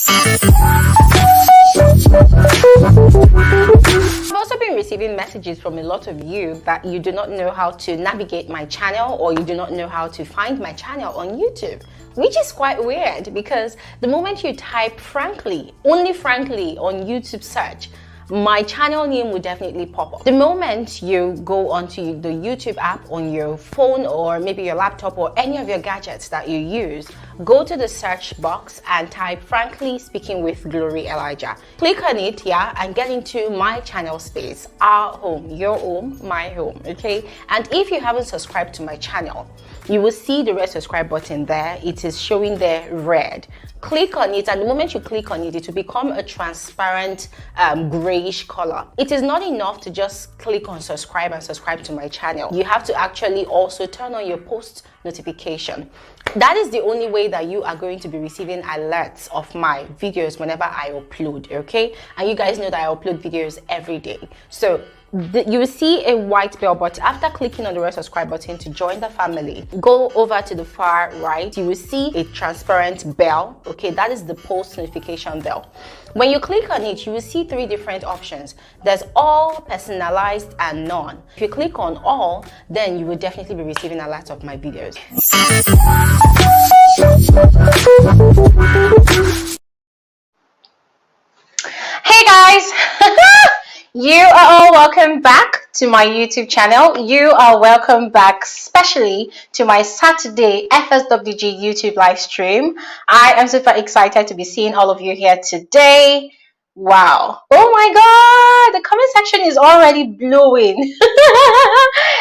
I've also been receiving messages from a lot of you that you do not know how to navigate my channel, or you do not know how to find my channel on YouTube, which is quite weird because the moment you type frankly, only frankly on YouTube search, my channel name will definitely pop up. The moment you go onto the YouTube app on your phone or maybe your laptop or any of your gadgets that you use, go to the search box and type Frankly Speaking with Glory Elijah. Click on it, yeah, and get into my channel space, our home, your home, my home, okay? And if you haven't subscribed to my channel, you will see the red subscribe button there. It is showing there red. Click on it, and the moment you click on it, it will become a transparent grayish color. It is not enough to just click on subscribe and subscribe to my channel. You have to actually also turn on your post notification. That is the only way that you are going to be receiving alerts of my videos whenever I upload, okay? And you guys know that I upload videos every day. So you will see a white bell button. After clicking on the red subscribe button to join the family, go over to the far right. You will see a transparent bell, okay? That is the post notification bell. When you click on it, you will see three different options. There's all, personalized, and none. If you click on all, then you will definitely be receiving alerts of my videos. Hey guys! You are all welcome back to my YouTube channel. You are welcome back especially to my Saturday FSWG YouTube live stream. I am super excited to be seeing all of you here today. Wow. Oh my God, the comment section is already blowing.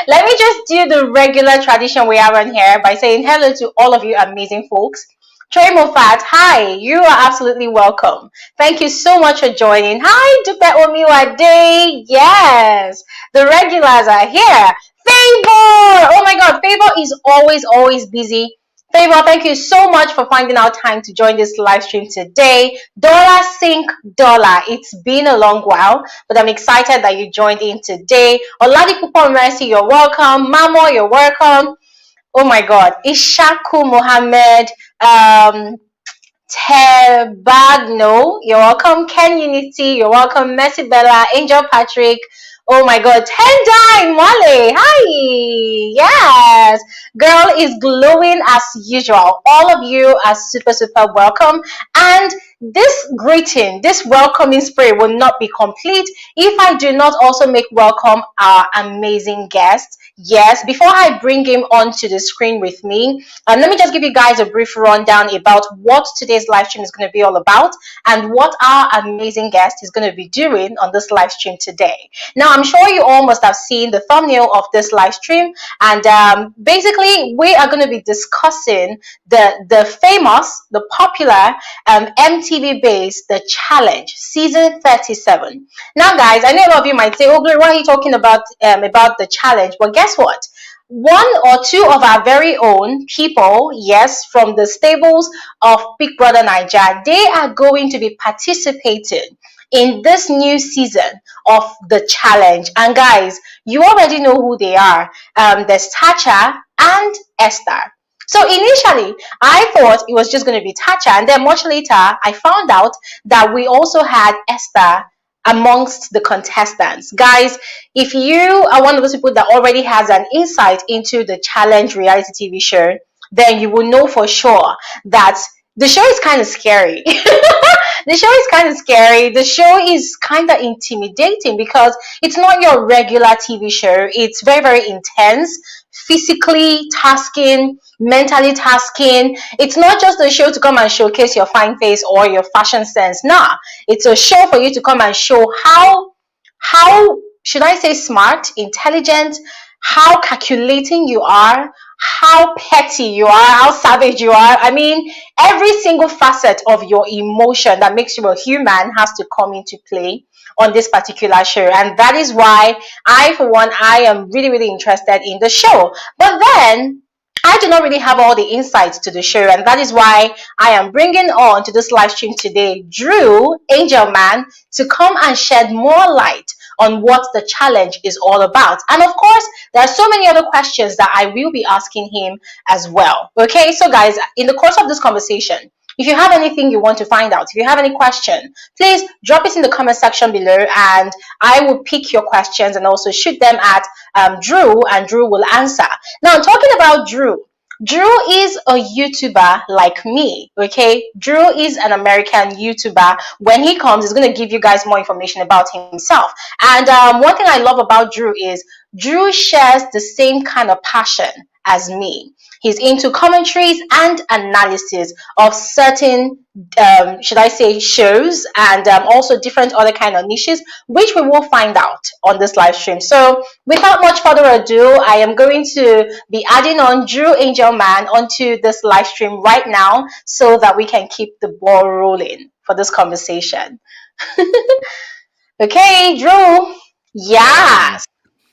Let me just do the regular tradition we have on here by saying hello to all of you amazing folks. Trey Mofat, hi, you are absolutely welcome. Thank you so much for joining. Hi, Dupe Omiwa Day. Yes, the regulars are here. Favor, oh my God, Favor is always busy. Favor, thank you so much for finding out time to join this live stream today. Dollar Sync Dollar, it's been a long while, but I'm excited that you joined in today. Oladipupo Mercy, you're welcome. Mamo, you're welcome. Oh my God, Ishaku Mohammed, Tebagno, you're welcome. Ken Unity, you're welcome. Mercy Bella, Angel Patrick, oh my God, Tendai Mwale, hi, yes, girl is glowing as usual. All of you are super welcome, and this greeting, this welcoming spray will not be complete if I do not also make welcome our amazing guest. Yes, before I bring him onto the screen with me, let me just give you guys a brief rundown about what today's live stream is going to be all about and what our amazing guest is going to be doing on this live stream today. Now, I'm sure you all must have seen the thumbnail of this live stream, and basically we are going to be discussing the famous, the popular MTV-based The Challenge season 37. Now, guys, I know a lot of you might say, "Oh, Glory, why are you talking about The Challenge?" But guess what? One or two of our very own people, yes, from the stables of Big Brother Naija, they are going to be participating in this new season of The Challenge. And guys, you already know who they are. There's Tacha and Esther. So initially, I thought it was just going to be Tacha, and then much later, I found out that we also had Esther amongst the contestants. Guys, if you are one of those people that already has an insight into the Challenge reality TV show, then you will know for sure that the show is kind of scary. The show is kind of scary. The show is kind of intimidating because it's not your regular TV show. It's very intense, physically tasking, mentally tasking. It's not just a show to come and showcase your fine face or your fashion sense. Nah, it's a show for you to come and show how should I say smart, intelligent, how calculating you are, how petty you are, how savage you are. I mean, every single facet of your emotion that makes you a human has to come into play on this particular show. And that is why for one, I am really interested in the show. But then I do not really have all the insights to the show, and that is why I am bringing on to this live stream today Drew Angelman to come and shed more light on what the challenge is all about. And of course, there are so many other questions that I will be asking him as well. Okay, so guys, in the course of this conversation, If you have anything you want to find out, if you have any question, please drop it in the comment section below, and I will pick your questions and also shoot them at Drew, and Drew will answer. Now, talking about Drew. Drew is a YouTuber like me, okay? Drew is an American YouTuber. When he comes, he's going to give you guys more information about himself. And one thing I love about Drew is Drew shares the same kind of passion as me. He's into commentaries and analysis of certain, should I say, shows, and also different other kind of niches, which we will find out on this live stream. So without much further ado, I am going to be adding on Drew Angelman onto this live stream right now so that we can keep the ball rolling for this conversation. Okay, Drew. Awesome. Yes.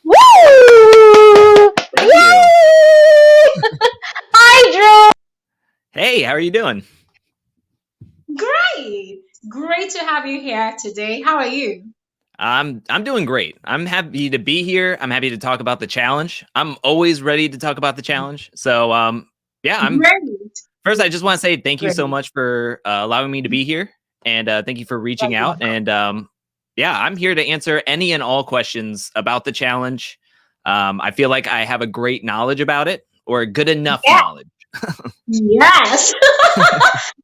Woo! Thank you. Yay! Hi, Hey, how are you doing? Drew. Great. Great to have you here today. How are you? I'm doing great. I'm happy to be here. I'm happy to talk about the challenge. I'm always ready to talk about the challenge. So yeah, I'm Great. first I just want to say thank you Great. so much for allowing me to be here, and thank you for reaching out, and yeah, I'm here to answer any and all questions about the challenge. I feel like I have a great knowledge about it, or good enough Yeah. knowledge. Yes.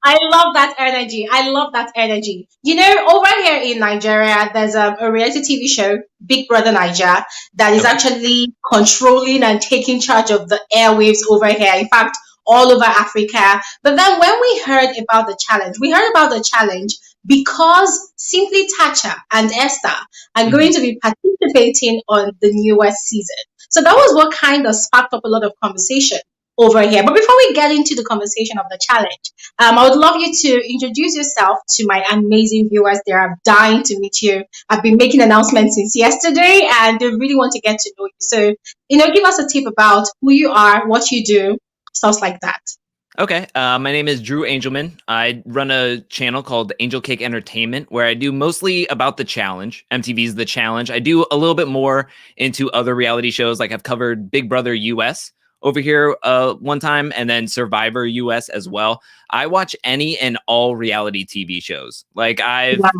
I love that energy. I love that energy. You know, over here in Nigeria, there's a reality TV show, Big Brother Niger, that is Okay. actually controlling and taking charge of the airwaves over here. In fact, all over Africa. But then when we heard about the challenge, we heard about the challenge because simply Tacha and Esther are going to be participating on the newest season. So that was what kind of sparked up a lot of conversation over here. But before we get into the conversation of the challenge, I would love you to introduce yourself to my amazing viewers. They are dying to meet you. I've been making announcements since yesterday, and they really want to get to know you. So, give us a tip about who you are, what you do, stuff like that. Okay, my name is Drew Angelman. I run a channel called Angel Cake Entertainment, where I do mostly about the challenge. MTV's The Challenge. I do a little bit more into other reality shows, like I've covered Big Brother US over here one time, and then Survivor US as well. I watch any and all reality TV shows. Like Wow.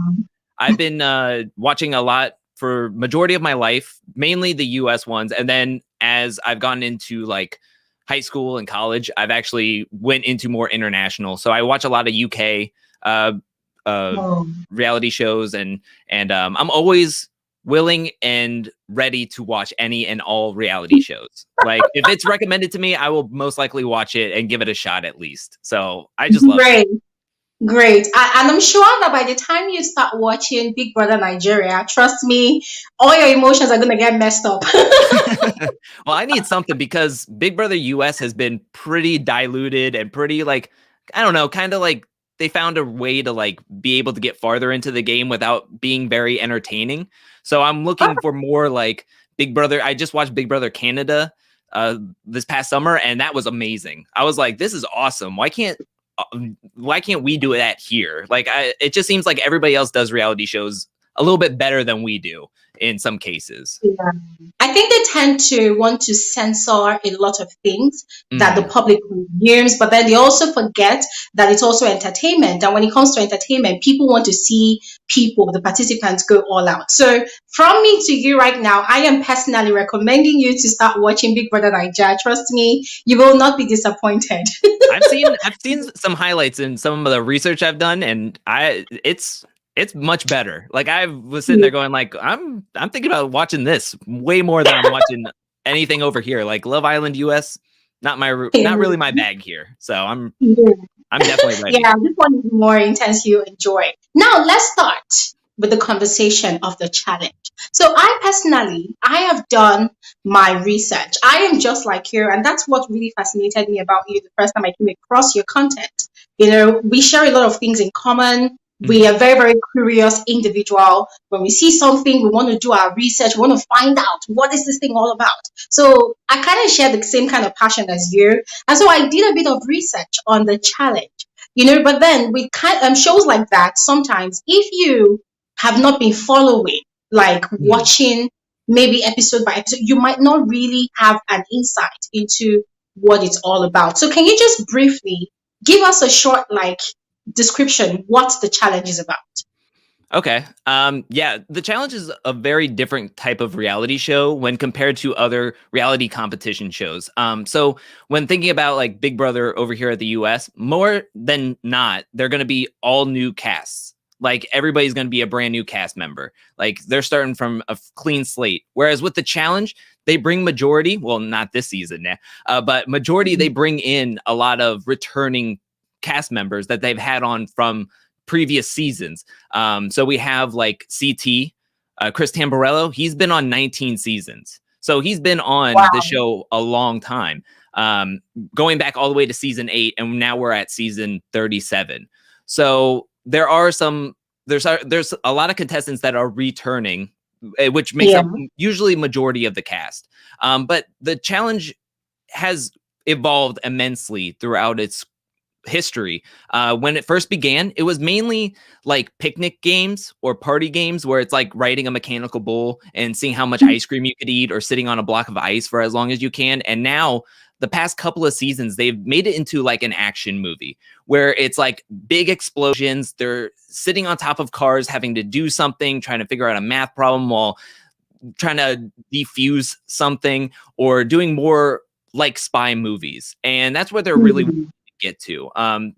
I've been watching a lot for majority of my life, mainly the US ones, and then as I've gotten into like high school and college, I've actually went into more international. So I watch a lot of UK Oh. reality shows, and I'm always willing and ready to watch any and all reality shows. Like if it's recommended to me, I will most likely watch it and give it a shot at least. So I just love it. Great. Great. And I'm sure that by the time you start watching Big Brother Nigeria, trust me, all your emotions are going to get messed up. Well, I need something because Big Brother US has been pretty diluted and pretty like, I don't know, kind of like they found a way to like be able to get farther into the game without being very entertaining. So I'm looking for more like Big Brother. I just watched Big Brother Canada this past summer, and that was amazing. I was like, this is awesome. Why can't we do that here? Like, it just seems like everybody else does reality shows a little bit better than we do in some cases. Yeah. I think they tend to want to censor a lot of things that the public consumes, but then they also forget that it's also entertainment. And when it comes to entertainment, people want to see people, the participants, go all out. So from me to you right now, I am personally recommending you to start watching Big Brother Nigeria. Trust me, you will not be disappointed. I've seen some highlights in some of the research I've done, and it's much better. Like I was sitting there going like, I'm thinking about watching this way more than I'm watching anything over here. Like Love Island US, not really my bag here. So I'm definitely ready. Yeah, this one is more intense. You enjoy. Now let's start with the conversation of the challenge. So I have done my research. I am just like you, and that's what really fascinated me about you the first time I came across your content. We share a lot of things in common. We are very, very curious individual. When we see something, we want to do our research. We want to find out what is this thing all about. So I kind of share the same kind of passion as you. And so I did a bit of research on the challenge, but then with shows like that, sometimes if you have not been following, like watching maybe episode by episode, you might not really have an insight into what it's all about. So can you just briefly give us a short, like, description what the challenge is about. Okay. Yeah, the challenge is a very different type of reality show when compared to other reality competition shows. So when thinking about like Big Brother over here at the US, more than not, they're going to be all new casts. Like everybody's going to be a brand new cast member. Like they're starting from a clean slate. Whereas with the challenge, they bring majority, well, not this season, but majority, they bring in a lot of returning cast members that they've had on from previous seasons. So we have like CT, Chris Tamborello. He's been on 19 seasons. So he's been on the Wow. show a long time, going back all the way to season 8, and now we're at season 37. So there's a lot of contestants that are returning, which makes Yeah. up usually majority of the cast. But the challenge has evolved immensely throughout its history. When it first began, it was mainly like picnic games or party games where it's like riding a mechanical bull and seeing how much ice cream you could eat or sitting on a block of ice for as long as you can. And now, the past couple of seasons, they've made it into like an action movie where it's like big explosions. They're sitting on top of cars, having to do something, trying to figure out a math problem while trying to defuse something, or doing more like spy movies. And that's where they're really Mhm. get to.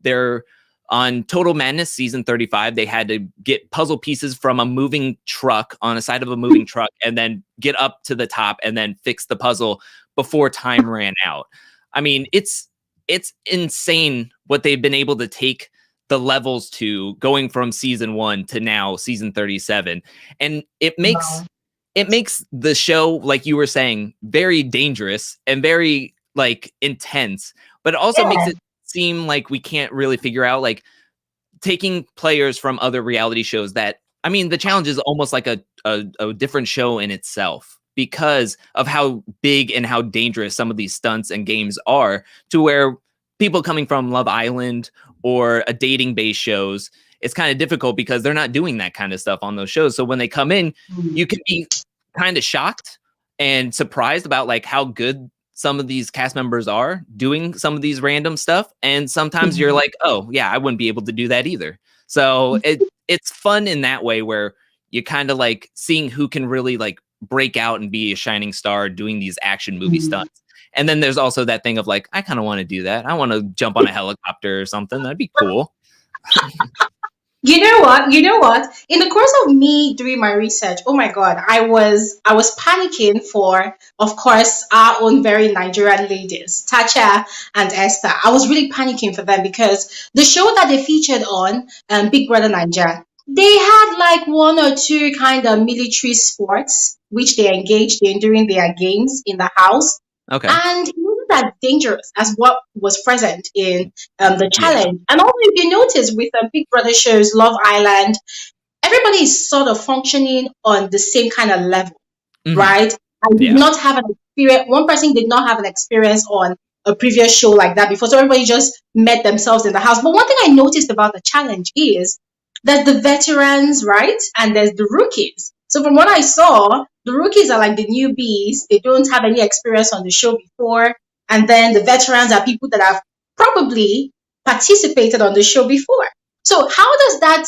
They're on Total Madness season 35. They had to get puzzle pieces from a moving truck on the side of a moving truck and then get up to the top and then fix the puzzle before time ran out. I mean, it's insane what they've been able to take the levels to, going from season 1 to now season 37. And Wow. it makes the show, like you were saying, very dangerous and very like intense, but it also makes Yeah. it seem like we can't really figure out, like, taking players from other reality shows that, I mean, the challenge is almost like a different show in itself because of how big and how dangerous some of these stunts and games are, to where people coming from Love Island or a dating based shows, it's kind of difficult because they're not doing that kind of stuff on those shows. So when they come in, you can be kind of shocked and surprised about like how good some of these cast members are doing some of these random stuff, and sometimes you're Mhm. like, oh yeah, I wouldn't be able to do that either. So it's fun in that way where you kind of like seeing who can really like break out and be a shining star doing these action movie Mhm. stunts. And then there's also that thing of like, I kind of want to do that. I want to jump on a helicopter or something. That'd be cool. You know what? You know what? In the course of me doing my research, oh my God, I was panicking for, of course, our own very Nigerian ladies, Tacha and Esther. I was really panicking for them because the show that they featured on, Big Brother Nigeria, they had like one or two kind of military sports which they engaged in during their games in the house, Okay. and it wasn't that dangerous as what was present in the Yeah. challenge. And also, if you notice with Big Brother shows, Love Island, everybody is sort of functioning on the same kind of level, Hmm. right? I did Yeah. not have an experience. One person did not have an experience on a previous show like that before, so everybody just met themselves in the house. But one thing I noticed about the challenge is there's the veterans, right? And there's the rookies. So from what I saw, the rookies are like the newbies. They don't have any experience on the show before. And then the veterans are people that have probably participated on the show before. So how does that,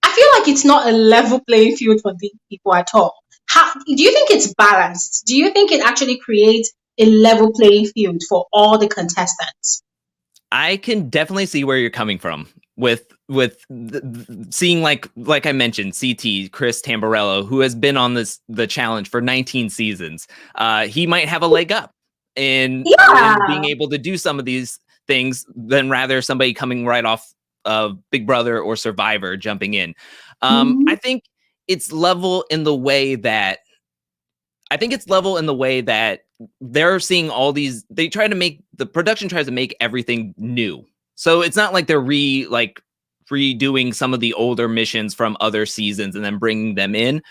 I feel like it's not a level playing field for these people at all. How do you think it's balanced? Do you think it actually creates a level playing field for all the contestants? I can definitely see where you're coming from with seeing like I mentioned, CT Chris Tamborello, who has been on the challenge for 19 seasons. He might have a leg up in being Yeah. able to do some of these things than rather somebody coming right off of Big Brother or Survivor jumping in. I Mhm. think it's level in the way that they're seeing all these, they try to make, the production tries to make everything new. So it's not like they're redoing some of the older missions from other seasons and then bringing them in.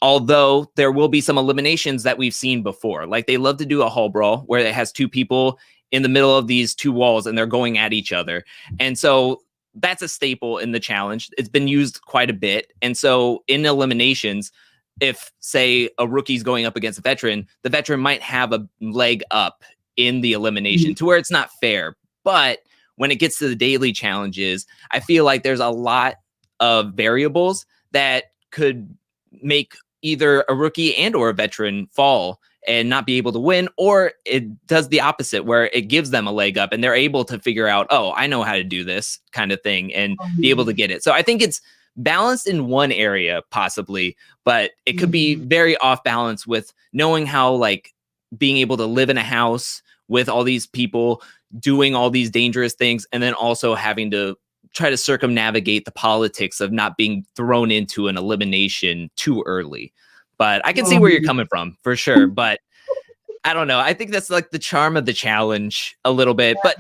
Although there will be some eliminations that we've seen before. Like they love to do a hall brawl where it has two people in the middle of these two walls and they're going at each other. And so that's a staple in the challenge. It's been used quite a bit. And so in eliminations, if say a rookie's going up against a veteran, the veteran might have a leg up in the elimination to where it's not fair. But when it gets to the daily challenges, I feel like there's a lot of variables that could make either a rookie and or a veteran fall and not be able to win, or it does the opposite where it gives them a leg up and they're able to figure out, oh, I know how to do this kind of thing and be able to get it. So I think it's balanced in one area possibly, but it could be very off balance with knowing how like being able to live in a house with all these people doing all these dangerous things and then also having to try to circumnavigate the politics of not being thrown into an elimination too early. But I can see where you're coming from for sure. But I don't know. I think that's like the charm of the challenge a little bit. But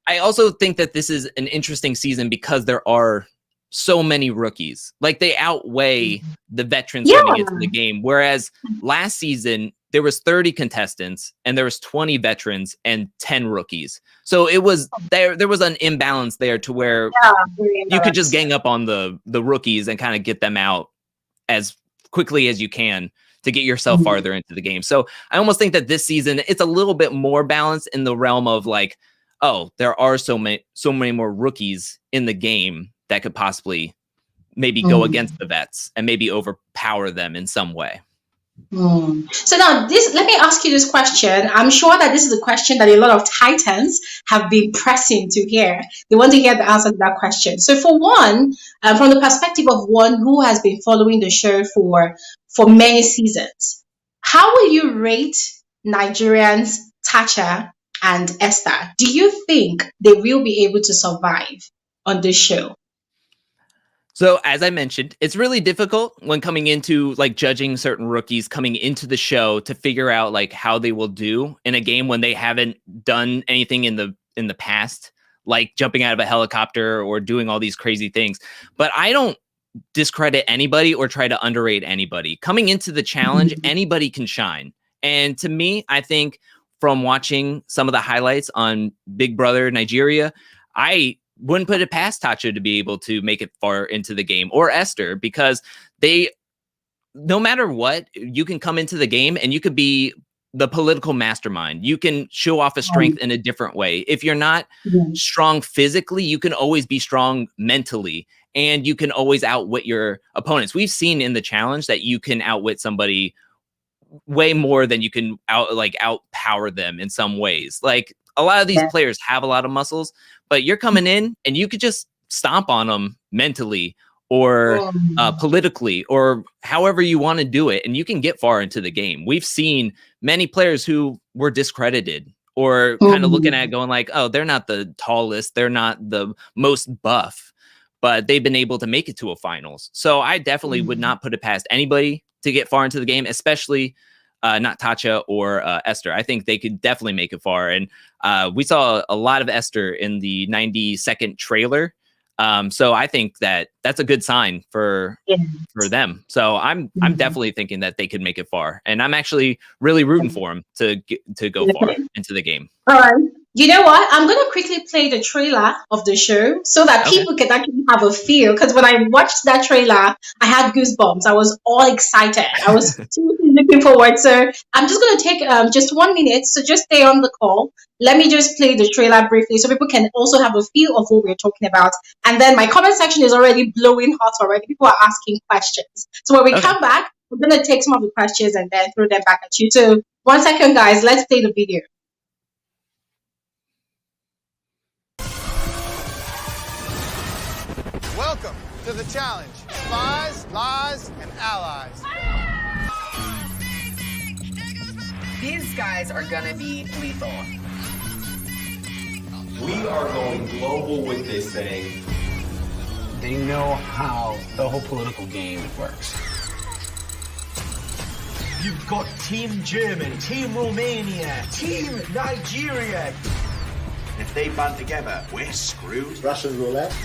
I also think that this is an interesting season because there are so many rookies. Like they outweigh the veterans coming into the game. Whereas last season, there was 30 contestants and there was 20 veterans and 10 rookies. So it was there was an imbalance there to where you could just gang up on the rookies and kind of get them out as quickly as you can to get yourself farther into the game. So I almost think that this season it's a little bit more balanced in the realm of like, oh, there are so many more rookies in the game that could possibly maybe go against the vets and maybe overpower them in some way. So now let me ask you this question. I'm sure that this is a question that a lot of Titans have been pressing to hear. They want to hear the answer to that question. So for one, from the perspective of one who has been following the show for many seasons, how will you rate Nigerians Tacha and Esther? Do you think they will be able to survive on this show? So as I mentioned, it's really difficult when coming into like judging certain rookies coming into the show to figure out like how they will do in a game when they haven't done anything in the past, like jumping out of a helicopter or doing all these crazy things. But I don't discredit anybody or try to underrate anybody. Coming into the challenge, anybody can shine. And to me, I think from watching some of the highlights on Big Brother Nigeria, I wouldn't put it past Tacha to be able to make it far into the game, or Esther, because they, no matter what, you can come into the game and you could be the political mastermind. You can show off a strength in a different way. If you're not strong physically, you can always be strong mentally, and you can always outwit your opponents. We've seen in the challenge that you can outwit somebody way more than you can outpower them in some ways. Like a lot of these players have a lot of muscles, but you're coming in and you could just stomp on them mentally or politically or however you want to do it. And you can get far into the game. We've seen many players who were discredited or kind of looking at it going like, oh, they're not the tallest, they're not the most buff, but they've been able to make it to a finals. So I definitely would not put it past anybody to get far into the game, especially not Tacha or Esther. I think they could definitely make it far. And we saw a lot of Esther in the 90-second trailer. So I think that that's a good sign for them. So I'm definitely thinking that they could make it far. And I'm actually really rooting for them to go far into the game. All right. You know what? I'm going to quickly play the trailer of the show so that people can actually have a feel. Because when I watched that trailer, I had goosebumps. I was all excited. I was seriously looking forward. So I'm just going to take just 1 minute. So just stay on the call. Let me just play the trailer briefly so people can also have a feel of what we're talking about. And then my comment section is already blowing hot already. People are asking questions. So when we come back, we're going to take some of the questions and then throw them back at you. So 1 second, guys. Let's play the video. Welcome to the challenge. Spies, lies, and allies. These guys are gonna be lethal. We are going global with this thing. They know how the whole political game works. You've got Team Germany, Team Romania, Team Nigeria. If they band together, we're screwed. Russian roulette.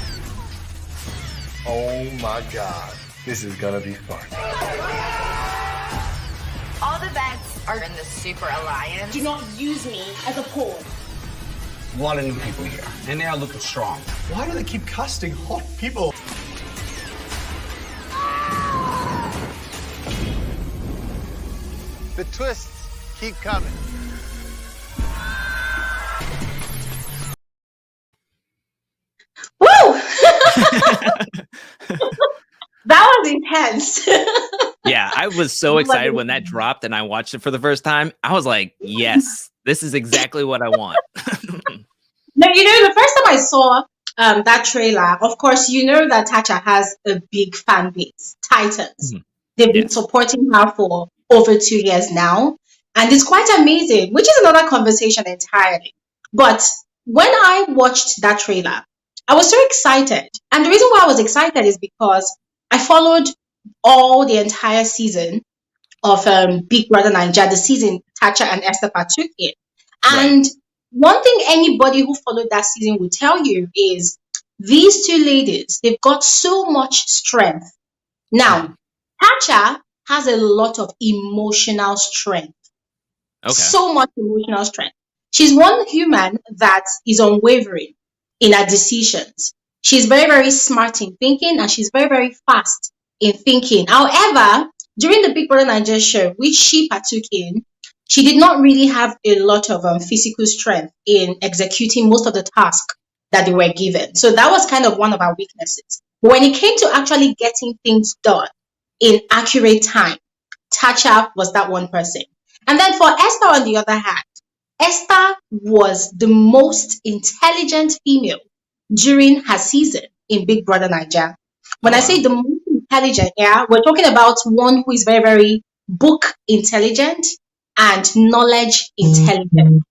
Oh my God, this is gonna be fun. All the vets are in the Super Alliance. Do not use me as a pawn. A lot of new people here, and they are looking strong. Why do they keep casting hot people? The twists keep coming. That was intense. Yeah, I was so excited when that dropped and I watched it for the first time. I was like, yes, this is exactly what I want. No, the first time I saw that trailer, of course, that Tacha has a big fan base, Titans. Mhm. They've been Yes. supporting her for over 2 years now, and it's quite amazing, which is another conversation entirely. But when I watched that trailer, I was so excited. And the reason why I was excited is because I followed all the entire season of Big Brother Nigeria, the season Tacha and Esther partook in. Right. And one thing anybody who followed that season will tell you is these two ladies, they've got so much strength. Now, Tacha has a lot of emotional strength, Okay. so much emotional strength. She's one human that is unwavering in her decisions. She's very, very smart in thinking and she's very, very fast in thinking. However, during the Big Brother Nigeria show, which she partook in, she did not really have a lot of physical strength in executing most of the tasks that they were given. So that was kind of one of our weaknesses. But when it came to actually getting things done in accurate time, Tacha was that one person. And then for Esther, on the other hand, Esther was the most intelligent female during her season in Big Brother Nigeria. When Oh, I wow. say the most intelligent, yeah, we're talking about one who is very, very book intelligent and knowledge intelligent.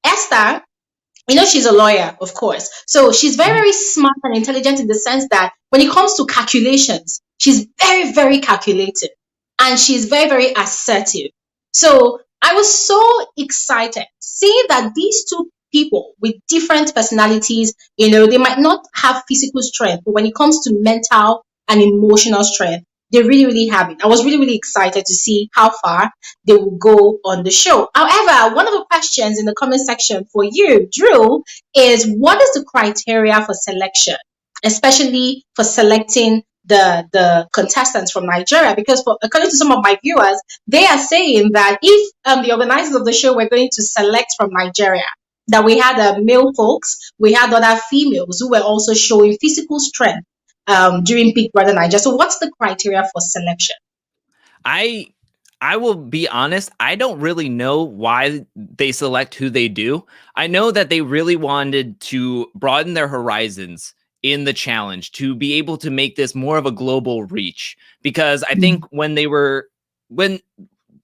Esther, she's a lawyer, of course. So she's very, very smart and intelligent in the sense that when it comes to calculations, she's very, very calculated and she's very, very assertive. So I was so excited seeing that these two people with different personalities, they might not have physical strength, but when it comes to mental and emotional strength, they really, really have it. I was really, really excited to see how far they will go on the show. However, one of the questions in the comment section for you, Drew, is what is the criteria for selection, especially for selecting the contestants from Nigeria? Because according to some of my viewers, they are saying that if the organizers of the show were going to select from Nigeria, that we had male folks, we had other females who were also showing physical strength during Big Brother Nigeria. So what's the criteria for selection? I will be honest, I don't really know why they select who they do. I know that they really wanted to broaden their horizons in the challenge to be able to make this more of a global reach, because I think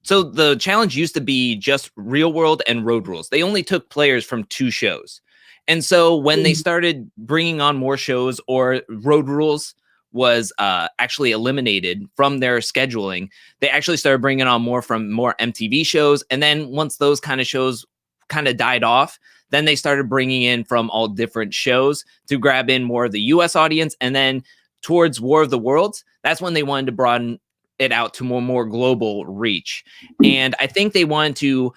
so the challenge used to be just Real World and Road Rules. They only took players from 2 shows. And so when they started bringing on more shows, or Road Rules was actually eliminated from their scheduling, they actually started bringing on more MTV shows. And then once those kind of shows kind of died off, then they started bringing in from all different shows to grab in more of the US audience. And then towards War of the Worlds, that's when they wanted to broaden it out to more global reach. And I think they wanted to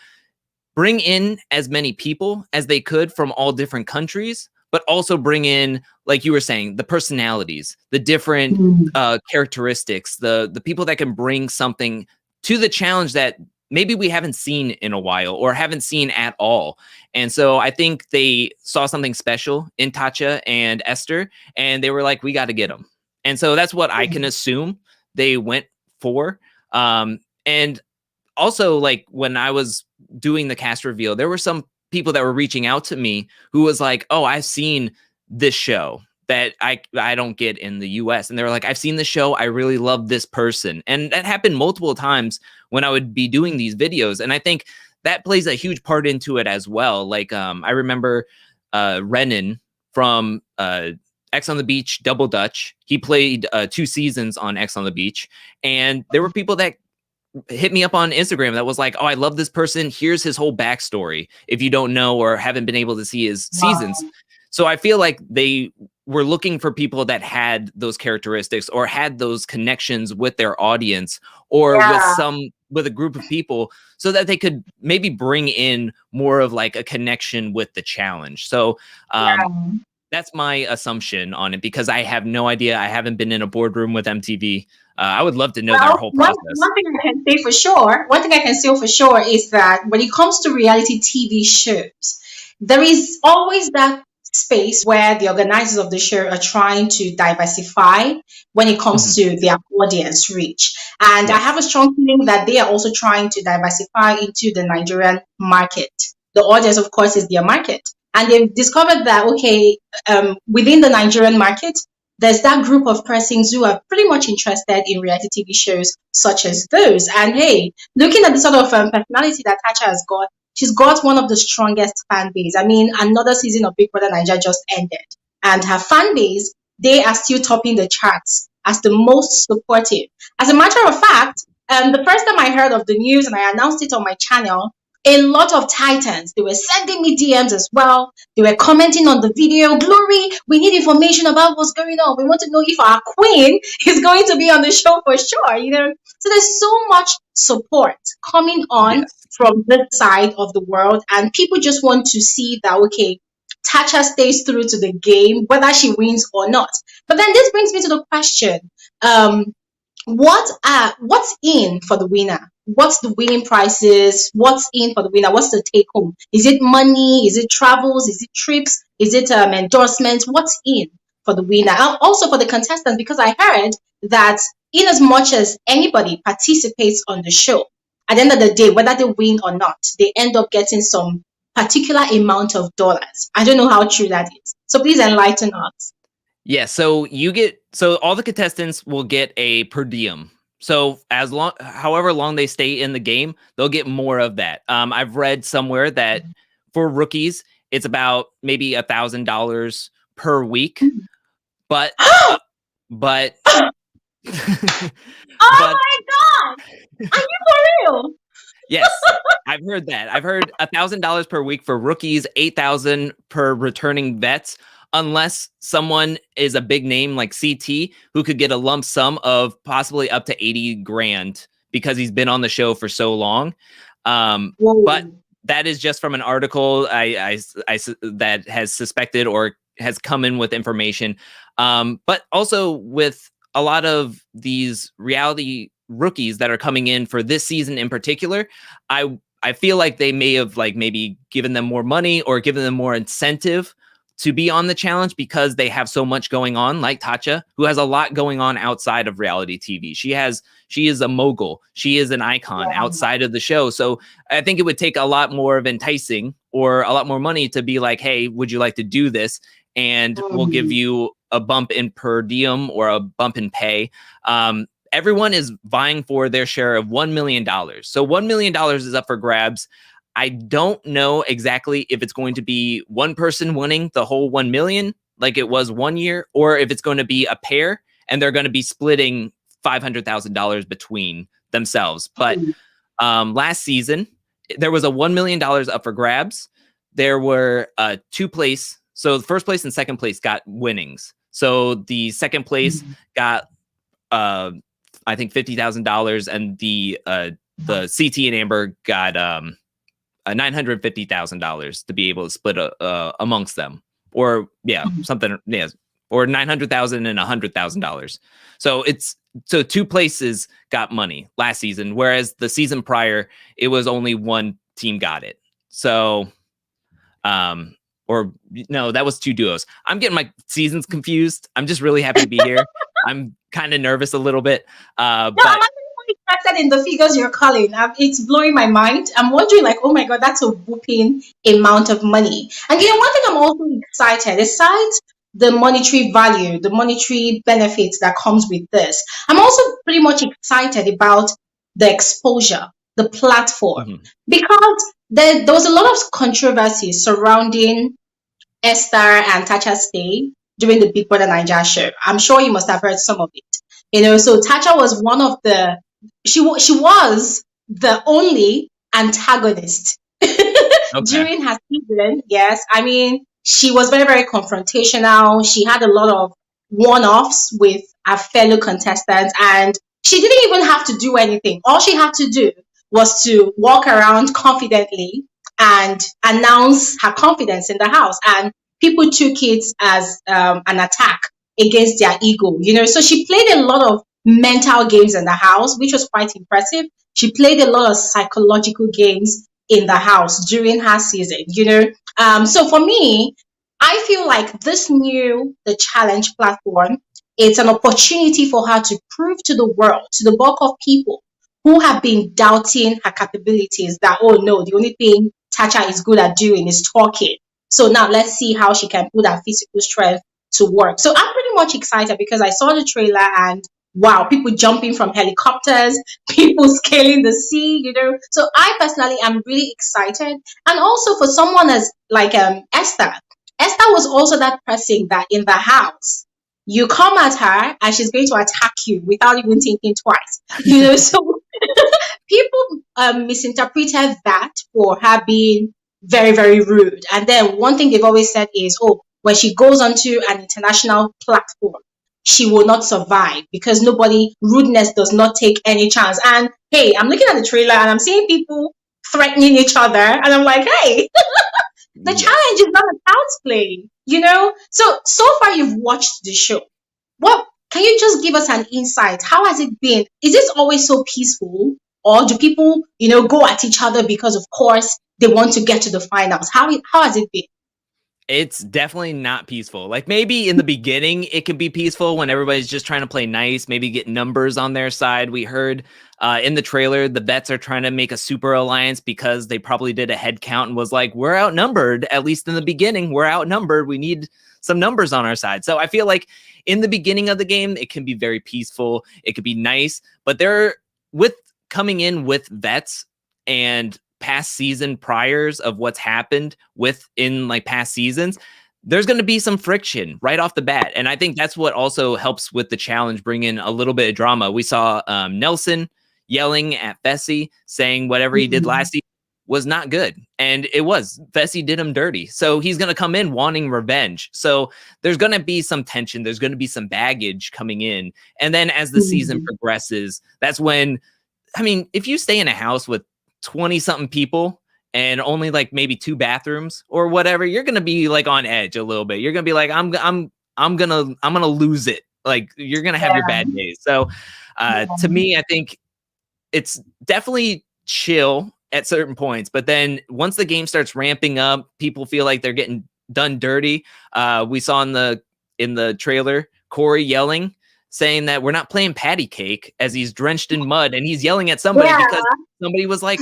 bring in as many people as they could from all different countries, but also bring in, like you were saying, the personalities, the different characteristics, the people that can bring something to the challenge that maybe we haven't seen in a while or haven't seen at all. And so I think they saw something special in Tacha and Esther, and they were like, we got to get them. And so that's what I can assume they went for. And also, like, when I was doing the cast reveal, there were some people that were reaching out to me who was like, oh, I've seen this show that I don't get in the US. And they were like, I've seen this show. I really love this person. And that happened multiple times when I would be doing these videos. And I think that plays a huge part into it as well. Like, I remember Renan from X on the Beach, Double Dutch. He played 2 seasons on X on the Beach. And there were people that hit me up on Instagram that was like, oh, I love this person. Here's his whole backstory, if you don't know or haven't been able to see his seasons. So I feel like they were looking for people that had those characteristics or had those connections with their audience or with a group of people, so that they could maybe bring in more of like a connection with the challenge. So that's my assumption on it, because I have no idea. I haven't been in a boardroom with MTV. I would love to know their whole process. One thing I can say for sure is that when it comes to reality TV shows, there is always that space where the organizers of the show are trying to diversify when it comes Mhm. to their audience reach. And I have Yes. a strong feeling that they are also trying to diversify into the Nigerian market. The audience, of course, is their market. And they've discovered that, okay, within the Nigerian market, there's that group of persons who are pretty much interested in reality TV shows such as those. And hey, looking at the sort of personality that Tacha has got, she's got one of the strongest fan base. I mean, another season of Big Brother Nigeria just ended, and her fan base, they are still topping the charts as the most supportive. As a matter of fact, the first time I heard of the news and I announced it on my channel, a lot of Titans, they were sending me DMs as well. They were commenting on the video. Glory, we need information about what's going on. We want to know if our queen is going to be on the show for sure. So there's so much support coming on Yes. from this side of the world, and people just want to see that, okay, Tacha stays through to the game, whether she wins or not. But then this brings me to the question: um, what's in for the winner? What's the winning prizes? What's in for the winner? What's the take home? Is it money? Is it travels? Is it trips? Is it endorsements? What's in for the winner? And also for the contestants, because I heard that in as much as anybody participates on the show, at the end of the day, whether they win or not, they end up getting some particular amount of dollars. I don't know how true that is. So please enlighten us. Yeah, so all the contestants will get a per diem. So however long they stay in the game, they'll get more of that. I've read somewhere that for rookies, it's about maybe $1,000 per week, but but Oh but my God! Are you for real? yes, I've heard that. I've heard $1,000 per week for rookies, 8,000 per returning vets, unless someone is a big name like CT, who could get a lump sum of possibly up to 80 grand because he's been on the show for so long. But that is just from an article that has suspected or has come in with information. But also with a lot of these reality rookies that are coming in for this season in particular, I feel like they may have like maybe given them more money or given them more incentive to be on the challenge because they have so much going on, like Tacha, who has a lot going on outside of reality TV. She is a mogul. She is an icon outside of the show. So I think it would take a lot more of enticing or a lot more money to be like, hey, would you like to do this? And we'll give you a bump in per diem or a bump in pay. Everyone is vying for their share of $1 million. So $1 million is up for grabs. I don't know exactly if it's going to be one person winning the whole 1 million like it was one year, or if it's going to be a pair and they're going to be splitting $500,000 between themselves. But last season, there was a $1 million up for grabs. There were two place. So the first place and second place got winnings. So the second place got I think $50,000, and the CT and Amber got $950,000 to be able to split amongst them, or something, or $900,000 and $100,000. So two places got money last season, whereas the season prior it was only one team got it. So, or no, that was two duos. I'm getting my seasons confused. I'm just really happy to be here. I'm kind of nervous a little bit, No, but I'm actually interested in the figures you're calling. It's blowing my mind. I'm wondering, like, oh my God, that's a whooping amount of money. And one thing I'm also excited, aside the monetary value, the monetary benefits that comes with this, I'm also pretty much excited about the exposure, the platform, because there was a lot of controversy surrounding Esther and Tacha stay during the Big Brother Nigeria show. I'm sure you must have heard some of it. So Tacha was one of the she was the only antagonist during her season. Yes, I mean she was very, very confrontational. She had a lot of one-offs with her fellow contestants, and she didn't even have to do anything. All she had to do was to walk around confidently and announce her confidence in the house, and people took it as an attack against their ego. So she played a lot of mental games in the house, which was quite impressive. She played a lot of psychological games in the house during her season. So for me, I feel like the challenge platform, it's an opportunity for her to prove to the world, to the bulk of people who have been doubting her capabilities, that, oh no, the only thing Tacha is good at doing is talking. So now let's see how she can put her physical strength to work. So I'm pretty much excited because I saw the trailer and wow, people jumping from helicopters, people scaling the sea, So I personally am really excited. And also for someone as like Esther. Esther was also that person that in the house, you come at her and she's going to attack you without even thinking twice. So people misinterpreted that for her being very, very rude. And then one thing they've always said is, oh, when she goes onto an international platform, she will not survive because rudeness does not take any chance. And hey, I'm looking at the trailer and I'm seeing people threatening each other. And I'm like, hey, the Yes. challenge is not a child's play. So far you've watched the show. What can you just give us an insight? How has it been? Is this always so peaceful? Or do people, go at each other because of course they want to get to the finals? How has it been? It's definitely not peaceful. Like maybe in the beginning it could be peaceful when everybody's just trying to play nice, maybe get numbers on their side. We heard in the trailer the vets are trying to make a super alliance because they probably did a head count and was like, we're outnumbered. At least in the beginning, we're outnumbered. We need some numbers on our side. So I feel like in the beginning of the game, it can be very peaceful. It could be nice, but with coming in with vets and past season priors of what's happened within like past seasons, there's going to be some friction right off the bat. And I think that's what also helps with the challenge, bring in a little bit of drama. We saw Nelson yelling at Fessy, saying whatever he did last season was not good. And it was. Fessy did him dirty. So he's going to come in wanting revenge. So there's going to be some tension. There's going to be some baggage coming in. And then as the season progresses, that's when, I mean, if you stay in a house with 20 something people and only like maybe 2 bathrooms or whatever, you're going to be like on edge a little bit. You're going to be like, I'm going to lose it. Like you're going to have your bad days. So to me, I think it's definitely chill at certain points, but then once the game starts ramping up, people feel like they're getting done dirty. We saw in the trailer, Corey yelling, saying that we're not playing patty cake as he's drenched in mud and he's yelling at somebody because somebody was like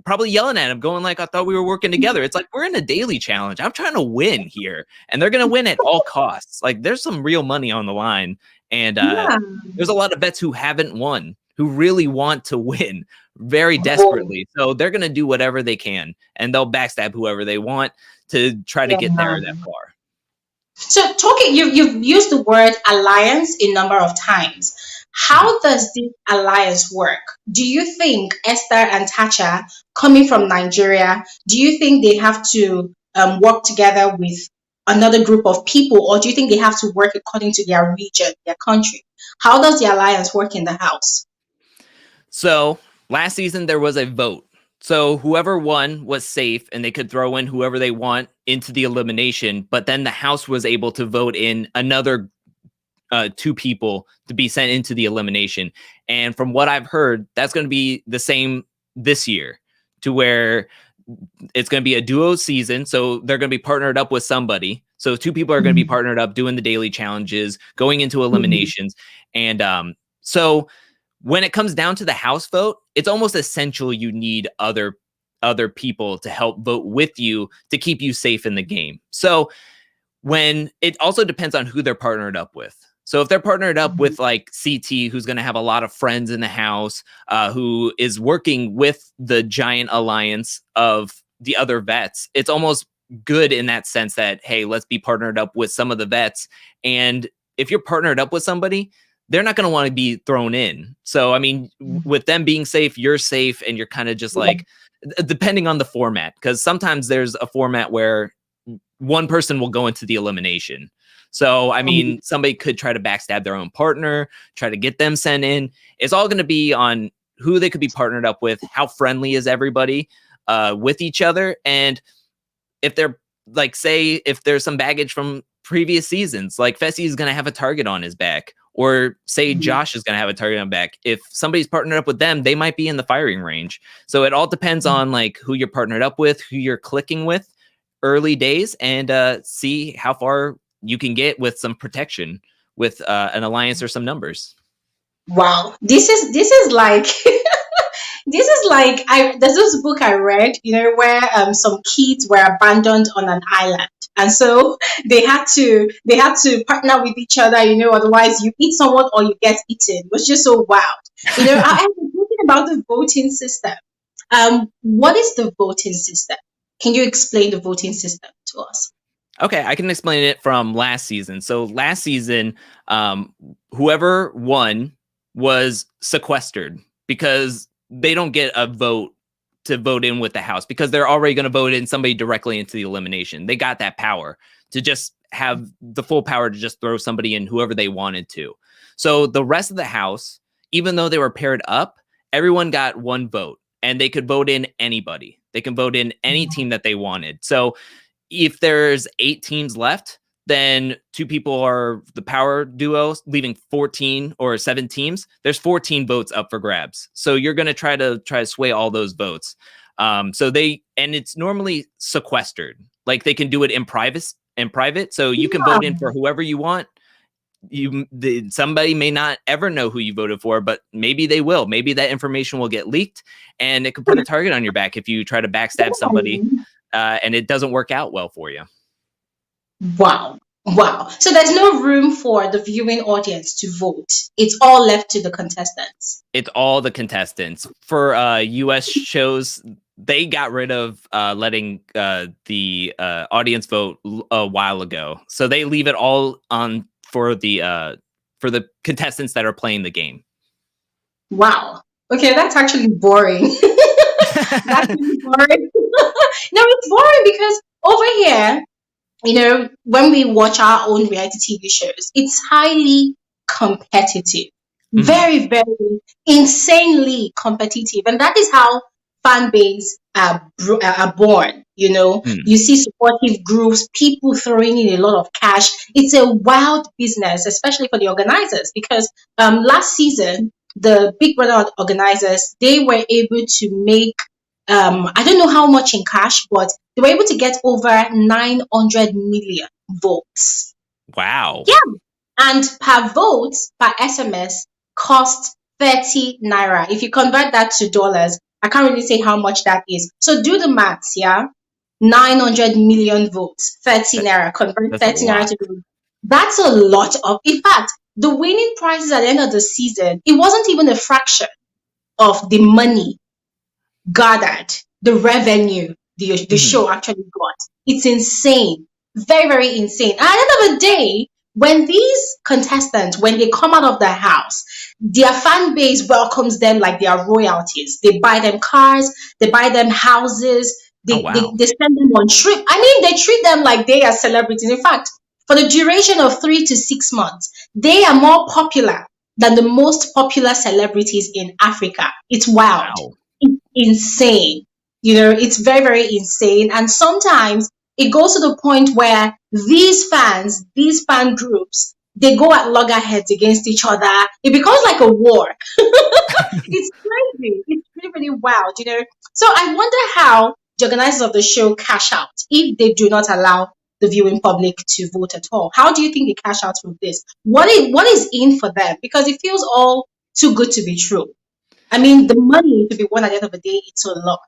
probably yelling at him, going like, I thought we were working together. It's like, we're in a daily challenge. I'm trying to win here and they're going to win at all costs. Like there's some real money on the line. And there's a lot of vets who haven't won, who really want to win very desperately. So they're going to do whatever they can and they'll backstab whoever they want to try to get there that far. So you've used the word alliance a number of times. How does this alliance work? Do you think Esther and Tacha, coming from Nigeria, do you think they have to work together with another group of people, or do you think they have to work according to their region, their country? How does the alliance work in the house? So last season there was a vote. So whoever won was safe and they could throw in whoever they want into the elimination. But then the house was able to vote in another 2 people to be sent into the elimination. And from what I've heard, that's going to be the same this year, to where it's going to be a duo season. So they're going to be partnered up with somebody. So 2 people are going to be partnered up doing the daily challenges, going into eliminations. And so when it comes down to the house vote, it's almost essential you need other people to help vote with you to keep you safe in the game. So when it also depends on who they're partnered up with. So if they're partnered up with like CT, who's going to have a lot of friends in the house, who is working with the giant alliance of the other vets, it's almost good in that sense that, hey, let's be partnered up with some of the vets. And if you're partnered up with somebody, they're not going to want to be thrown in. So, I mean, with them being safe, you're safe, and you're kind of just like, depending on the format, because sometimes there's a format where one person will go into the elimination. So, I mean, somebody could try to backstab their own partner, try to get them sent in. It's all going to be on who they could be partnered up with, how friendly is everybody with each other. And if they're like, say, if there's some baggage from previous seasons, like Fessy is going to have a target on his back, or say Josh is going to have a target on back. If somebody's partnered up with them, they might be in the firing range. So it all depends on like who you're partnered up with, who you're clicking with. early days and see how far you can get with some protection with an alliance or some numbers. Wow, this is like this is like there's this book I read, where some kids were abandoned on an island, and so they had to partner with each other, otherwise you eat someone or you get eaten. It was just so wild. I was thinking about the voting system. What is the voting system? Can you explain the voting system to us? Okay, I can explain it from last season. So last season, whoever won was sequestered because they don't get a vote to vote in with the House because they're already going to vote in somebody directly into the elimination. They got that power to just have the full power to just throw somebody in whoever they wanted to. So the rest of the House, even though they were paired up, everyone got one vote and they could vote in anybody. They can vote in any team that they wanted. So if there's 8 teams left, then 2 people are the power duo, leaving 14 or 7 teams. There's 14 votes up for grabs. So you're going to try to sway all those votes. And it's normally sequestered. Like they can do it in private. So you can vote in for whoever you want. Somebody may not ever know who you voted for, but maybe they will. Maybe that information will get leaked and it could put a target on your back if you try to backstab somebody. And it doesn't work out well for you. Wow. Wow. So there's no room for the viewing audience to vote. It's all left to the contestants. It's all the contestants. For US shows, they got rid of letting the audience vote a while ago. So they leave it all on for the contestants that are playing the game. Wow. Okay, that's actually boring. That's really boring. No, it's boring because over here, when we watch our own reality TV shows, it's highly competitive. Very, very insanely competitive. And that is how fan base are born. You see supportive groups, people throwing in a lot of cash. It's a wild business, especially for the organizers, because last season, the Big Brother organizers, they were able to make I don't know how much in cash, but they were able to get over 900 million votes. Wow. Yeah. And per vote, per SMS, cost 30 naira. If you convert that to dollars, I can't really say how much that is. So do the maths, yeah? 900 million votes, 30 naira. Convert 30 naira to dollars. That's a lot of, in fact, the winning prizes at the end of the season, it wasn't even a fraction of the money gathered, the revenue the show actually got. It's insane. Very, very insane. And at the end of the day, when these contestants, when they come out of the house, their fan base welcomes them like they are royalties. They buy them cars, they buy them houses, they send them on trip. I mean, they treat them like they are celebrities. In fact, for the duration of 3 to 6 months, they are more popular than the most popular celebrities in Africa. It's wild. Wow. It's insane. It's very, very insane. And sometimes it goes to the point where these fan groups, they go at loggerheads against each other. It becomes like a war. It's crazy. It's really, really wild, So I wonder how the organizers of the show cash out if they do not allow the viewing public to vote at all. How do you think they cash out from this? What is in for them? Because it feels all too good to be true. I mean, the money to be won at the end of the day, it's a lot.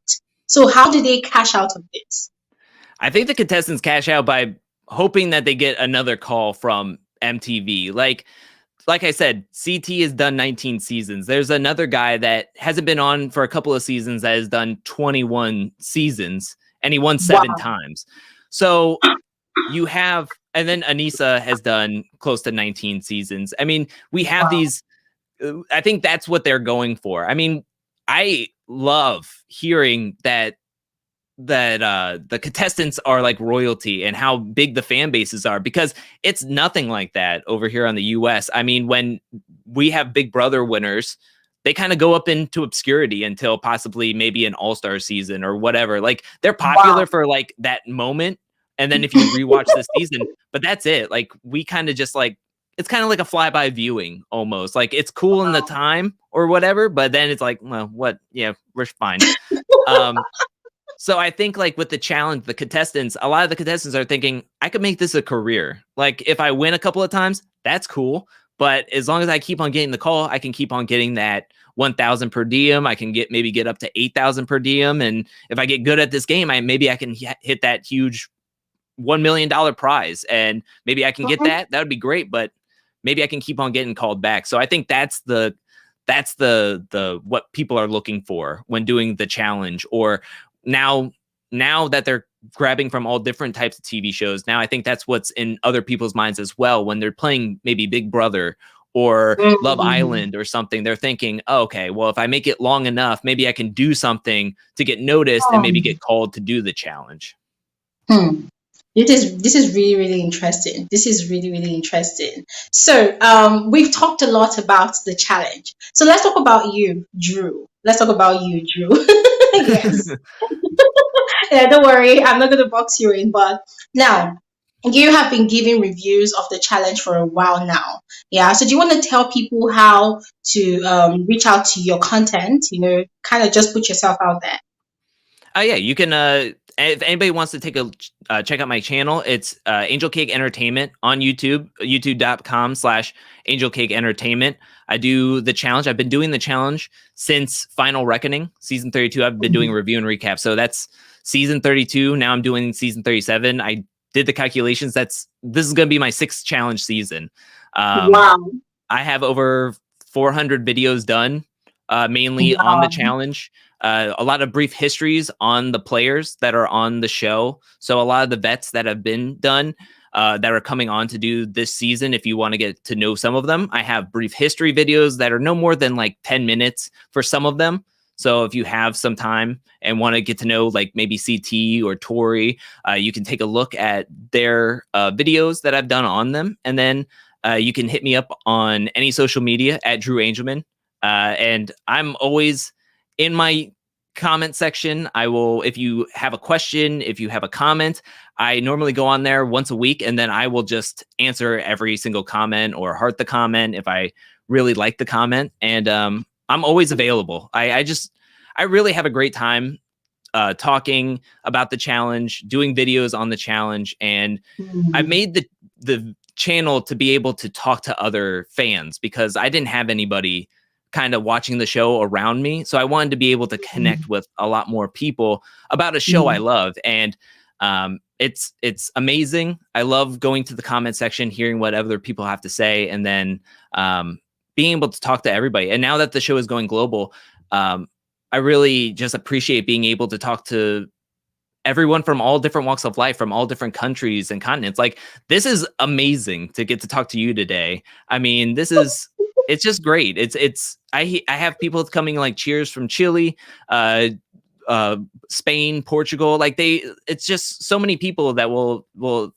So how do they cash out of this? I think the contestants cash out by hoping that they get another call from MTV. Like I said, CT has done 19 seasons. There's another guy that hasn't been on for a couple of seasons that has done 21 seasons, and he won 7 times. So you have, and then Anissa has done close to 19 seasons. I mean, we have these. I think that's what they're going for. I mean, I love hearing that the contestants are like royalty and how big the fan bases are, because it's nothing like that over here on the US. I mean, when we have Big Brother winners, they kind of go up into obscurity until possibly maybe an all-star season or whatever. Like they're popular for like that moment. And then if you rewatch the season, but that's it. Like we kind of just like, it's kind of like a flyby viewing almost. Like it's cool in the time or whatever, but then it's like, well, what? Yeah, we're fine. So I think like with the challenge, the contestants, a lot of the contestants are thinking, I could make this a career. Like if I win a couple of times, that's cool. But as long as I keep on getting the call, I can keep on getting that 1,000 per diem. I can get up to 8,000 per diem. And if I get good at this game, maybe I can hit that huge $1 million prize. And maybe I can get that. That would be great. But maybe I can keep on getting called back. So I think that's the what people are looking for when doing the challenge. Or now that they're grabbing from all different types of TV shows, now I think that's what's in other people's minds as well. When they're playing maybe Big Brother or Love Island or something, they're thinking, oh, okay, well, if I make it long enough, maybe I can do something to get noticed and maybe get called to do the challenge. This is really, really interesting. This is really, really interesting. So we've talked a lot about the challenge. So let's talk about you, Drew. Let's talk about you, Drew. Yes. Yeah, don't worry, I'm not going to box you in. But now, you have been giving reviews of the challenge for a while now. Yeah. So do you want to tell people how to reach out to your content? Kind of just put yourself out there. Yeah, you can. If anybody wants to take a check out my channel, it's Angel Cake Entertainment on YouTube, youtube.com/Angel Cake Entertainment. I do the challenge. I've been doing the challenge since Final Reckoning, season 32. I've been doing review and recap. So that's season 32. Now I'm doing season 37. I did the calculations. This is going to be my 6th challenge season. Wow. I have over 400 videos done, mainly on the challenge. A lot of brief histories on the players that are on the show. So a lot of the vets that have been done that are coming on to do this season, if you want to get to know some of them, I have brief history videos that are no more than like 10 minutes for some of them. So if you have some time and want to get to know like maybe CT or Tori, you can take a look at their videos that I've done on them. And then you can hit me up on any social media at Drew Angelman. And I'm always in my comment section. I will, if you have a question, if you have a comment, I normally go on there once a week, and then I will just answer every single comment or heart the comment if I really like the comment. And I'm always available. I really have a great time talking about the challenge, doing videos on the challenge, and I've made the channel to be able to talk to other fans because I didn't have anybody kind of watching the show around me. So I wanted to be able to connect with a lot more people about a show I love. And it's amazing. I love going to the comment section, hearing what other people have to say, and then being able to talk to everybody. And now that the show is going global, I really just appreciate being able to talk to everyone from all different walks of life, from all different countries and continents. Like, this is amazing to get to talk to you today. I mean, it's just great. I have people coming like cheers from Chile, Spain, Portugal. Like it's just so many people that will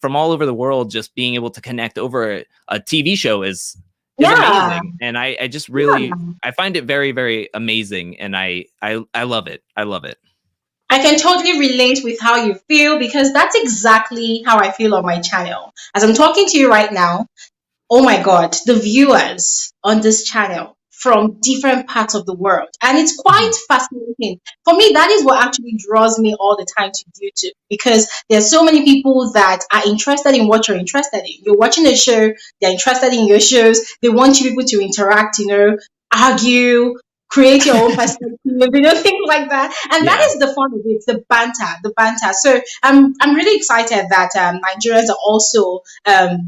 from all over the world. Just being able to connect over a TV show is amazing. And I just really I find it very, very amazing, and I love it. I love it. I can totally relate with how you feel because that's exactly how I feel on my channel. As I'm talking to you right now, oh my God, the viewers on this channel from different parts of the world. And it's quite fascinating. For me, that is what actually draws me all the time to YouTube because there's so many people that are interested in what you're interested in. You're watching a show, they're interested in your shows, they want you people to interact, argue, create your own perspective, things like that. And that is the fun of it, the banter. So I'm really excited that Nigerians are also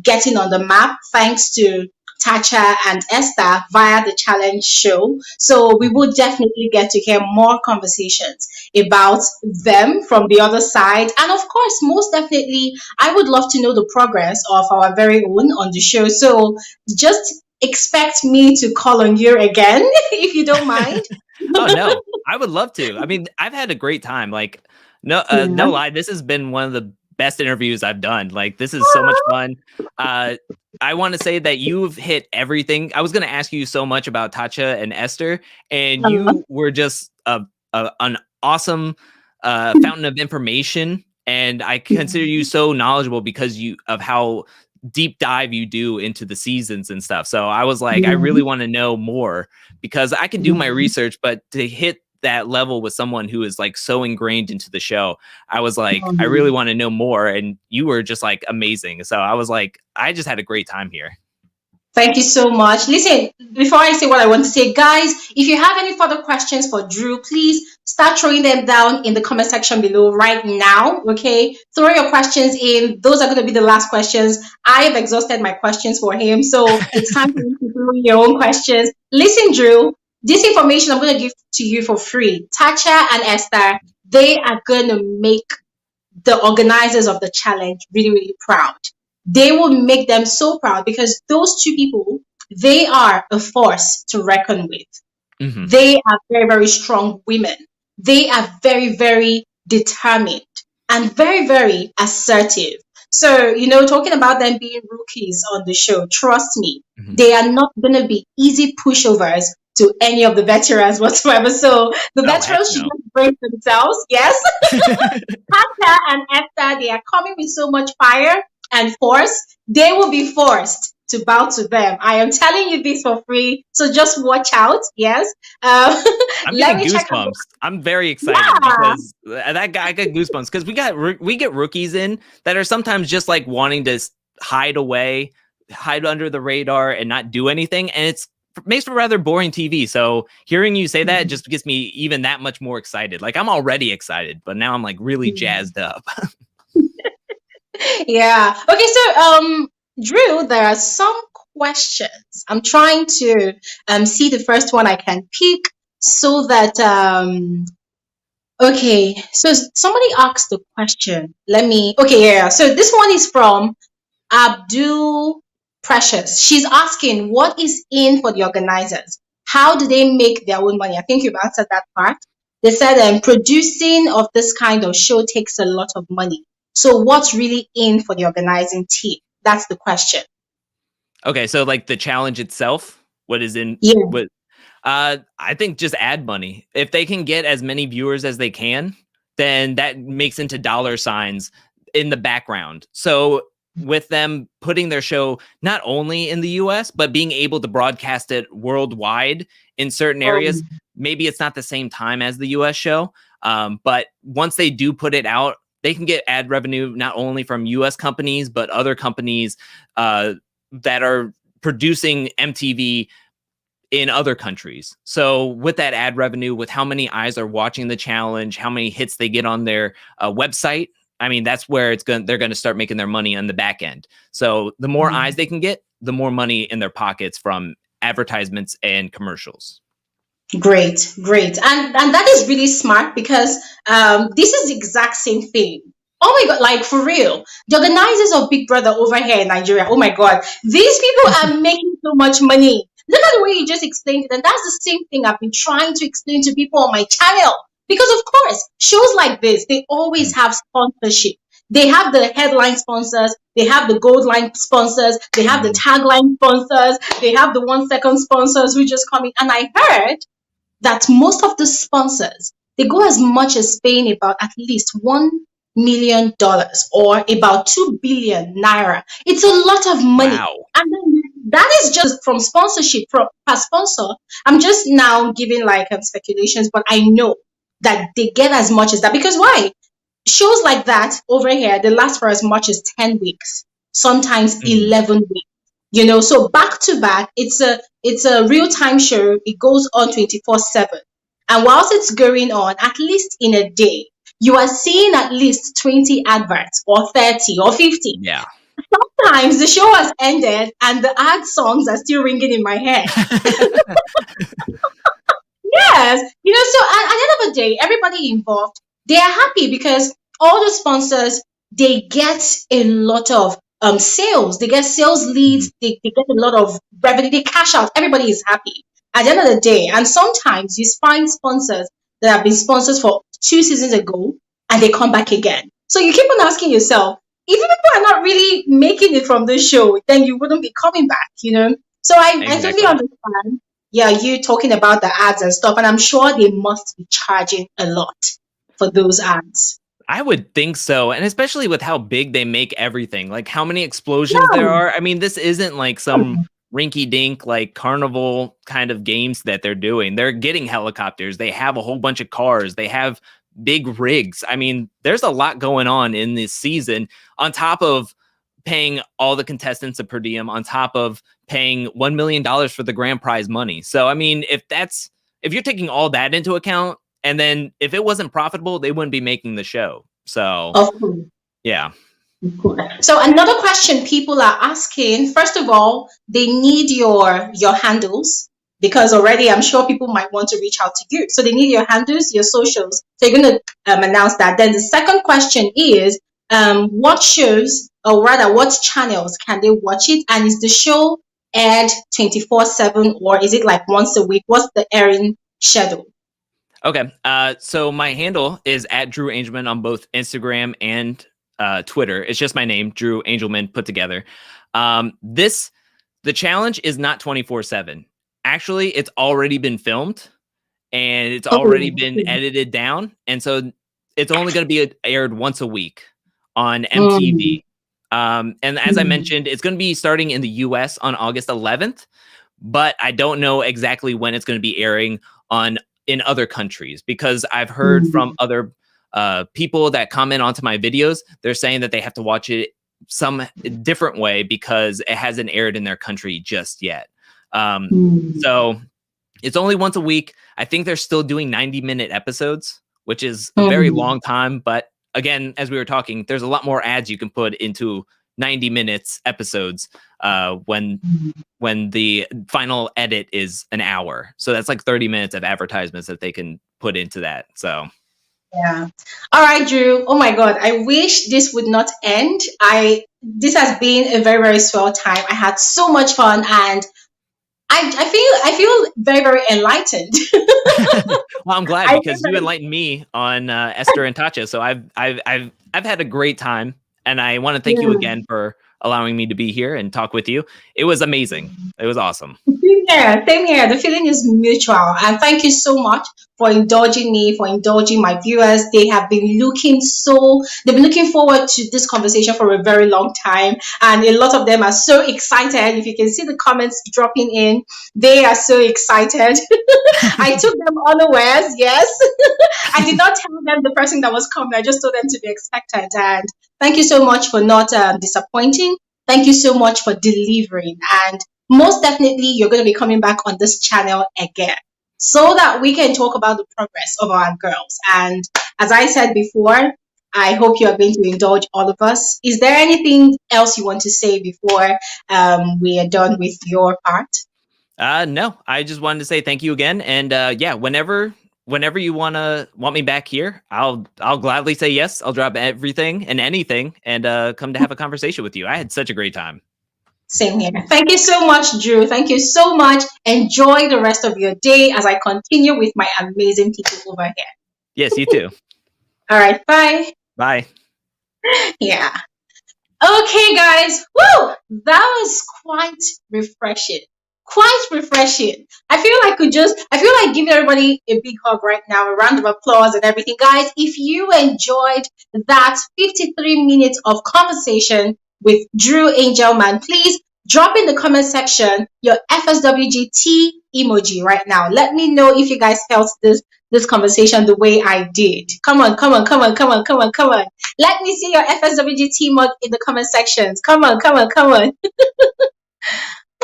getting on the map thanks to Tacha and Esther via the challenge show. So we will definitely get to hear more conversations about them from the other side. And of course, most definitely, I would love to know the progress of our very own on the show. So just expect me to call on you again, if you don't mind. Oh, no, I would love to. I mean, I've had a great time. Like, no lie, this has been one of the best interviews I've done. Like, this is so much fun. I want to say that you've hit everything. I was going to ask you so much about Tacha and Esther, and you were just an awesome fountain of information. And I consider you so knowledgeable because of how deep dive you do into the seasons and stuff. So I was like, I really want to know more because I can do my research, but to hit that level with someone who is like so ingrained into the show, I was like, I really want to know more. And you were just like amazing. So I was like, I just had a great time here. Thank you so much. Listen, before I say what I want to say, guys, if you have any further questions for Drew, please start throwing them down in the comment section below right now. Okay, throw your questions in. Those are going to be the last questions. I have exhausted my questions for him, so it's time for you to throw in your own questions. Listen, Drew, this information I'm going to give to you for free. Tacha and Esther, they are going to make the organizers of the challenge really, really proud. They will make them so proud because those two people, they are a force to reckon with. Mhm. They are very, very strong women. They are very, very determined and very, very assertive. So, talking about them being rookies on the show, trust me, Mhm. they are not going to be easy pushovers to any of the veterans whatsoever. So the Oh, heck veterans should no. just brace themselves. Yes. Tata and Esther, they are coming with so much fire and force. They will be forced to bow to them. I am telling you this for free. So just watch out. Yes. Um, I'm let getting me check out. goosebumps. I'm very excited because that guy, I got goosebumps because we get rookies in that are sometimes just like wanting to hide away, hide under the radar and not do anything. And it makes for rather boring TV. So hearing you say that just gets me even that much more excited. Like I'm already excited, but now I'm like really jazzed up. Yeah. Okay. So, Drew, there are some questions. I'm trying to see the first one I can pick so that okay. So somebody asked the question. Okay, yeah. So this one is from Abdul Precious. She's asking, what is in for the organizers? How do they make their own money? I think you've answered that part. They said producing of this kind of show takes a lot of money. So what's really in for the organizing team? That's the question. Okay, so like the challenge itself, what is in Yeah. what I think just ad money. If they can get as many viewers as they can, then that makes into dollar signs in the background. So with them putting their show not only in the US, but being able to broadcast it worldwide in certain areas, maybe it's not the same time as the US show. But once they do put it out, they can get ad revenue not only from US companies, but other companies that are producing MTV in other countries. So with that ad revenue, with how many eyes are watching the challenge, how many hits they get on their website, I mean, that's where they're going to start making their money on the back end. So the more eyes they can get, the more money in their pockets from advertisements and commercials. Great, great. And that is really smart because this is the exact same thing. Oh my God, like for real. The organizers of Big Brother over here in Nigeria, oh my God, these people are making so much money. Look at the way you just explained it. And that's the same thing I've been trying to explain to people on my channel. Because of course, shows like this, they always have sponsorship. They have the headline sponsors, they have the gold line sponsors, they have the tagline sponsors, they have the 1 second sponsors who just come in. And I heard that most of the sponsors, they go as much as paying about at least $1 million or about 2 billion naira. It's a lot of money. Wow. And then that is just from sponsorship, from per sponsor. I'm just now giving like speculations, but I know that they get as much as that. Because why? Shows like that over here, they last for as much as 10 weeks, sometimes 11 weeks. So back to back, it's a real-time show. It goes on 24/7. And whilst it's going on, at least in a day, you are seeing at least 20 adverts or 30 or 50. Yeah. Sometimes the show has ended and the ad songs are still ringing in my head. Yes, so at the end of the day, everybody involved, they are happy because all the sponsors, they get a lot of sales. They get sales leads. They get a lot of revenue. They cash out. Everybody is happy at the end of the day. And sometimes you find sponsors that have been sponsors for 2 seasons ago and they come back again. So you keep on asking yourself, if people are not really making it from this show, then you wouldn't be coming back, So I totally Exactly. understand. Yeah, you talking about the ads and stuff, and I'm sure they must be charging a lot for those ads. I would think so. And especially with how big they make everything, like how many explosions there are. I mean, this isn't like some rinky dink like carnival kind of games that they're doing. They're getting helicopters. They have a whole bunch of cars. They have big rigs. I mean, there's a lot going on in this season on top of paying all the contestants a per diem, on top of paying $1 million for the grand prize money. So, I mean, if you're taking all that into account, and then if it wasn't profitable, they wouldn't be making the show. So, Of course. yeah. So another question people are asking, first of all, they need your handles, because already I'm sure people might want to reach out to you. So they need your handles, your socials. So you're going to announce that. Then the second question is, what shows, or rather what channels can they watch it? And is the show aired 24/7, or is it like once a week? What's the airing schedule? Okay. So my handle is at Drew Angelman on both Instagram and Twitter. It's just my name, Drew Angelman, put together. The challenge is not 24/7. Actually, it's already been filmed and it's already been edited down. And so it's only going to be aired once a week on MTV. And as I mentioned, it's going to be starting in the US on August 11th, but I don't know exactly when it's going to be airing in other countries, because I've heard from other people that comment onto my videos. They're saying that they have to watch it some different way because it hasn't aired in their country just yet. So it's only once a week. I think they're still doing 90-minute episodes, which is a very long time. But again, as we were talking, there's a lot more ads you can put into 90 minutes episodes when the final edit is an hour. So that's like 30 minutes of advertisements that they can put into that. So yeah. All right, Drew. Oh my God. I wish this would not end. This has been a very, very swell time. I had so much fun, and I feel very, very enlightened. Well, I'm glad, because you enlightened me on Esther and Tacha. So I've had a great time, and I want to thank you again for allowing me to be here and talk with you. It was amazing. It was awesome. Same here. The feeling is mutual. And thank you so much for indulging me, for indulging my viewers. They've been looking forward to this conversation for a very long time. And a lot of them are so excited. If you can see the comments dropping in, they are so excited. I took them unawares, yes. I did not tell them the person that was coming. I just told them to be expectant. And thank you so much for not disappointing. Thank you so much for delivering. And most definitely, you're going to be coming back on this channel again so that we can talk about the progress of our girls. And as I said before, I hope you are going to indulge all of us. Is there anything else you want to say before we are done with your part? No, I just wanted to say thank you again. And yeah, whenever you want me back here, I'll gladly say yes. I'll drop everything and anything and come to have a conversation with you. I had such a great time. Same here. Thank you so much, Drew. Thank you so much. Enjoy the rest of your day as I continue with my amazing people over here. Yes, you too. All right. Bye. Bye. Yeah. Okay, guys. Woo! That was quite refreshing. Quite refreshing. I feel like giving everybody a big hug right now, a round of applause and everything. Guys, if you enjoyed that 53 minutes of conversation with Drew Angelman, please drop in the comment section your FSWGT emoji right now. Let me know if you guys felt this conversation the way I did. Come on. Let me see your FSWGT mug in the comment sections. Come on.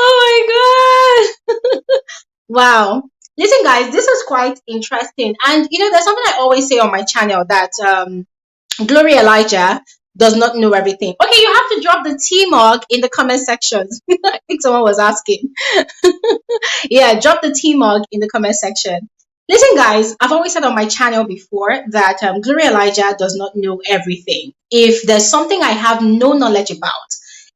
Oh my God. Wow. Listen, guys, this is quite interesting. And there's something I always say on my channel, that Glory Elijah does not know everything. Okay, you have to drop the T-Mog in the comment sections. I think someone was asking. Yeah, drop the T-Mog in the comment section. Listen, guys, I've always said on my channel before that Glory Elijah does not know everything. If there's something I have no knowledge about,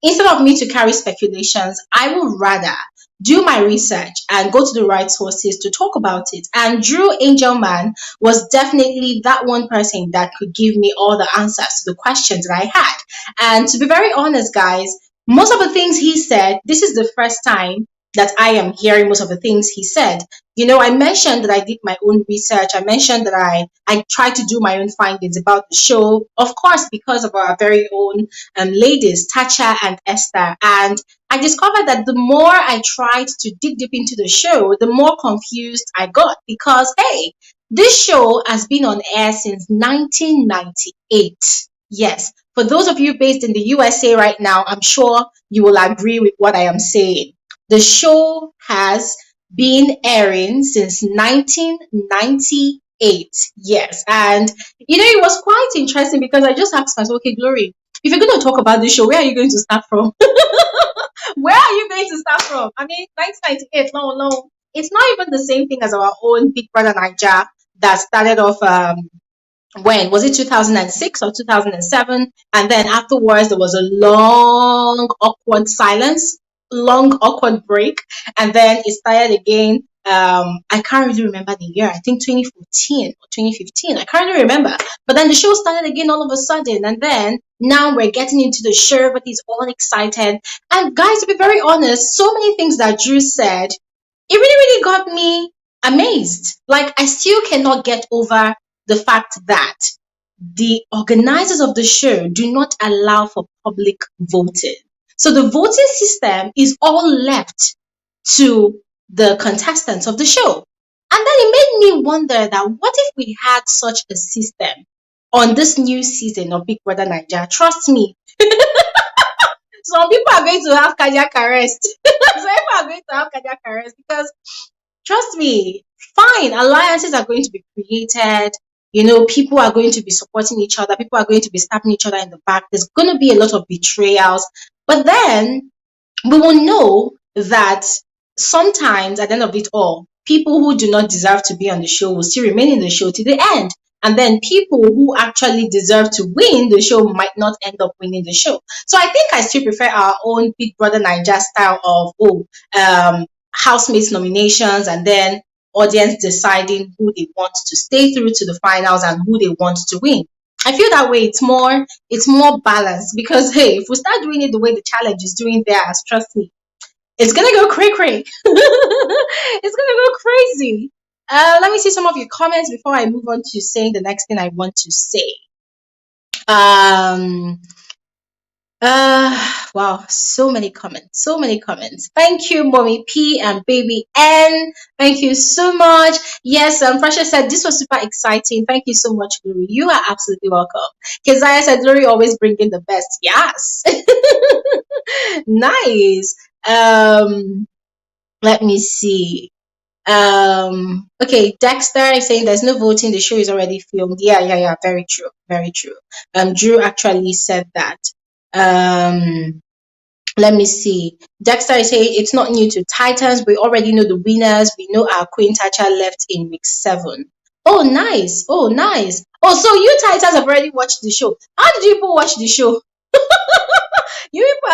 instead of me to carry speculations, I will rather do my research and go to the right sources to talk about it. And Drew Angelman was definitely that one person that could give me all the answers to the questions that I had. And to be very honest, guys, most of the things he said, this is the first time that I am hearing most of the things he said. I mentioned that I did my own research. I mentioned that I tried to do my own findings about the show, of course, because of our very own ladies, Tacha and Esther. And I discovered that the more I tried to dig deep into the show, the more confused I got because, hey, this show has been on air since 1998. Yes. For those of you based in the USA right now, I'm sure you will agree with what I am saying. The show has been airing since 1998. Yes. And, it was quite interesting because I just asked myself, okay, Glory, if you're going to talk about this show, where are you going to start from? Where are you going to start from? I mean, 1998, no, no. It's not even the same thing as our own Big Brother Niger that started off when was it 2006 or 2007, and then afterwards there was a long awkward silence, long awkward break, and then it started again. I can't really remember the year. I think 2014 or 2015. I can't really remember. But then the show started again all of a sudden, and then now we're getting into the show. Everybody's all excited. And guys, to be very honest, so many things that Drew said, it really, really got me amazed. Like, I still cannot get over the fact that the organizers of the show do not allow for public voting. So the voting system is all left to the contestants of the show. And then it made me wonder that what if we had such a system on this new season of Big Brother Nigeria? Trust me, some people are going to have cardiac arrest. Some people are going to have cardiac arrest because, trust me, fine, alliances are going to be created. People are going to be supporting each other. People are going to be stabbing each other in the back. There's going to be a lot of betrayals. But then we will know that sometimes at the end of it all, people who do not deserve to be on the show will still remain in the show to the end. And then people who actually deserve to win the show might not end up winning the show. So I think I still prefer our own Big Brother Niger style of housemates nominations and then audience deciding who they want to stay through to the finals and who they want to win. I feel that way it's more balanced because hey, if we start doing it the way the challenge is doing theirs, trust me, it's gonna go cray. It's gonna go crazy. Let me see some of your comments before I move on to saying the next thing I want to say. Um wow, so many comments. Thank you, Mommy P and Baby N. Thank you so much. Yes, Precious said this was super exciting. Thank you so much, Glory. You are absolutely welcome. Keziah said Glory always bringing the best. Yes. Nice. Let me see. Okay, Dexter is saying there's no voting, the show is already filmed. Yeah, very true, very true. Drew actually said that. Let me see. Dexter is saying it's not new to Titans, we already know the winners. We know our Queen Tacha left in week 7. Oh nice, oh, so you Titans have already watched the show. How did you people watch the show? You people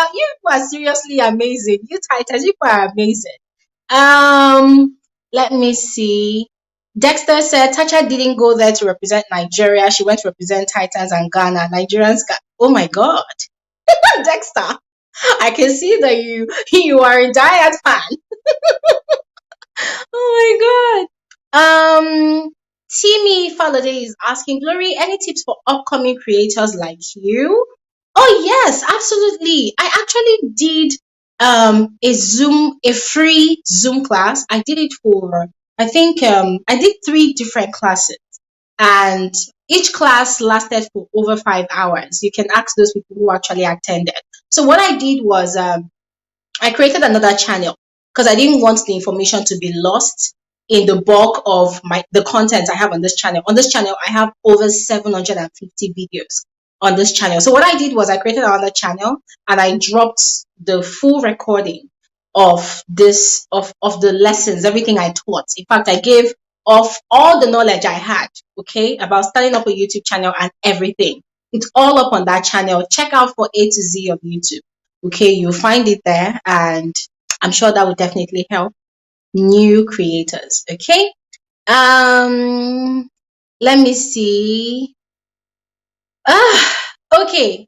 are seriously amazing. You Titans, you people are amazing. Let me see. Dexter said Tacha didn't go there to represent Nigeria. She went to represent Titans and Ghana. Nigerians got. Oh my God, Dexter! I can see that you are a diehard fan. Oh my God. Timmy Faladay is asking Glory, any tips for upcoming creators like you? Oh yes, absolutely. I actually did a free Zoom class. I did it for I think I did 3 different classes and each class lasted for over 5 hours. You can ask those people who actually attended. So what I did was I created another channel because I didn't want the information to be lost in the bulk of the content I have on this channel. On this channel, I have over 750 videos on this channel. So what I did was I created another channel and I dropped the full recording of the lessons, everything I taught. In fact, I gave of all the knowledge I had, okay, about starting up a YouTube channel and everything. It's all up on that channel. Check out for A to Z of YouTube. Okay, you'll find it there, and I'm sure that will definitely help new creators. Okay. Let me see. Okay.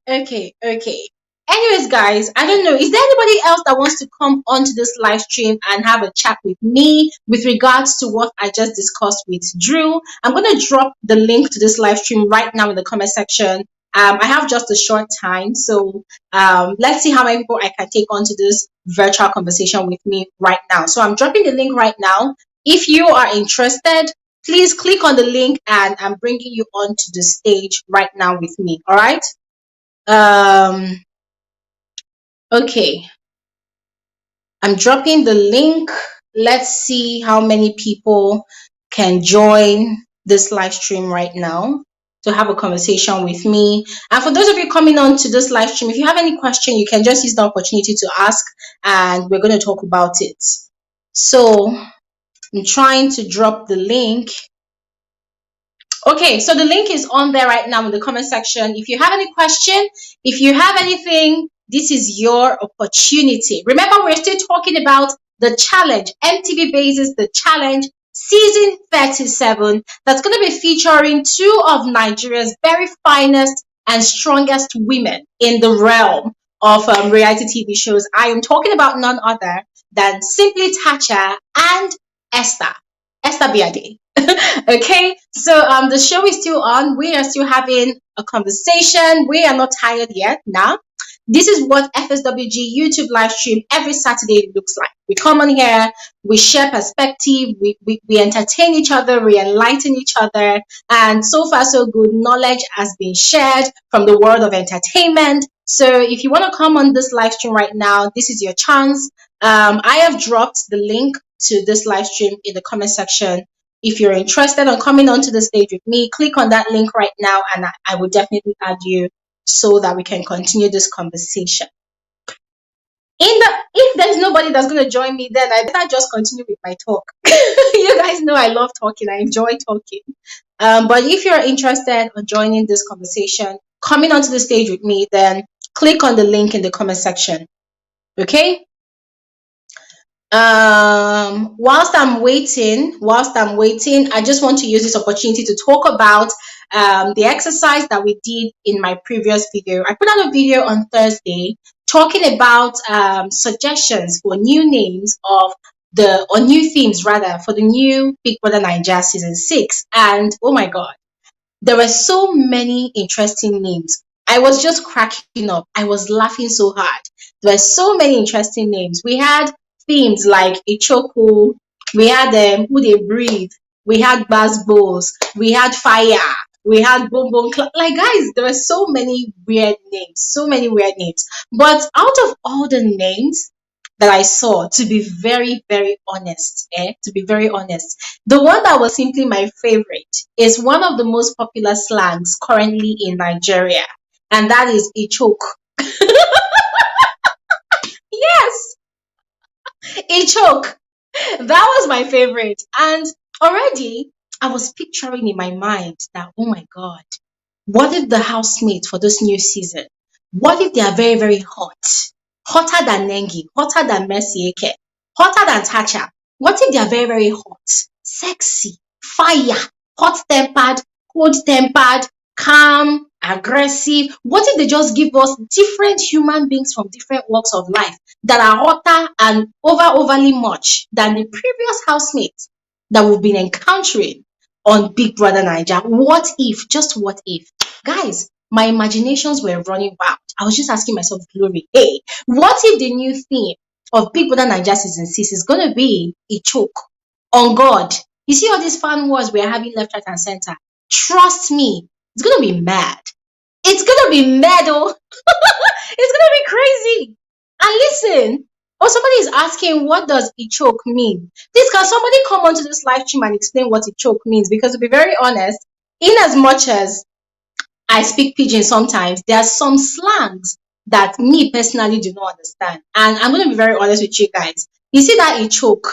Anyways, guys, I don't know. Is there anybody else that wants to come onto this live stream and have a chat with me with regards to what I just discussed with Drew? I'm going to drop the link to this live stream right now in the comment section. I have just a short time, so let's see how many people I can take onto this virtual conversation with me right now. So I'm dropping the link right now. If you are interested, please click on the link and I'm bringing you onto the stage right now with me. All right. Okay. I'm dropping the link. Let's see how many people can join this live stream right now to have a conversation with me. And for those of you coming on to this live stream, if you have any question, you can just use the opportunity to ask and we're going to talk about it. So I'm trying to drop the link. Okay, so the link is on there right now in the comment section. If you have any question, if you have anything, this is your opportunity. Remember, we're still talking about the challenge, MTV Bases, the challenge, season 37, that's going to be featuring two of Nigeria's very finest and strongest women in the realm of reality TV shows. I am talking about none other than simply Tacha and Esther. Esther Biade. Okay, so the show is still on. We are still having a conversation. We are not tired yet. Now, this is what FSWG YouTube live stream every Saturday looks like. We come on here, we share perspective, we entertain each other, we enlighten each other, and so far so good. Knowledge has been shared from the world of entertainment. So if you want to come on this live stream right now, this is your chance. I have dropped the link to this live stream in the comment section. If you're interested in coming onto the stage with me, click on that link right now and I will definitely add you so that we can continue this conversation. If there's nobody that's going to join me, then I better just continue with my talk. You guys know I love talking. I enjoy talking. But if you're interested in joining this conversation, coming onto the stage with me, then click on the link in the comment section. Okay? Whilst I'm waiting, I just want to use this opportunity to talk about the exercise that we did in my previous video. I put out a video on Thursday talking about suggestions for new names or new themes rather for the new Big Brother Naija season 6. And oh my god, there were so many interesting names. I was just cracking up. I was laughing so hard. There were so many interesting names. We had themes like Ichoku, we had Who They Breathe, we had Buzz Bowls, we had Fire, we had Boom Boom Like, guys, there were so many weird names, so many weird names. But out of all the names that I saw, to be very, very honest, to be very honest, the one that was simply my favorite is one of the most popular slangs currently in Nigeria, and that is Ichok. Yes, Ichok. That was my favorite. And already I was picturing in my mind that, oh my God, what if the housemates for this new season, what if they are very, very hot? Hotter than Nengi, hotter than Mercy Eke, hotter than Tacha. What if they are very, very hot, sexy, fire, hot-tempered, cold-tempered, calm, aggressive? What if they just give us different human beings from different walks of life that are hotter and overly much than the previous housemates that we've been encountering on Big Brother Naija? What if, just what if? Guys, my imaginations were running wild. I was just asking myself, Glory, hey, what if the new theme of Big Brother Naija season 6 is going to be a choke on God? You see all these fan wars we're having left, right, and center. Trust me, it's going to be mad. It's going to be mad, oh. It's going to be crazy. And listen, somebody is asking, what does Ichoke mean? Please, can somebody come onto this live stream and explain what Ichoke means? Because to be very honest, in as much as I speak pidgin sometimes, there are some slangs that me personally do not understand. And I'm going to be very honest with you guys. You see that Ichoke?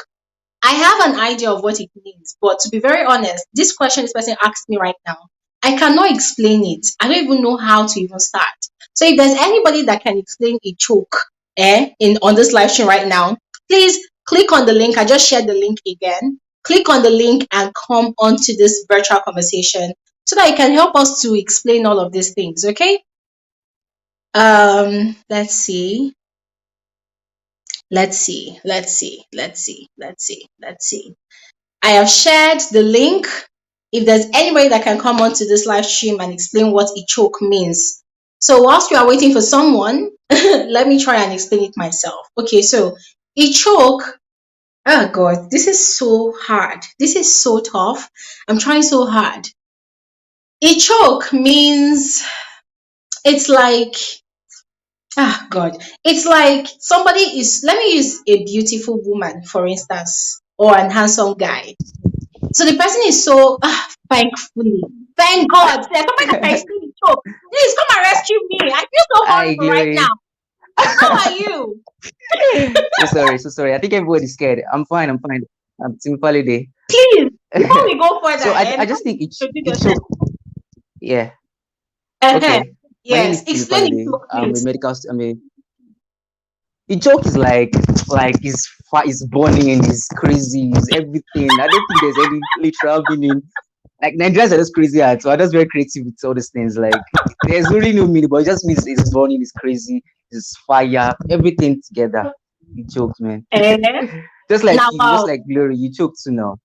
I have an idea of what it means, but to be very honest, this question this person asked me right now, I cannot explain it. I don't even know how to even start. So if there's anybody that can explain a choke on this live stream right now, please click on the link. I just shared the link again. Click on the link and come onto this virtual conversation so that it can help us to explain all of these things, okay? Let's see. Let's see. I have shared the link. If there's anybody that can come onto this live stream and explain what a choke means. So whilst we are waiting for someone, let me try and explain it myself. Okay, so a choke. Oh God, this is so hard. This is so tough. I'm trying so hard. A choke means it's like God. It's like somebody is, let me use a beautiful woman, for instance, or an handsome guy. So the person is so thankfully, thank God, there's somebody that can explain the choke. Please come and rescue me. I feel so I horrible right now. Glory. How are you? So sorry. I think everybody's scared. I'm fine. I'm fine. I'm Team Holiday. Please, before we go further, So I and just think introduce it yourself. choke. Yeah. Uh-huh. Okay. My name Yes, is Team explain the Holiday. choke, I'm a please. medical. The joke is like is burning and is crazy. Is everything. I don't think there's any literal meaning. Like Nigerians are just crazy at, so I'm just very creative with all these things. Like there's really no meaning, but it just means it's burning, it's crazy, it's fire, everything together. You choked, man. Eh, now, Just like Glory, you choked too now.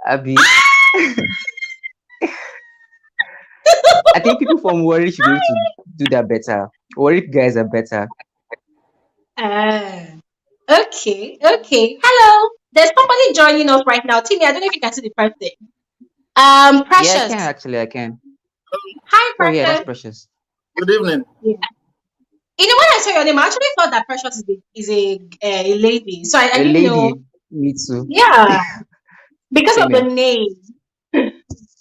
Abby. I think people from Warri should be able to do that better. Warri guys are better. uh, okay. Hello, there's somebody joining us right now. Timmy, I don't know if you can see the person. Yeah, I can Precious. actually. I can. Hi, Oh yeah, that's Precious. precious. Good evening. Yeah. You know, when I saw your name, I actually thought that Precious is a lady. So I A didn't know. lady, me too. Yeah, because of Same the here. name.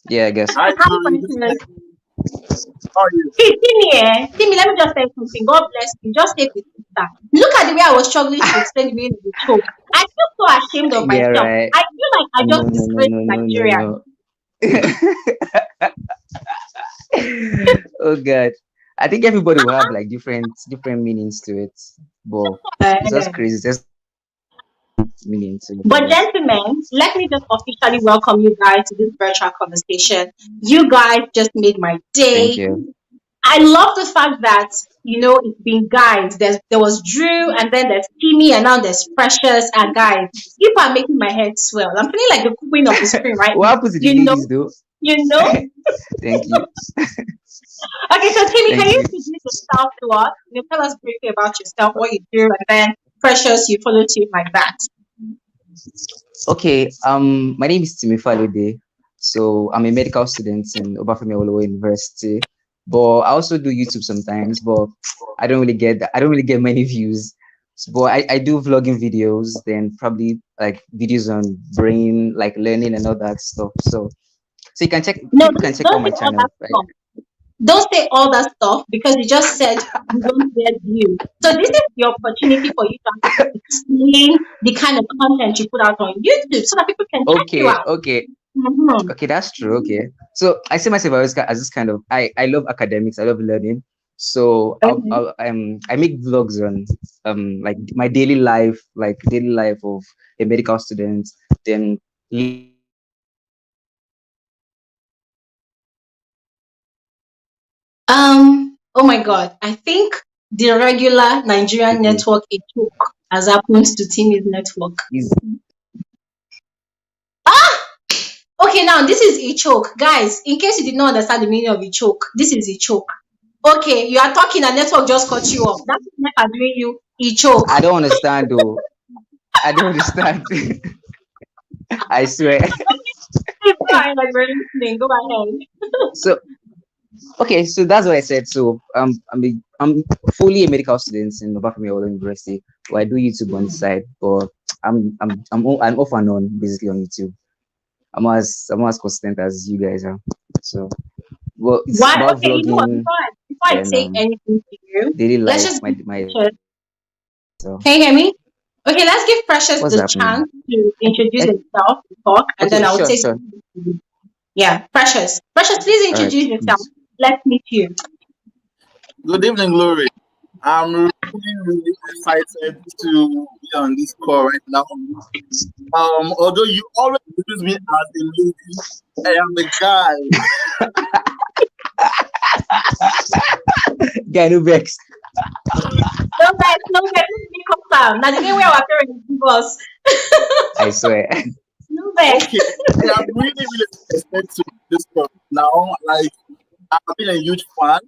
Yeah, I guess. Hi, Hi, Glory. This Precious. How are you? See, Timmy, Timmy, let me just say something. God bless you. Just take the sister. Look at the way I was struggling to explain the meaning of the choke. I feel so ashamed of Yeah, myself. right. I feel like I No, just no, no, disgraced no, no, no, Nigeria. no. Oh God. I think everybody will have like different meanings to it. But it's just Uh, crazy. There's meaning to it, I but guess. gentlemen, let me just officially welcome you guys to this virtual conversation. You guys just made my Thank day. you. I love the fact that it's been guys. There was Drew, and then there's Timmy, and now there's Precious. And guys, people are making my head swell. I'm feeling like the queen of the screen right What now. happens to the ladies though? You know. Thank you. Okay, so Timmy, can Thank you you. introduce yourself to us? Tell us briefly about yourself, what you do, and then Precious, you follow suit like that. Okay, my name is Timi Falode. So I'm a medical student in Obafemi Awolowo University. But I also do YouTube sometimes, but I don't really get many views. But I do vlogging videos, then probably like videos on brain, like learning and all that stuff. So you can check No, people can check out don't my say all that channel. Right? stuff. Don't say all that stuff because you just said you don't get views. So this is the opportunity for you to actually explain the kind of content you put out on YouTube so that people can check you Okay, out. okay. Mhm. Okay, that's true. Okay. So I see myself as this kind of I love academics, I love learning. So Okay. I make vlogs on like my daily life, like daily life of a medical student, then Oh my God. I think the regular Nigerian network a choke has happened to Timmy's network. is Ah! Okay, now this is a choke. Guys, in case you did not understand the meaning of a choke, this is a choke. Okay, you are talking and network just cut you off. That's not doing you a choke. I don't understand though. I don't understand. I swear. Keep going, like we're listening. Go ahead. So okay, so that's what I said. So I'm fully a medical student in Obafemi Awolowo University. Well, I do YouTube on the side, but I'm off and on basically on YouTube. I'm not as consistent as you guys are. So, well, it's Why? about Okay, you know what? vlogging, Before I then say anything to you, daily let's life. just give My Precious. so Can you hear me? Okay, let's give Precious what's the happening? chance to introduce Eh, himself, to talk, and okay, then I will sure, say sure. something to you. Yeah, Precious. Precious, please All right, introduce yourself. please. Let's meet you. Good evening, Glory. I'm really, really excited to be on this call right now. Although you always introduce me as a lady, I am a guy. Guy, no vex. No vex, no vex. Let me confirm. Now the day where our parents give us. I swear. No vex. Okay, I am really, really excited to this one now. Like, I've been a huge fan,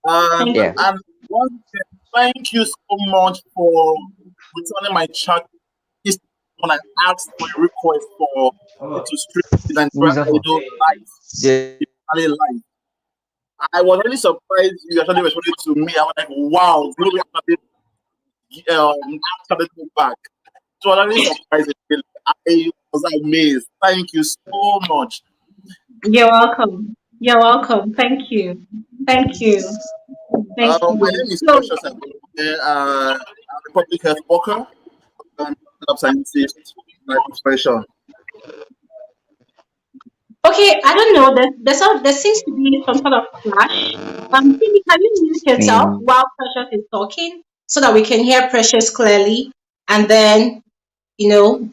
and Thank Yeah. you. and once again, thank you so much for returning my chat. This when I asked for a request for me to stream the Nigerian Muzaffar. Idol live, Yeah. the finale live. I was really surprised you actually responded to me. I was like, wow, Glory started me back. So I was really surprised. Really. I was amazed. Thank you so much. You're welcome. You're welcome. Thank you. Thank you. Thank My you. name is So, Precious Agbonye. I'm a public health worker. I'm a lab scientist by profession. okay, I don't know. There seems to be some sort of clash. Timmy, can you mute yourself Same. while Precious is talking so that we can hear Precious clearly, and then you know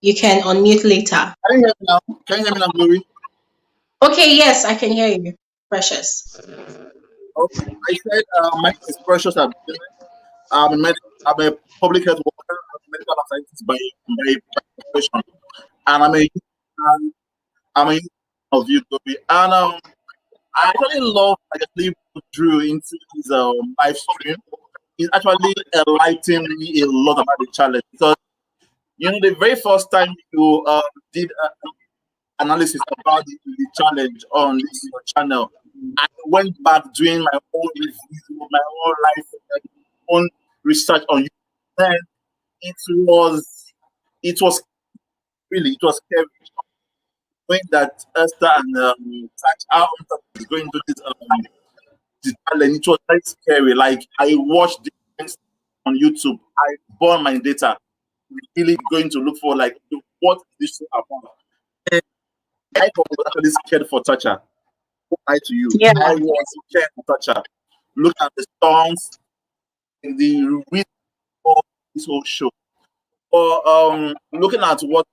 you can unmute later. Can you hear me now? Can you hear me now, Glory? Okay, yes, I can hear you, Precious. Okay. I said my name is Precious Agbonye. I'm a public health worker. I'm a medical lab scientist by profession. And and I'm a user of you, Glory. And I actually love I actually drew into his live stream. It's actually enlightening me a lot about the challenge because the very first time you did analysis about the challenge on this your channel, I went back doing my own review, my own life, own research on you. And it was it was it was scary knowing that Esther and Tacha is going to this challenge. It was very scary. Like I watched this on YouTube. I burned my data, really going to look for like what is this show about. And I was actually scared for Tacha. Lie to you. Yeah. I was scared for Tacha. Look at the songs in the reason for this whole show. Or looking at what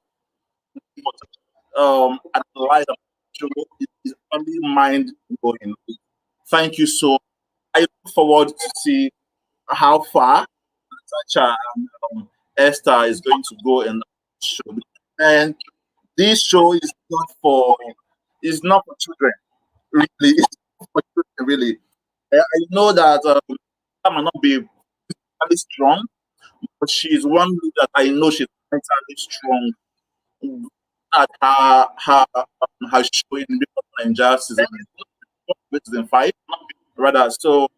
analyze the show is only mind blowing. Thank you so. I look forward to see how far Tacha and Esther is going to go in the show. And this show is not for children, really. It's not for children, really. I know that I might not be physically strong, but she's one that I know she's mentally strong. At her show in Nigeria season 5, rather. So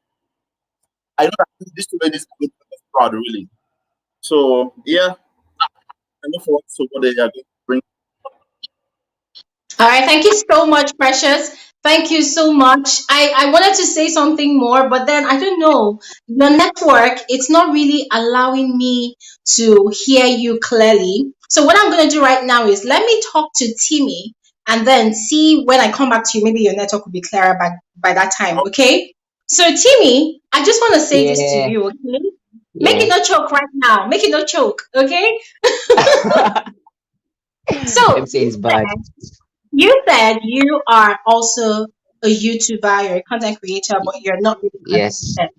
I know that this lady is going to be proud, really. So yeah, I look forward to what they are going to bring. All right, thank you so much, Precious. Thank you so much. I wanted to say something more, but then I don't know. The network, it's not really allowing me to hear you clearly. So what I'm gonna do right now is let me talk to Timmy and then see when I come back to you, maybe your network will be clearer by that time, okay? So Timmy, I just want to say this to Yeah. you, okay? Make it Yeah. not choke right now. Make it not choke, okay? Them So say it's bad. you said you are also a YouTuber, you're a content creator, but you're not really Yes. consistent.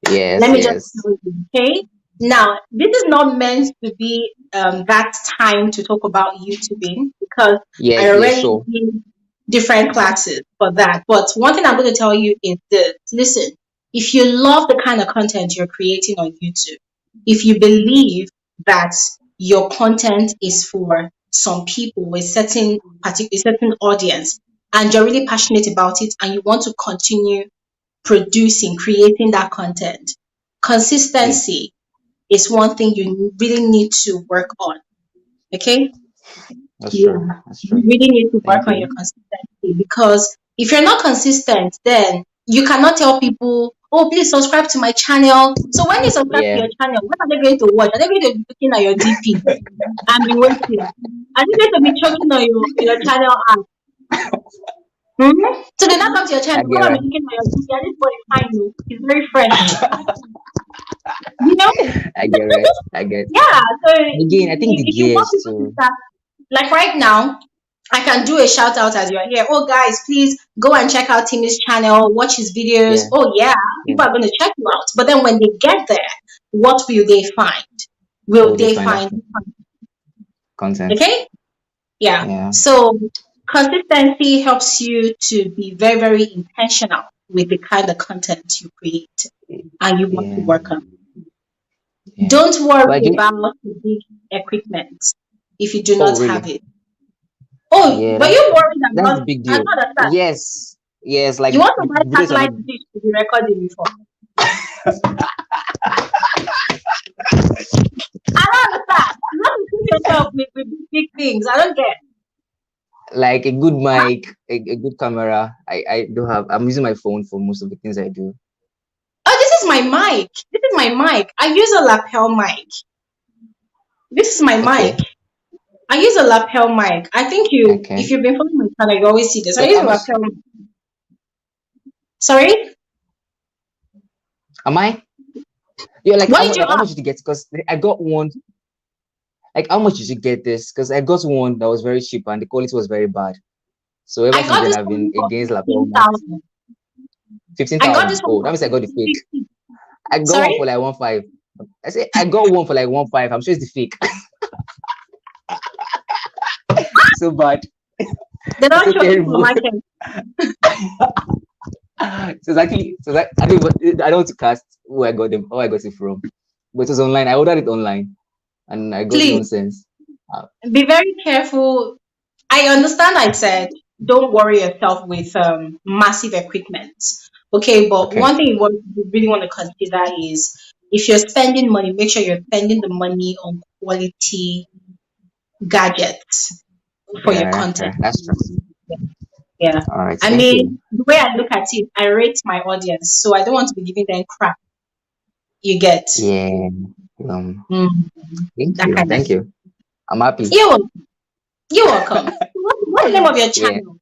Let Yes. me just Yes. tell you, okay? Now, this is not meant to be that time to talk about YouTubing because Yeah. I Yeah. already Sure. did different classes for that. But one thing I'm going to tell you is this: listen, if you love the kind of content you're creating on YouTube, if you believe that your content is for some people, a certain audience, and you're really passionate about it, and you want to continue producing, creating that content, Yeah. consistency is one thing you really need to work on. Okay? That's true. Yeah. That's You true. really need to work Thank on your you. consistency because if you're not consistent, then you cannot tell people, oh, please subscribe to my channel. So when you subscribe to Yeah. your channel, what are they going to watch? Are they going to be looking at your DP and be waiting? Are they going to be choking on your channel ad? So they now come to your I channel, get come and that. be looking at your DP, and this boy is fine, oh, he's very fresh. You know? I get it. I get. Yeah. So Again, I think the if you want gears people to too. start, like right now, I can do a shout out as you're here. Oh, guys, please go and check out Timmy's channel, watch his videos. Yeah, Oh, yeah, yeah. people are going to check you out. But then when they get there, what will they find? What Will would they they find find? after content? Okay? Yeah. Yeah. So consistency helps you to be very, very intentional with the kind of content you create and you want to Yeah. work on. Yeah. Don't But worry about the big equipment if you do oh, not have really? it. Oh, Yeah, but you worried that's the about, big I deal. don't understand. Yes, yes. You Like want to the buy videos are not. satellite dish to be recording before. I don't understand. You want to put yourself with big things. I don't get. Like a good mic, a good camera. I do have. I'm using my phone for most of the things I do. Oh, this is my mic. This is my mic. I use a lapel mic. This is my mic. Okay, I use a lapel mic. I think if okay. you've been following my channel, you always see this. I Like use how a much lapel mic. Sorry? am I? Yeah, like What did you how much ask? did you get? Because I got one. Like how much did you get this? Because I got one that was very cheap and the quality was very bad. So ever I since got then this I've one been for against lapel mics. 15,000. Fifteen I got this thousand. one Oh, that for means I got the fake. 50. I got one for Sorry? like 1.5. I say I got one for like 1.5. I'm sure it's the fake. So bad. They It's don't so show it for terrible. market. So it's actually I don't want to cast who I got them, how I got it from. But it was online. I ordered it online and I got Please nonsense. be very careful. I understand I said don't worry yourself with massive equipment. Okay, but Okay. one thing you really want to consider is if you're spending money, make sure you're spending the money on quality gadgets for your Yeah, yeah, content. that's true. Yeah. All right, I thank you. mean, the way I look at it, I rate my audience, so I don't want to be giving them crap. You get Yeah. Um, mm, thank that you. kind of Thank thing. you. I'm happy. You're welcome. What's the name of your Yeah. channel?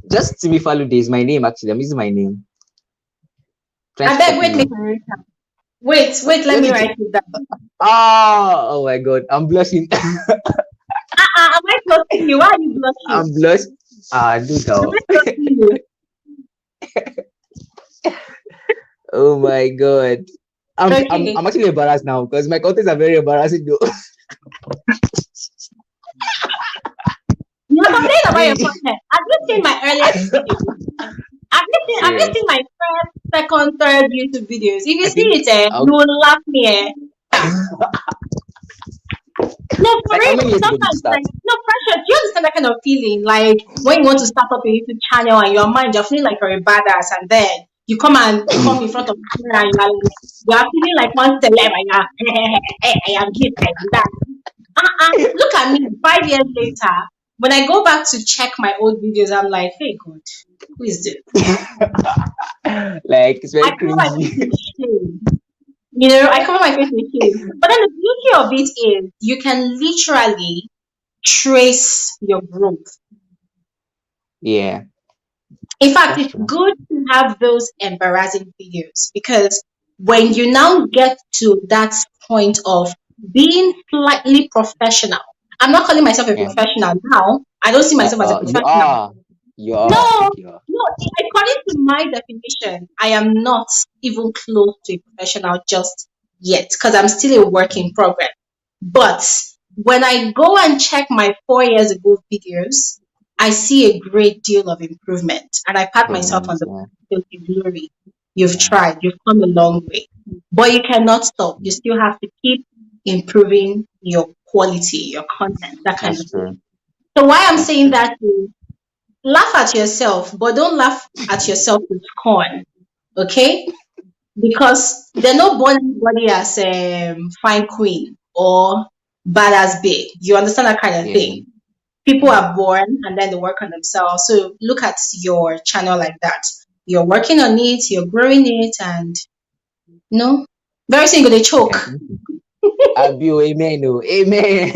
Just to be followed is my name actually. I'm using my name. Trying I to beg, copy wait, me. make me write down. Wait, let Let me me write it down. oh my god. I'm blushing. Am I closing you? Why are you blushing? I'm blushing. Ah, do Am that. I closing you? Oh my god. Okay. I'm actually embarrassed now because my contents are very embarrassing though. You're complaining about your Me. content. Have you seen my earliest videos? Have you Serious. seen my first, second, third YouTube videos? If you I see think it, you will laugh me. No, for like how real. many years ago did you Sometimes, start? like, no pressure. Do you understand that kind of feeling? Like when you want to start up a YouTube channel and your mind, you're feeling like you're a badass, and then you come and come in front of the camera and you're feeling like one celeb and you're, I am this, I am that. Look at me 5 years later. When I go back to check my old videos, I'm like, hey, God, who is this? Like it's I very cover my face cringy. with shame. I cover my face with shame. But then the beauty of it is you can literally trace your growth. Yeah, In fact, that's it's true. good to have those embarrassing videos because when you now get to that point of being slightly professional, I'm not calling myself a Yeah. professional now. I don't see myself as a You professional. are. You are. I No, think you are. no, according to my definition, I am not even close to a professional just yet because I'm still a work in progress. But when I go and check my 4 years ago videos, I see a great deal of improvement and I pat myself on Improvements. the Yeah. back. Okay, Glory, you've Yeah. tried, you've come a long way. But you cannot stop. You still have to keep improving your quality, your content, that kind of That's thing. true. So why I'm That's saying true. that is laugh at yourself, but don't laugh at yourself with scorn, okay? Because they're not born anybody as fine queen or bad as big. You understand that kind of Yeah. thing? People Yeah. are born and then they work on themselves. So look at your channel like that. You're working on it, you're growing it, and very soon you're gonna Yeah. choke. Abio, amen. Oh, amen.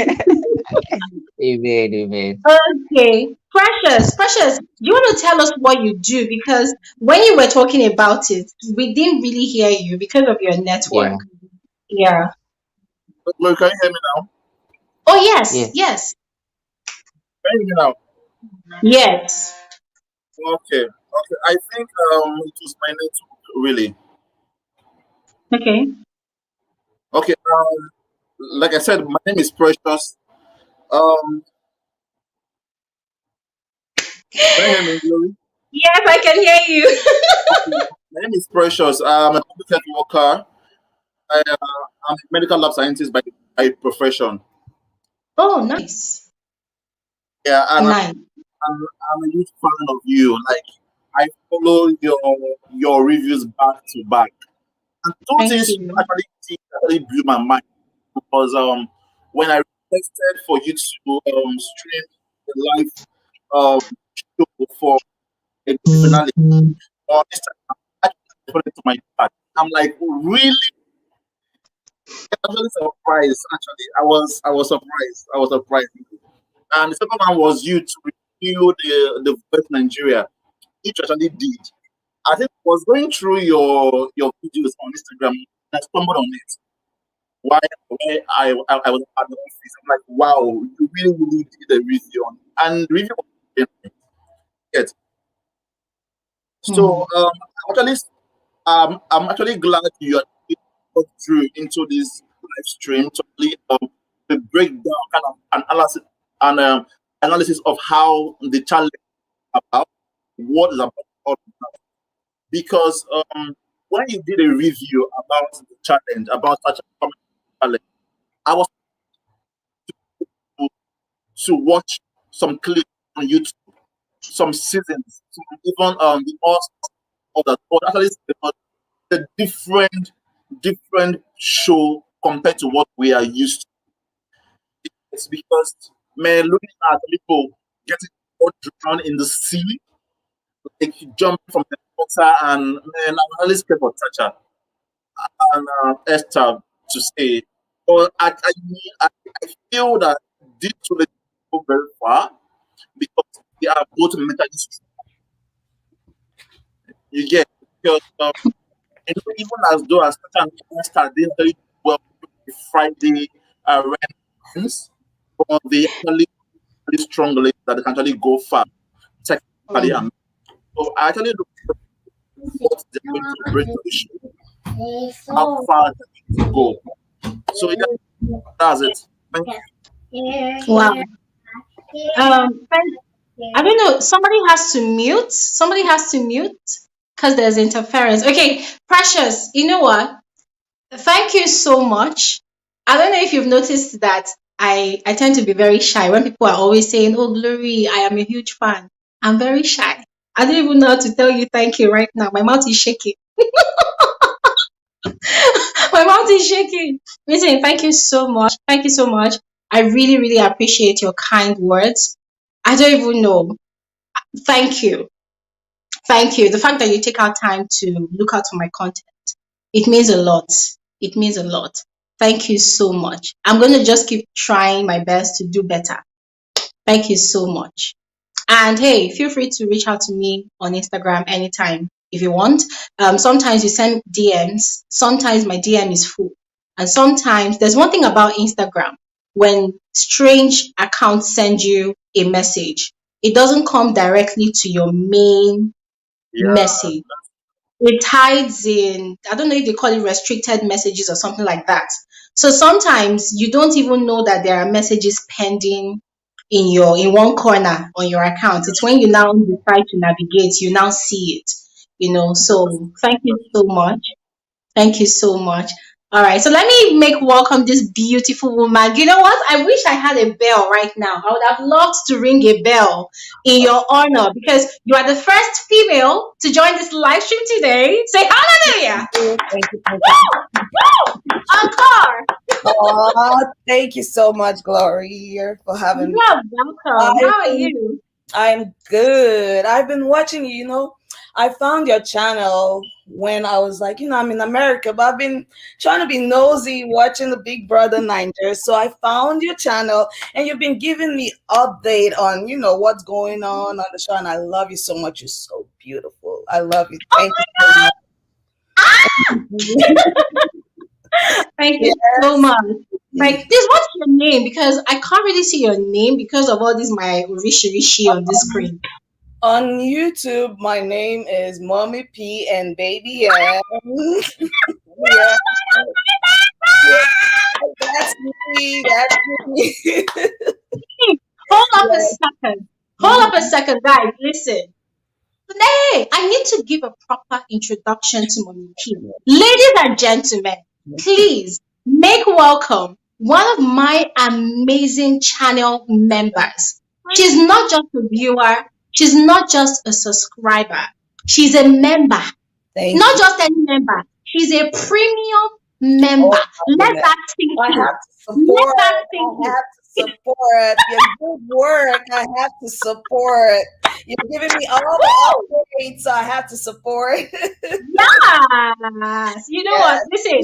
Amen. Amen. Okay, Precious, do you want to tell us what you do? Because when you were talking about it, we didn't really hear you because of your network. Yeah. Yeah. Look, can you hear me now? Oh, yes, Yeah. yes. Can you hear me now? Yes. Okay, okay. I think it was my network really. Okay. Okay, like I said, my name is Precious. Um, can you hear me, Glory? Yes, I can hear you. Okay, my name is Precious. I'm a public health worker. I'm a medical lab scientist by profession. Oh, nice. Yeah, and Nice. I'm a huge fan of you. Like I follow your reviews back to back. And two Thank things you. actually blew my mind because when I requested for you to stream the live show for a finale on Instagram, I actually put it to my chat. I'm like, really? Actually surprised. Actually, I was surprised. I was surprised. And the second one was you to review the Voice Nigeria, which you actually did. I think I was going through your videos on Instagram and I stumbled on it. Why I was at the office. I'm like, wow, you really did a review on it. And the review was brilliant. Yes. So Hmm. actually I'm actually glad you actually got through into this live stream to really the breakdown kind of analysis of how the challenge is about, what is about all about. Because when you did a review about the challenge, about such a challenge, I was to, to watch some clips on YouTube, some seasons, even the of that. But actually, the different show compared to what we are used to. It's because man, looking at people getting drowned in the sea, like jumping from the water, and man, I'm always scared for Tacha and Esther to say. But I feel that these two ladies go very far because they are both mentally strong. You get because even as though as Tacha and Esther didn't very well the Friday rankings, but they actually really strong ladies that they can actually go far technically. And so I actually look at what they're going to bring to the show, how far they're going to go. So yeah, that's it. Thank Wow. Thank, I don't know. Somebody has to mute. Somebody has to mute because there's interference. Okay, Precious. You know what? Thank you so much. I don't know if you've noticed that I tend to be very shy when people are always saying, "Oh, Glory, I am a huge fan." I'm very shy. I don't even know how to tell you thank you right now. My mouth is shaking. My mouth is shaking. Listen, thank you so much. Thank you so much. I really, really appreciate your kind words. I don't even know. Thank you. Thank you. The fact that you take out time to look out for my content, it means a lot. It means a lot. Thank you so much. I'm going to just keep trying my best to do better. Thank you so much. And hey, feel free to reach out to me on Instagram anytime if you want. Sometimes you send DMs, sometimes my DM is full. And sometimes there's one thing about Instagram when strange accounts send you a message, it doesn't come directly to your main you. Yeah, message. It hides in, I don't know if they call it restricted messages or something like that. So sometimes you don't even know that there are messages pending in one corner on your account. It's when you now decide to navigate, you now see it. So thank you so much. Thank you so much. All right, so let me make welcome this beautiful woman. You know what? I wish I had a bell right now. I would have loved to ring a bell in your honor because you are the first female to join this live stream today. Say hallelujah! Thank you. Thank you. Encore! Oh, thank you so much, Glory, for having me. You're welcome. I've How are been, you? I'm good. I've been watching you, I found your channel when I was like, I'm in America, but I've been trying to be nosy watching the Big Brother Niger. So I found your channel and you've been giving me update on, what's going on the show. And I love you so much. You're so beautiful. I love you. Oh Thank you my so God! much. Thank you so Yes. much. Like this, what's your name? Because I can't really see your name because of all this my rishi on this screen. On YouTube, my name is Mommy P and Baby M. Yeah, yeah, that's me. That's me. Hold up a Yeah. second. Hold up a Mhm. second, guys. Listen. Hey, I need to give a proper introduction to Monique. Ladies and gentlemen, please make welcome one of my amazing channel members. She's not just a viewer, she's not just a subscriber, she's a member. Thank Not you. just any member, she's a premium member. Oh my Let goodness. that sink I in. have to Let support. that sink I in. have to support your good work. I have to support. You're giving me all Woo! the updates, so I have to support. Yes. You know what? Yes. Listen,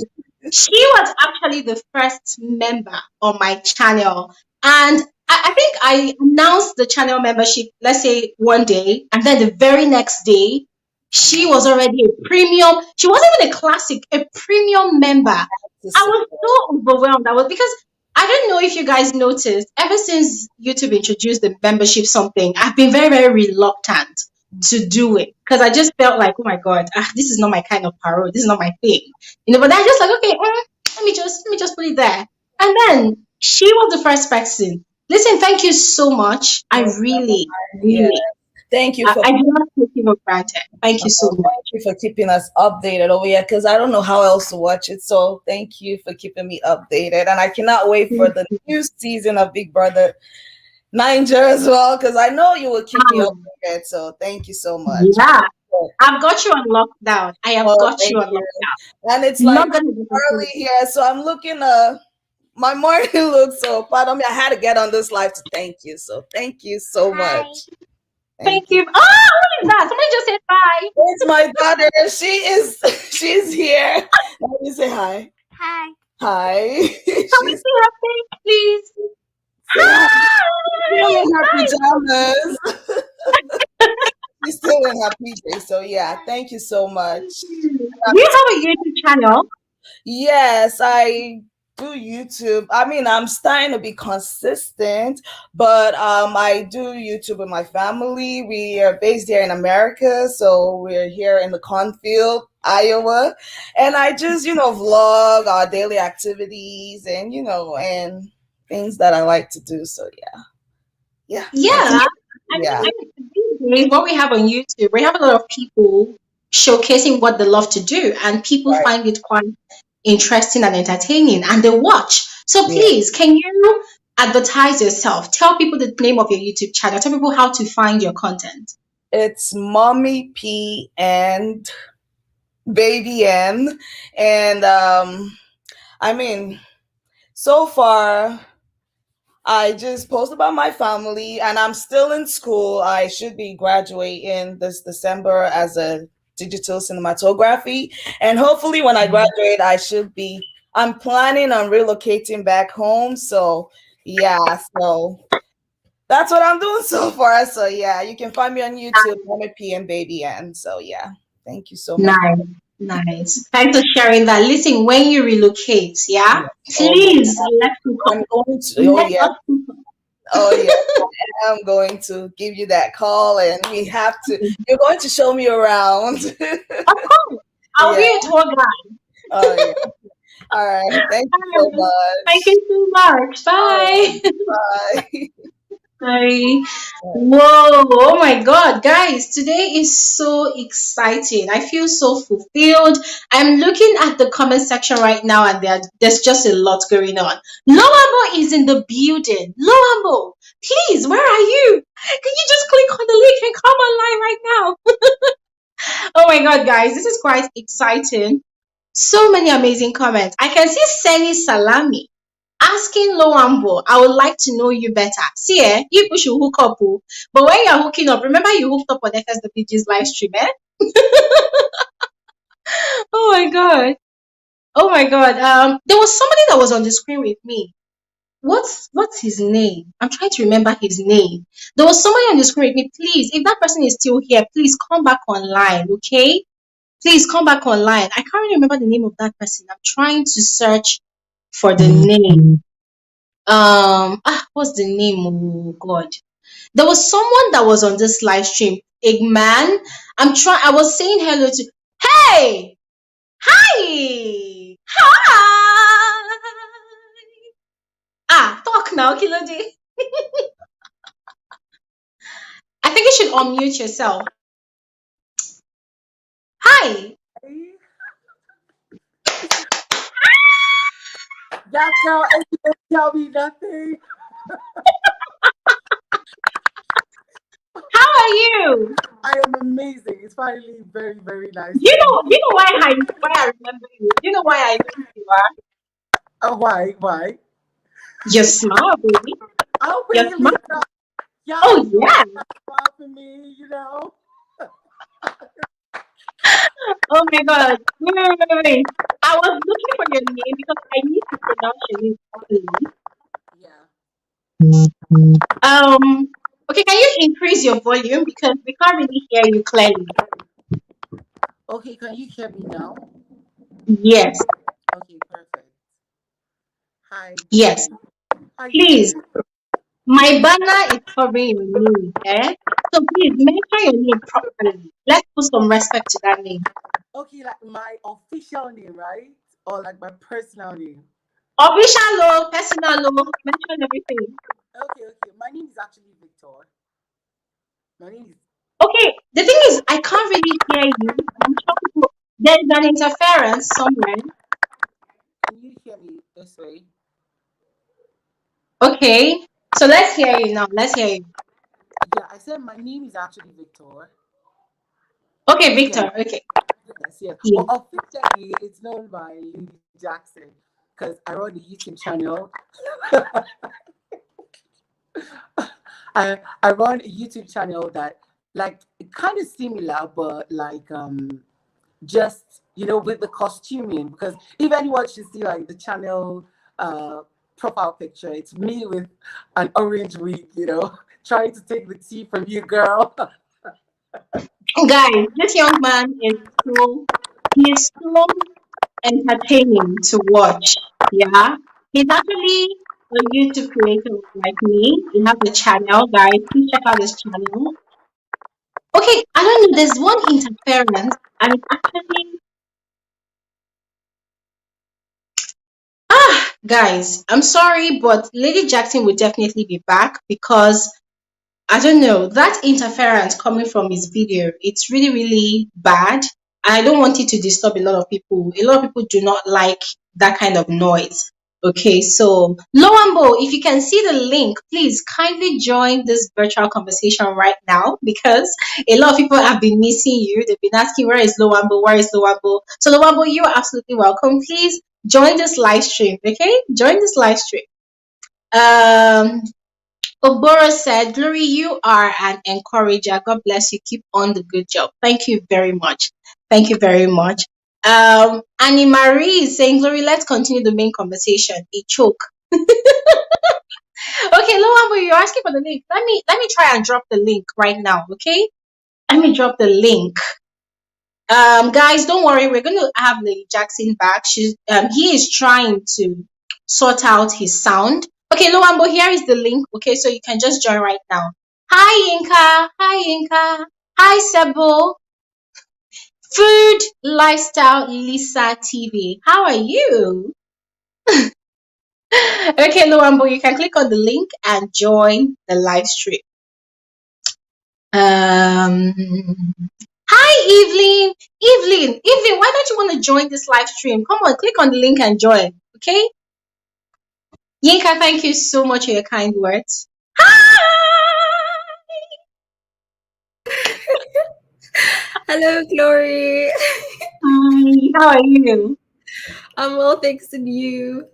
she was actually the first member on my channel. And I think I announced the channel membership, let's say one day, and then the very next day, she was already a premium. She wasn't even a classic, a premium member. To I was support. so overwhelmed. I was because I don't know if you guys noticed, ever since YouTube introduced the membership something, I've been very, very reluctant to do it because I just felt like, oh my god, this is not my kind of parole. This is not my thing, you know. But I just like, okay, let me just put it there. And then she was the first person. Listen, thank you so much. I Oh, really, yeah. really, Thank you I for do not take it for granted. Thank you so much. thank you for keeping us updated over here because I don't know how else to watch it. So thank you for keeping me updated. And I cannot wait for the new season of Big Brother Niger as well, because I know you will keep me updated. So thank you so much. Yeah, I've got you on lockdown. I have Oh, got you thank on you. lockdown. And it's like Not gonna early disappoint. here, so I'm looking my morning look. So pardon me, I had to get on this live to thank you. So thank you so much. Thank Thank you. you. Oh, who is that? Somebody just said bye. It's my daughter. She's here. Let me say hi. Hi. Hi. Can we She's see her face, please? say hi. Still Hi. in her Hi. pajamas. She's still in her PJ. So yeah, thank you so much. Do you have a YouTube channel? Yes, I do YouTube. I mean, I'm starting to be consistent, but I do YouTube with my family. We are based here in America, so we're here in the cornfield, Iowa, and I just, vlog our daily activities and and things that I like to do. So yeah, Yeah. yeah, These days, what we have on YouTube, we have a lot of people showcasing what they love to do, and people right, find it quite interesting and entertaining, and they watch. So yeah. please, can you advertise yourself? Tell people the name of your YouTube channel. Tell people how to find your content. It's Mommy P and Baby N, and I mean, so far, I just post about my family, and I'm still in school. I should be graduating this December as a digital cinematography, and hopefully, when I graduate, I'm planning on relocating back home. So, yeah, so that's what I'm doing so far. So, yeah, you can find me on YouTube, Mommy P and Baby N. So, yeah, thank you so much. Nice, nice. Thanks for sharing that. Listen, when you relocate, yeah, Oh, my please I'm going to, oh, let yeah. us people. Oh yeah, I'm going to give you that call, and we have to. You're going to show me around. Of course, I'll be Yeah. a tour guide. Oh yeah. All right. Thank you so Thank much. you so much. All Bye. right. Bye. Bye. Whoa, oh my God, guys, today is so exciting. I feel so fulfilled. I'm looking at the comment section right now, and there's just a lot going on. Loambo is in the building. Loambo, please, where are you? Can you just click on the link and come online right now? Oh my God, guys, this is quite exciting. So many amazing comments. I can see Seni Salami asking Loambo, I would like to know you better. See, you people should hook up. Oh. But when you're hooking up, remember you hooked up on FSWG's live stream, eh? Oh my God. Oh my God. There was somebody that was on the screen with me. What's his name? I'm trying to remember his name. There was somebody on the screen with me. Please, if that person is still here, please come back online, okay? Please come back online. I can't really remember the name of that person. I'm trying to search for the name. What's the name? Oh God. There was someone that was on this live stream. A man. I was saying hello to. Hey! Hi! Hi! Talk now, Kilode. I think you should unmute yourself. Hi! That girl ain't gonna tell me nothing. How are you? I am amazing. It's finally very, very nice. You know why I remember you. You know why I know who you are. Why? Why? Your smile, baby. Oh, Your really? smile. Yeah. Oh yeah. Smile for me, you know. Oh my God. Wait. I was looking for your name because I need to pronounce your name properly. Yeah. Okay, can you increase your volume because we can't really hear you clearly? Okay, can you hear me now? Yes. Okay, perfect. Hi. Yes. How you Please. doing? My banner is covering your name, eh? So please mention your name properly. Let's put some respect to that name. Okay, like my official name, right? Or like my personal name? Official law, personal law, mention everything. Okay. My name is actually Victor. My name is. Okay, the thing is, I can't really hear you. I'm sure there's an interference somewhere. Can you hear me this way? Okay, so let's hear you now. Let's hear you. Yeah, I said my name is actually Victor. Okay, Can you hear me? Victor. Okay. Yes. Yeah. But officially, it's known by Lady Jackson because I run a YouTube channel. I run a YouTube channel that like kind of similar, but like just with the costuming, because if anyone should see like the channel profile picture, it's me with an orange wig, trying to take the tea from you, girl. Guys, this young man he's so entertaining to watch. Yeah. He's actually a YouTube creator like me. He has a channel, guys. Please check out his channel. Okay, I don't know. There's one interference, and it's actually guys. I'm sorry, but Lady Jackson will definitely be back because I don't know, that interference coming from his video, it's really, really bad. I don't want it to disturb a lot of people. A lot of people do not like that kind of noise. Okay, so Loambo, if you can see the link, please kindly join this virtual conversation right now because a lot of people have been missing you. They've been asking, where is Loambo? Where is Loambo? So, Loambo, you are absolutely welcome. Please join this live stream, okay? Join this live stream. Um, Obora said, Glory, you are an encourager. God bless you. Keep on the good job. Thank you very much. Thank you very much. Annie Marie is saying, Glory, let's continue the main conversation. A choke. Okay, Loambo, you're asking for the link. Let me try and drop the link right now, okay? Let me drop the link. Guys, don't worry, we're going to have Lady Jackson back. He is trying to sort out his sound. Okay, Loambo, here is the link. Okay, so you can just join right now. Hi Yinka, hi Sebo, Food Lifestyle Lisa TV. How are you? Okay, Loambo, you can click on the link and join the live stream. Hi Evelyn. Evelyn, why don't you want to join this live stream? Come on, click on the link and join. Okay. Yinka, thank you so much for your kind words. Hello, Glory. Hi, how are you? I'm well, thanks to you.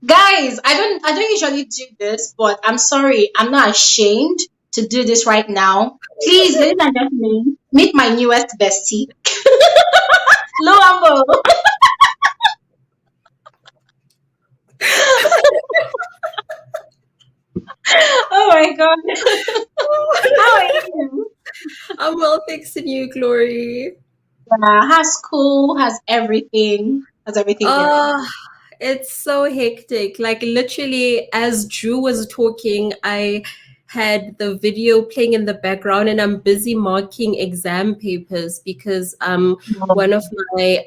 Guys, I don't usually do this, but I'm sorry, I'm not ashamed to do this right now. Please, ladies and gentlemen, meet my newest bestie. Loambo. Oh my god. How are you? I'm well, thanks to you, Glory. Has school, has everything, going. Oh, it's so hectic. Like literally, as Drew was talking, I had the video playing in the background, and I'm busy marking exam papers because one of my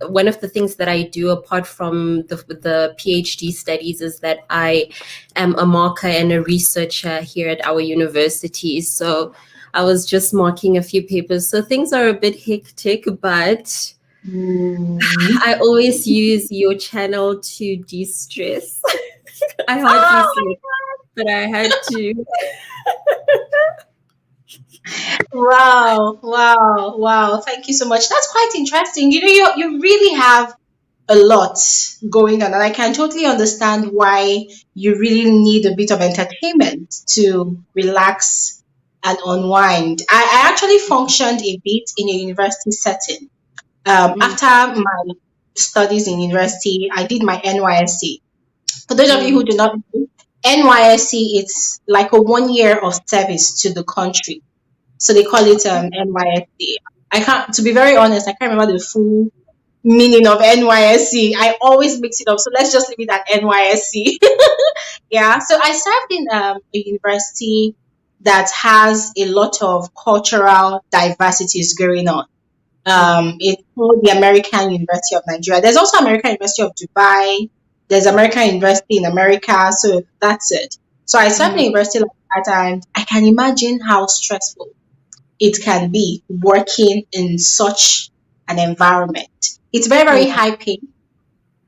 one of the things that I do apart from the PhD studies is that I am a marker and a researcher here at our university. So I was just marking a few papers. So things are a bit hectic, but I always use your channel to de-stress. I hardly Oh sleep, but I had to. wow, wow, wow. Thank you so much. That's quite interesting. You really have a lot going on, and I can totally understand why you really need a bit of entertainment to relax and unwind. I actually functioned a bit in a university setting. After my studies in university, I did my NYSC. For those of you who do not know, NYSC, it's like a 1 year of service to the country. So they call it NYSC. I can't, to be very honest, I can't remember the full meaning of NYSC. I always mix it up. So let's just leave it at NYSC. Yeah. So I served in a university that has a lot of cultural diversities going on. It's called the American University of Nigeria. There's also American University of Dubai. There's American University in America. So that's it. So I served in a university like that, and I can imagine how stressful it can be working in such an environment. It's very, very high paced.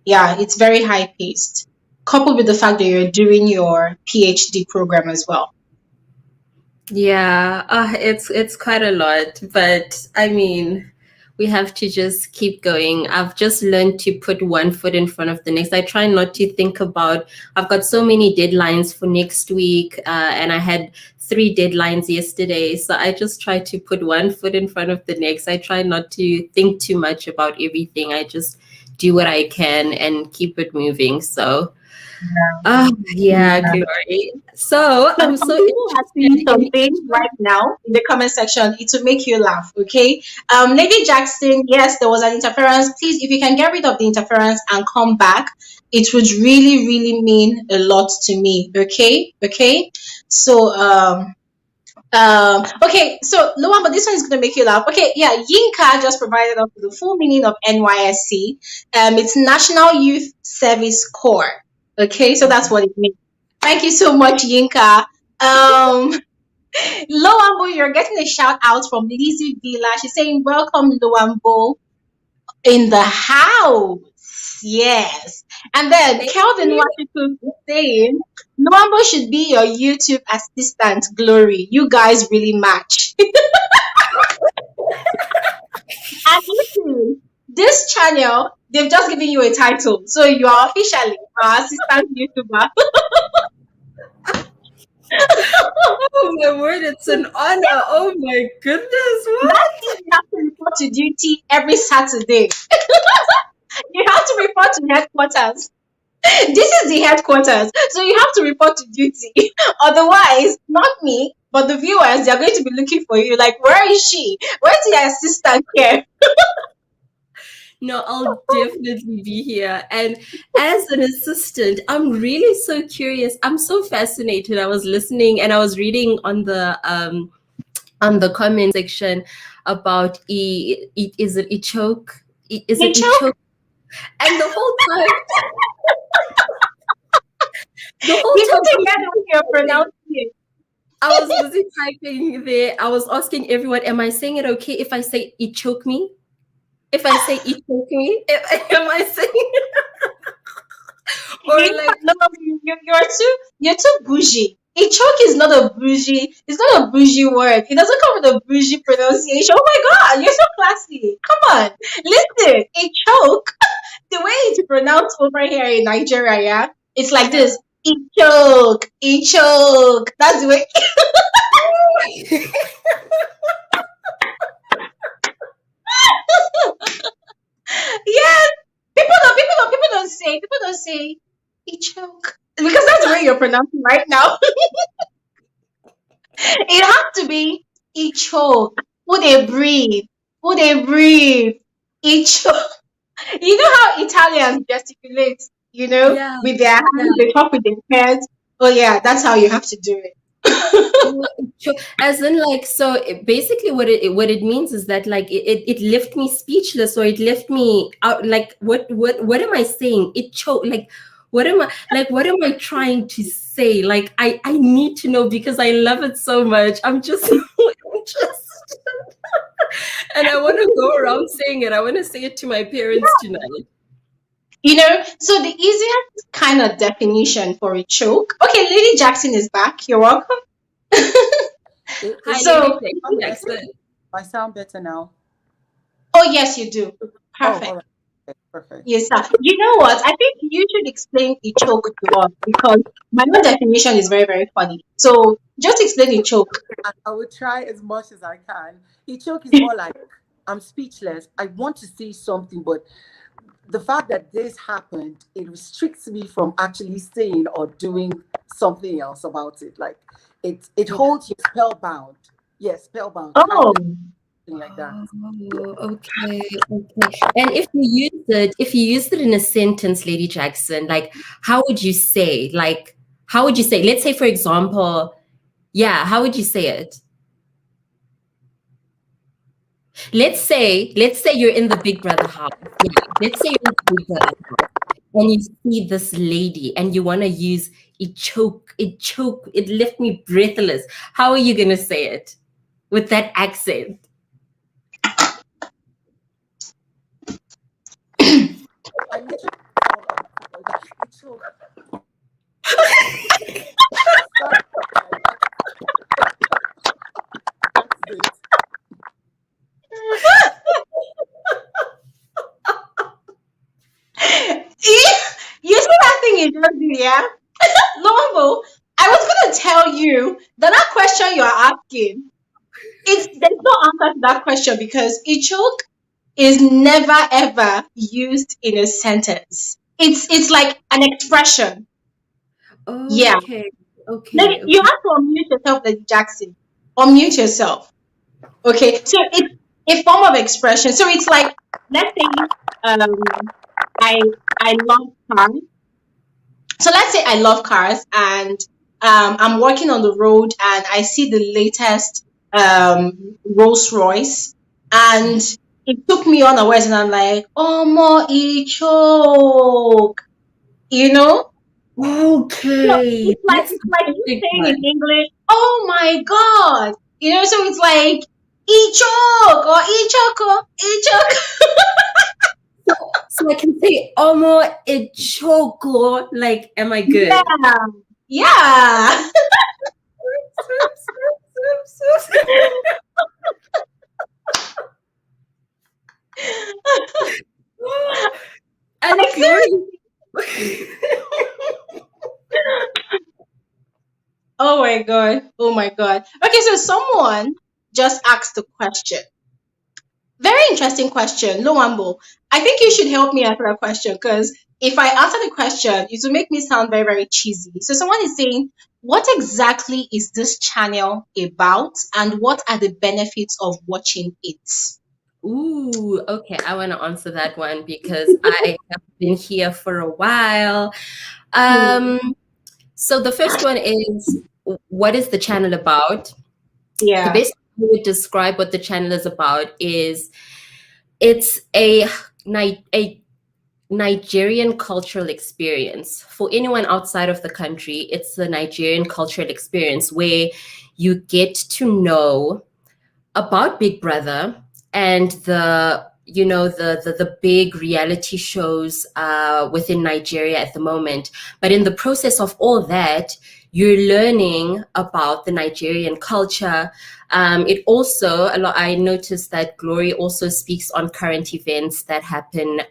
Yeah, it's very high paced, coupled with the fact that you're doing your PhD program as well. Yeah, it's quite a lot, but I mean, we have to just keep going. I've just learned to put one foot in front of the next. I try not to think about, I've got so many deadlines for next week, and I had 3 deadlines yesterday. So I just try to put one foot in front of the next. I try not to think too much about everything. I just do what I can and keep it moving. So, yeah, Glory. So So I'm some so people are interested saying in something right now in the comment section. It will make you laugh, okay? Lady Jackson, yes, there was an interference. Please, if you can get rid of the interference and come back, it would really, really mean a lot to me, okay? Okay. So okay, so Luan, but this one is gonna make you laugh. Okay, yeah, Yinka just provided us with the full meaning of NYSC. It's National Youth Service Corps. Okay, so that's what it means. Thank you so much, Yinka. Loambo, you're getting a shout out from Lizzie Villa. She's saying, welcome, Loambo, in the house. Yes. And then Thank Kelvin you. Washington is saying, Loambo should be your YouTube assistant, Glory. You guys really match. And listen, this channel, they've just given you a title. So you are officially our assistant YouTuber. Oh my word, it's an honor. Oh my goodness, That what? means you have to report to duty every Saturday. You have to report to headquarters. This is the headquarters. So you have to report to duty. Otherwise, not me, but the viewers, they're going to be looking for you. Like, where is she? Where's the assistant here? No, I'll definitely be here. And as an assistant, I'm really so curious. I'm so fascinated. I was listening and I was reading on the comment section about is it choke? Is it Choke? choke? And the whole time, the whole You time, don't think that's what you're pronouncing it. I was busy typing there. I was asking everyone, am I saying it okay if I say it choke me? If I say it choke me, am I saying or like No, you're too bougie. A choke is not a bougie. It's not a bougie word. It doesn't come with a bougie pronunciation. Oh my god, you're so classy. Come on, listen. A choke, the way it's pronounced over here in Nigeria, yeah, it's like this. A choke, a choke. That's the way. Yes, people don't say a choke because that's the way you're pronouncing right now. It has to be a choke. Would they breathe? who they breathe. Each, you know how Italians gesticulate, Yeah, with their yeah. hands, they talk with their heads. Oh yeah, that's how you have to do it. As in, like, so basically what it means is that, like, it left me speechless, or it left me out, like, what am I saying? It choked, like, what am I trying to say? Like, I need to know, because I love it so much. I'm just so interested. And I want to go around saying it. I want to say it to my parents tonight. So the easiest kind of definition for a choke. Okay, Lady Jackson is back. You're welcome. Hi, So, Lady Jackson. I sound better now. oh yes, you do. Perfect. all right. Okay, perfect. Yes, sir. You know what? I think you should explain a choke to us, because my own definition is very, very funny. So just explain a choke. I will try as much as I can. A choke is more like, I'm speechless. I want to say something, but the fact that this happened, it restricts me from actually saying or doing something else about it. Like, it holds you spellbound. Yes, spellbound, kind Oh, of thing like that. Oh, okay, okay. And if you used it in a sentence, Lady Jackson, like, how would you say? Like, how would you say? Let's say, for example, yeah, how would you say it? Let's say you're in the Big Brother house. Yeah, let's say you're in the Big Brother house, and you see this lady, and you want to use it left me breathless. How are you gonna say it with that accent? I literally it choke. That's it. you see that thing you just did, yeah? Longo, I was gonna tell you that question you are asking, there's no answer to that question, because a choke is never ever used in a sentence. It's like an expression. Yeah. Okay, Like, okay, you okay. have to unmute yourself, Lady Jackson. Unmute yourself. Okay. So it's a form of expression. So it's like, let's say, I I love cars. So let's say I love cars, and I'm walking on the road, and I see the latest Rolls Royce, and it took me unawares, and I'm like, oh, more e choke, you know? So Okay, it's that's like the you perfect saying in one. English, oh my god, so it's like e choke, or e choke, e choke. So I can say Omo Ichoko. Like, am I Yeah, good? yeah. And Like, Glory. oh my god. Oh my god. Okay, so someone just asked a question. Very interesting question, Loambo. I think you should help me answer that question, because if I answer the question, it will make me sound very, very cheesy. So someone is saying, what exactly is this channel about, and what are the benefits of watching it? Ooh, okay. I want to answer that one because I have been here for a while. Hmm. So the first one is, what is the channel about? The Yeah. best way to describe what the channel is about is, it's a Nigerian cultural experience. For anyone outside of the country, it's the Nigerian cultural experience where you get to know about Big Brother and the big reality shows within Nigeria at the moment. But in the process of all that, you're learning about the Nigerian culture. It also, I noticed that Glory also speaks on current events that happen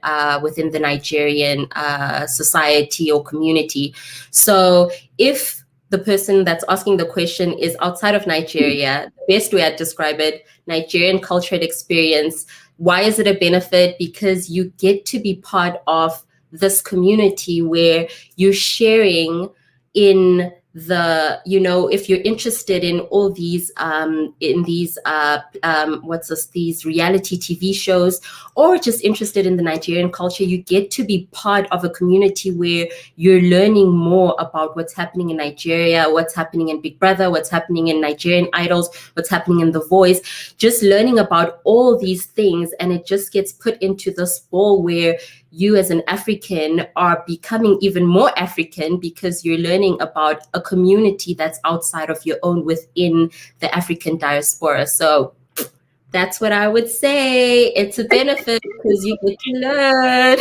within the Nigerian society or community. So if the person that's asking the question is outside of Nigeria, the best way I'd describe it, Nigerian cultural experience. Why is it a benefit? Because you get to be part of this community where you're sharing in if you're interested in all these these reality TV shows, or just interested in the Nigerian culture, you get to be part of a community where you're learning more about what's happening in Nigeria, what's happening in Big Brother, what's happening in Nigerian Idols, what's happening in The Voice, just learning about all these things. And it just gets put into this ball where you as an African are becoming even more African, because you're learning about a community that's outside of your own within the African diaspora. So that's what I would say. It's a benefit because you get to learn.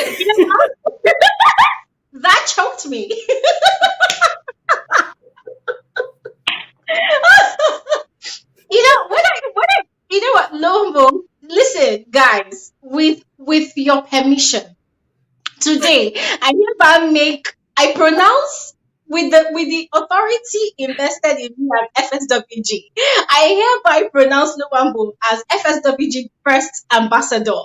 That choked me. Lombo, listen, guys, with your permission, today I pronounce with the authority invested in me as FSWG. I hereby pronounce Lombo as FSWG first ambassador.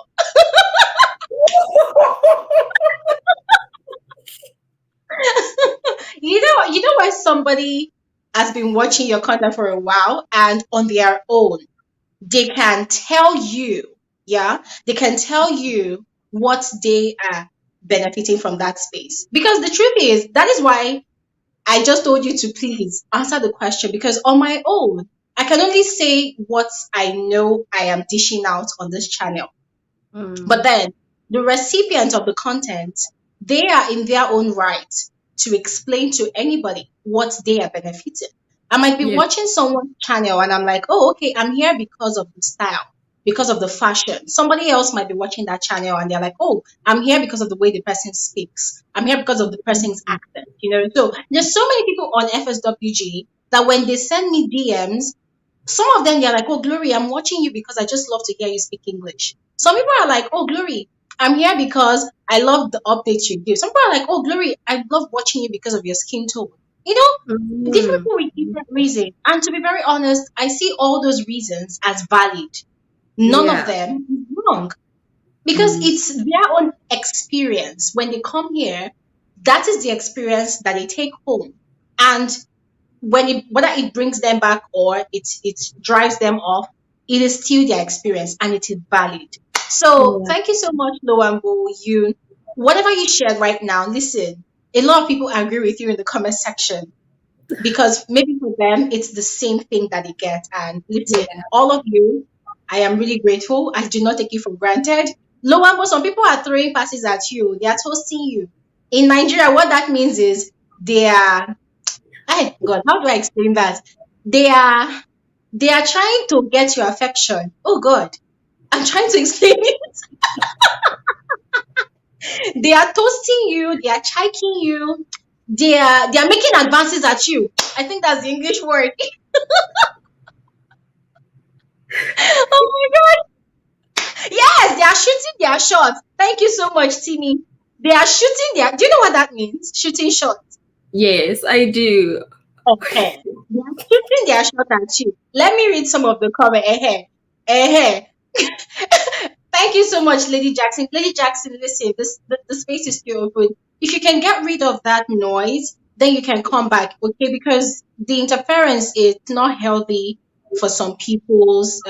You know why somebody has been watching your content for a while, and on their own they can tell you, they can tell you what they are benefiting from that space. Because the truth is, that is why I just told you to please answer the question, because on my own, I can only say what I know I am dishing out on this channel. But then the recipient of the content, they are in their own right to explain to anybody what they are benefiting. I might be watching someone's channel and I'm like, oh, okay, I'm here because of the style, because of the fashion. Somebody else might be watching that channel and they're like, oh, I'm here because of the way the person speaks. I'm here because of the person's accent, So there's so many people on FSWG that when they send me DMs, some of them, they're like, oh, Glory, I'm watching you because I just love to hear you speak English. Some people are like, oh, Glory, I'm here because I love the updates you give. Some people are like, oh, Glory, I love watching you because of your skin tone. Different people with different reasons. And to be very honest, I see all those reasons as valid. None of them is wrong. Because it's their own experience. When they come here, that is the experience that they take home. And whether it brings them back or it drives them off, it is still their experience and it is valid. So thank you so much, Loambo. Whatever you shared right now, listen, a lot of people agree with you in the comment section, because maybe for them it's the same thing that they get. And listen, all of you, I am really grateful. I do not take you for granted. Loambo, some people are throwing passes at you. They are toasting you. In Nigeria, what that means is they are, hey God, how do I explain that? They are trying to get your affection. Oh God, I'm trying to explain it. They are toasting you, they are chiking you, they are making advances at you. I think that's the English word. Oh my God. Yes, they are shooting their shots. Thank you so much, Timmy. They are shooting do you know what that means? Shooting shots. Yes, I do. Okay. They are shooting their shot at you. Let me read some of the comments. Thank you so much, Lady Jackson. Lady Jackson, listen, the space is still open. If you can get rid of that noise, then you can come back, okay? Because the interference is not healthy for some people's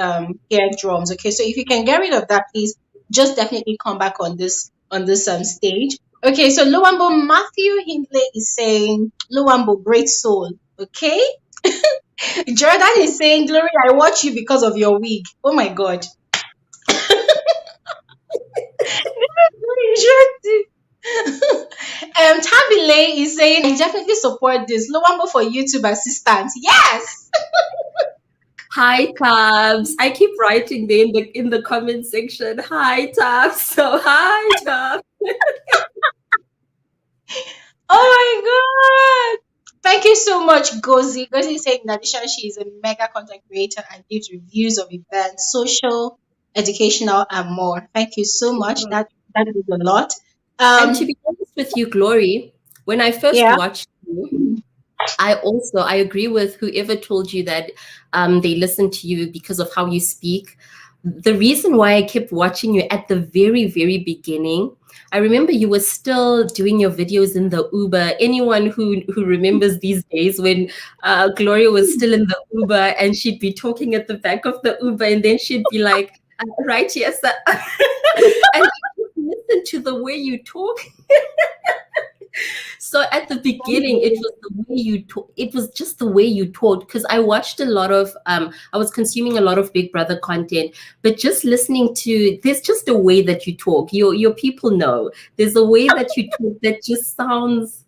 eardrums, okay? So if you can get rid of that, please just definitely come back on this stage. Okay, so Luambo Matthew Hindley is saying, Luambo, great soul, okay? Jordan is saying, Glory, I watch you because of your wig. Oh my God. Tabile is saying, I definitely support this. Luambo for YouTube assistant. Yes. Hi Tabs. I keep writing there in the comment section. Hi Tabs. So hi Tabs. Oh my God. Thank you so much, Gozi. Gozi is saying in addition, she is a mega content creator and gives reviews of events, social, educational, and more. Thank you so much. That is a lot. And to be honest with you, Glory, when I first watched you, I agree with whoever told you that they listen to you because of how you speak. The reason why I kept watching you at the very, very beginning I remember you were still doing your videos in the Uber. Anyone who remembers these days when Gloria was still in the Uber and she'd be talking at the back of the Uber, and then she'd be like, right, yes, sir. And listen to the way you talk. So at the beginning, it was the way you talk. It was just the way you talked, because I watched a lot of I was consuming a lot of Big Brother content, but just listening to, there's just a way that you talk. Your people know there's a way that you talk that just sounds.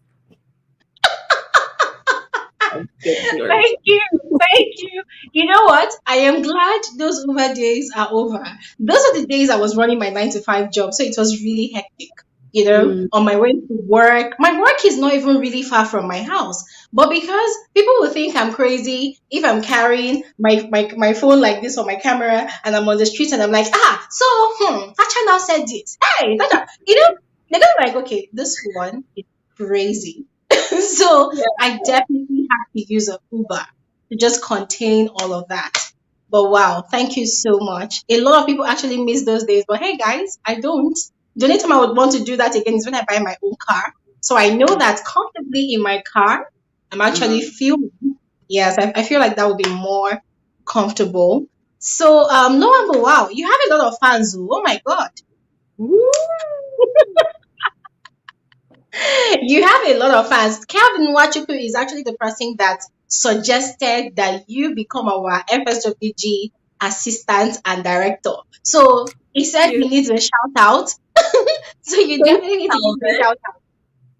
Thank you. Thank you. You know what? I am glad those Uber days are over. Those are the days I was running my 9 to 5 job. So it was really hectic, on my way to work. My work is not even really far from my house. But because people will think I'm crazy if I'm carrying my phone like this or my camera and I'm on the street and I'm like, Tacha now said this. Hey, Tacha, they're gonna be like, okay, this one is crazy. So I definitely have to use a Uber to just contain all of that. But wow, thank you so much. A lot of people actually miss those days, but hey guys, I don't. The only time I would want to do that again is when I buy my own car. So I know that comfortably in my car, I'm actually filming. Yes, I feel like that would be more comfortable. So Noambo, wow, you have a lot of fans. Oh my god. You have a lot of fans. Calvin Wachuku is actually the person that suggested that you become our FSWG assistant and director. So he said he needs a shout out. So you definitely need to give him a shout out.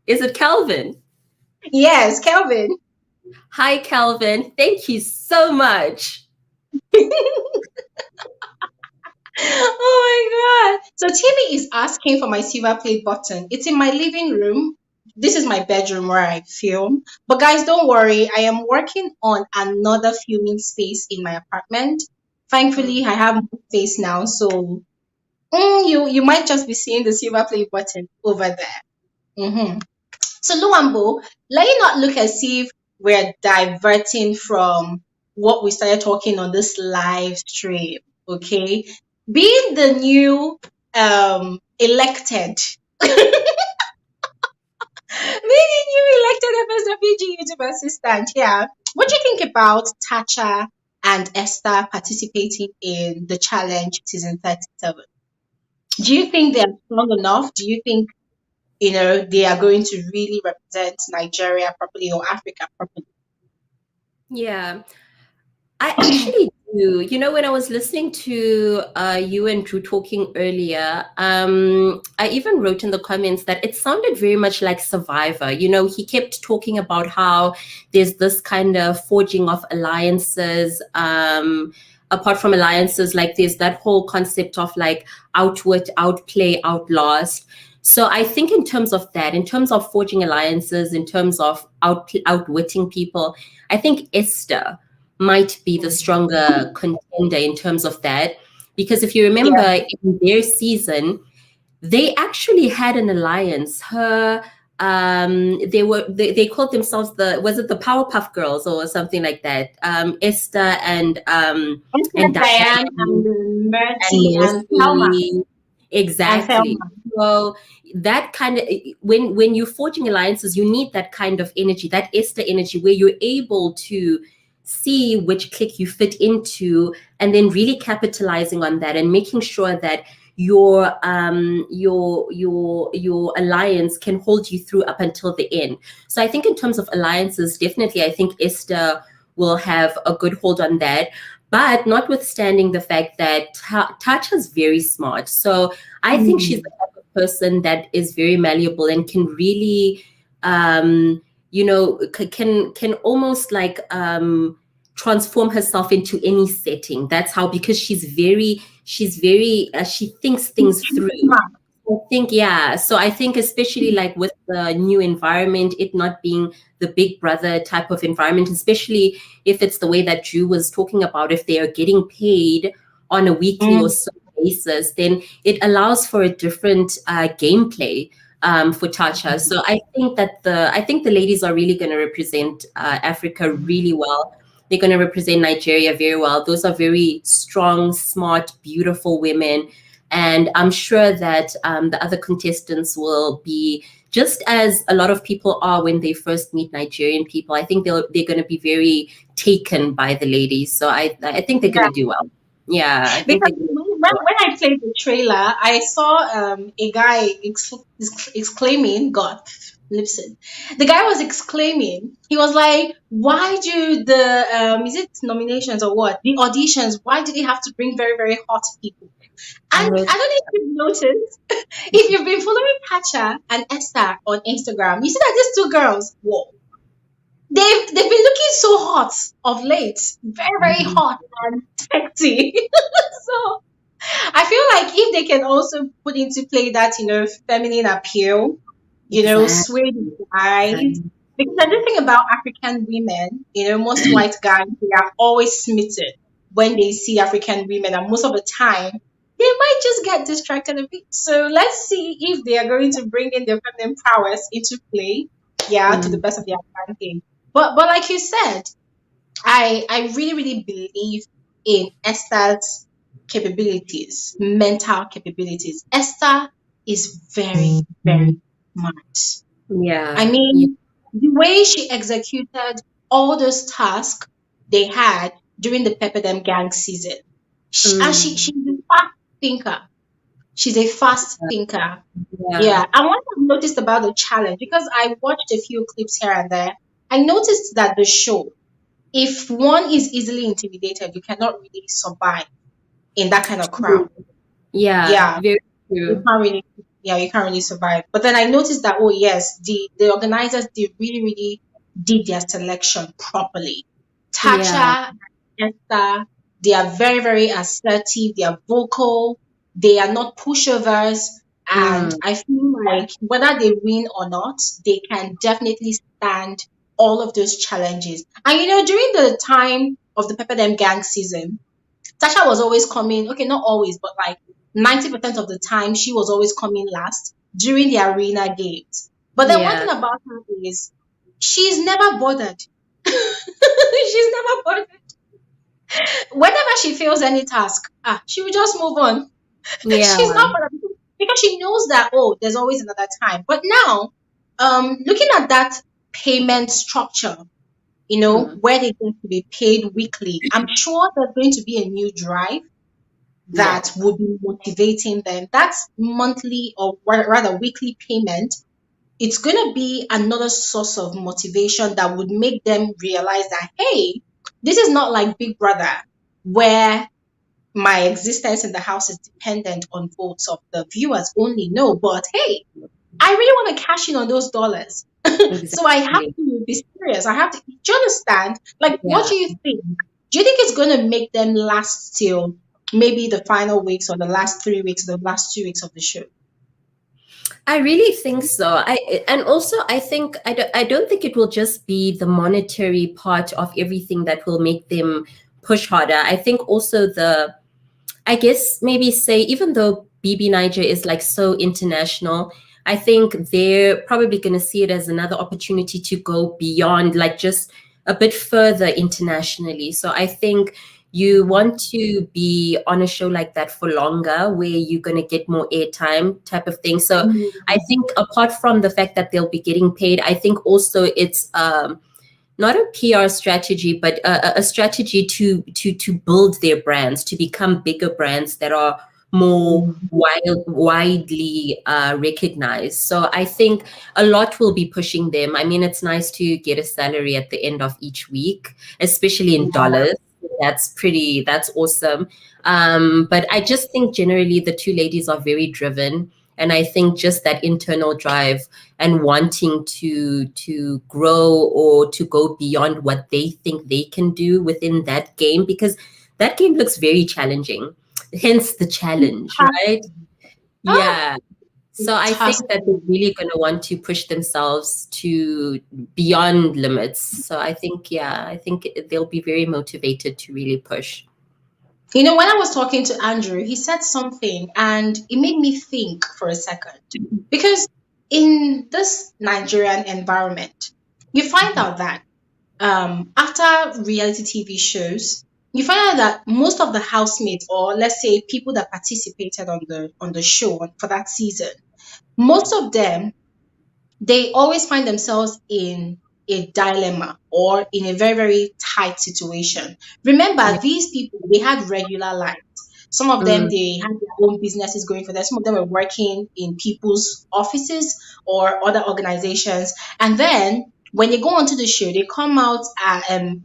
Is it Calvin? Yes, Calvin. Hi, Calvin. Thank you so much. Oh my god. So Timmy is asking for my silver play button. It's in my living room. This is my bedroom where I film. But guys, don't worry. I am working on another filming space in my apartment. Thankfully, I have more space now. So you might just be seeing the silver play button over there. So Luambo, let it not look as if we're diverting from what we started talking on this live stream. Okay, being the new elected being the new elected FSWG YouTube assistant, what do you think about Tacha and Esther participating in the challenge season 37? Do you think they're strong enough? Do you think they are going to really represent Nigeria properly or Africa properly? Yeah, I actually do. When I was listening to you and Drew talking earlier, I even wrote in the comments that it sounded very much like Survivor. He kept talking about how there's this kind of forging of alliances. Apart from alliances, like there's that whole concept of like outwit, outplay, outlast. So I think in terms of that, in terms of forging alliances, in terms of outwitting people, I think Esther might be the stronger contender in terms of that. Because if you remember in their season, they actually had an alliance. They called themselves was it the Powerpuff Girls or something like that? Esther and Diane and Mercy and Thelma. Exactly. So that kind of, when you're forging alliances, you need that kind of energy, that Esther energy, where you're able to see which clique you fit into, and then really capitalizing on that and making sure that your alliance can hold you through up until the end. So I think in terms of alliances, definitely, I think Esther will have a good hold on that. But notwithstanding the fact that Tacha's very smart. So I think she's the type of person that is very malleable and can really, can almost like transform herself into any setting. That's how, because she thinks things through. So I think especially like with the new environment, it not being the Big Brother type of environment, especially if it's the way that Drew was talking about, if they are getting paid on a weekly or so basis, then it allows for a different gameplay for Tacha. So I think that the ladies are really going to represent Africa really well. They're going to represent Nigeria very well. Those are very strong, smart, beautiful women. And I'm sure that the other contestants will be just as a lot of people are when they first meet Nigerian people. I think they're going to be very taken by the ladies. So I think they're going to do well. Yeah, I think Because they're going to do well. when I played the trailer, I saw a guy exclaiming, God, listen. The guy was exclaiming, he was like, why do the, is it nominations or what? The auditions, why do they have to bring very, very hot people? I And heard. I don't know if you've noticed, if you've been following Tacha and Esther on Instagram, you see that these two girls, whoa, they've been looking so hot of late, very, very hot and sexy. So I feel like if they can also put into play that, feminine appeal, sway the guys. Exactly. Because the other thing about African women, most white guys, they are always smitten when they see African women, and most of the time, they might just get distracted a bit. So let's see if they are going to bring in their feminine prowess into play, yeah, to the best of their advantage. But like you said, I really, really believe in Esther's capabilities, mental capabilities. Esther is very, very smart. I Yeah. Yeah. mean, the way she executed all those tasks they had during the Pepper Them Gang season. And she's a fast thinker. She's a fast thinker. Yeah. Yeah. And what I've noticed about the challenge, because I watched a few clips here and there, I noticed that the show, if one is easily intimidated, you cannot really survive in that kind of crowd. Yeah. Yeah, Very you true. can't really, you can't really survive. But then I noticed that, oh yes, the organizers, they really, really did their selection properly. Yeah. Tacha and Esther, they are very, very assertive. They are vocal. They are not pushovers. And Mm. I feel like whether they win or not, they can definitely stand all of those challenges. And during the time of the Pepper Them Gang season, Tasha was always coming, okay, not always, but like 90% of the time, she was always coming last during the arena games. But then one Yeah. thing about her is she's never bothered. She's never bothered. Whenever she fails any task, she will just move on. Yeah. She's not bothered because she knows that, oh, there's always another time. But now, looking at that payment structure, Mm. where they're going to be paid weekly, I'm sure there's going to be a new drive Yeah. that would be motivating them. That's monthly or rather weekly payment. It's going to be another source of motivation that would make them realize that, hey, this is not like Big Brother, where my existence in the house is dependent on votes of the viewers only. No, but hey, I really want to cash in on those dollars. So I have Exactly. to be serious. I have to, do you understand? Like, what Yeah. do you think? Do you think it's going to make them last till maybe the final weeks or the last 3 weeks, the last 2 weeks of the show? I really think so. And also I think I don't think it will just be the monetary part of everything that will make them push harder. I think also I guess maybe say, even though BB Niger is like so international, I think they're probably going to see it as another opportunity to go beyond, like just a bit further internationally. So I think you want to be on a show like that for longer, where you're going to get more airtime type of thing. So I think apart from the fact that they'll be getting paid, I think also it's not a PR strategy, but a strategy to build their brands, to become bigger brands that are more widely recognized. So I think a lot will be pushing them. I mean, it's nice to get a salary at the end of each week, especially in dollars. That's awesome. But I just think generally the two ladies are very driven. And I think just that internal drive and wanting to grow or to go beyond what they think they can do within that game, because that game looks very challenging, hence the challenge, right? Yeah. So I think that they're really going to want to push themselves to beyond limits. So I think, they'll be very motivated to really push. When I was talking to Andrew, he said something and it made me think for a second. Because in this Nigerian environment, you find out that after reality TV shows, you find out that most of the housemates, or let's say people that participated on the show for that season, most of them, they always find themselves in a dilemma or in a very, very tight situation. Remember, Yeah. these people, they had regular lives. Some of them, Mm, they had their own businesses going for them. Some of them were working in people's offices or other organizations. And then when they go onto the show, they come out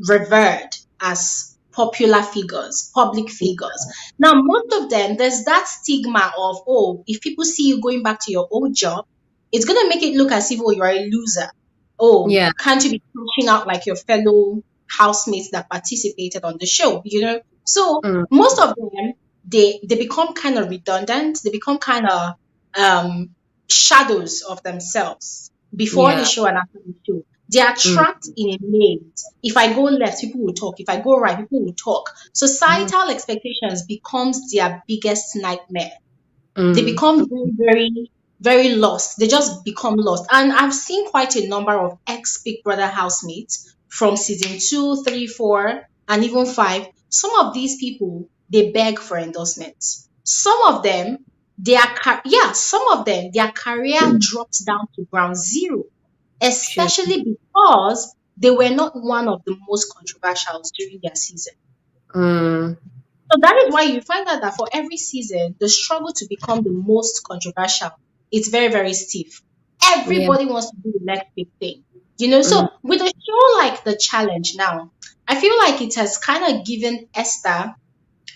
revered as popular figures, public figures. Now, most of them, there's that stigma of, oh, if people see you going back to your old job, it's gonna make it look as if, oh, you're a loser. Oh, yeah. can't you be pushing out like your fellow housemates that participated on the show? You know, so Mm, most of them, they become kind of redundant. They become kind of um shadows of themselves before the yeah. show and after the show. They are Mm, trapped in a maze. If I go left, people will talk. If I go right, people will talk. mm, Societal expectations becomes their biggest nightmare. They mm. become very, very, very lost. They just become lost. And I've seen quite a number of ex Big Brother housemates from season two, three, four, and even five. Some of these people, they beg for endorsements. Some of them, some of them, their career dropped down to ground zero, Sure. especially because they were not one of the most controversials during their season. Mm, So that is why you find out that for every season, the struggle to become the most controversial is very, very stiff. yeah. Everybody wants to do the next big thing. You know, Mm, so with a show like The Challenge now, I feel like it has kind of given Esther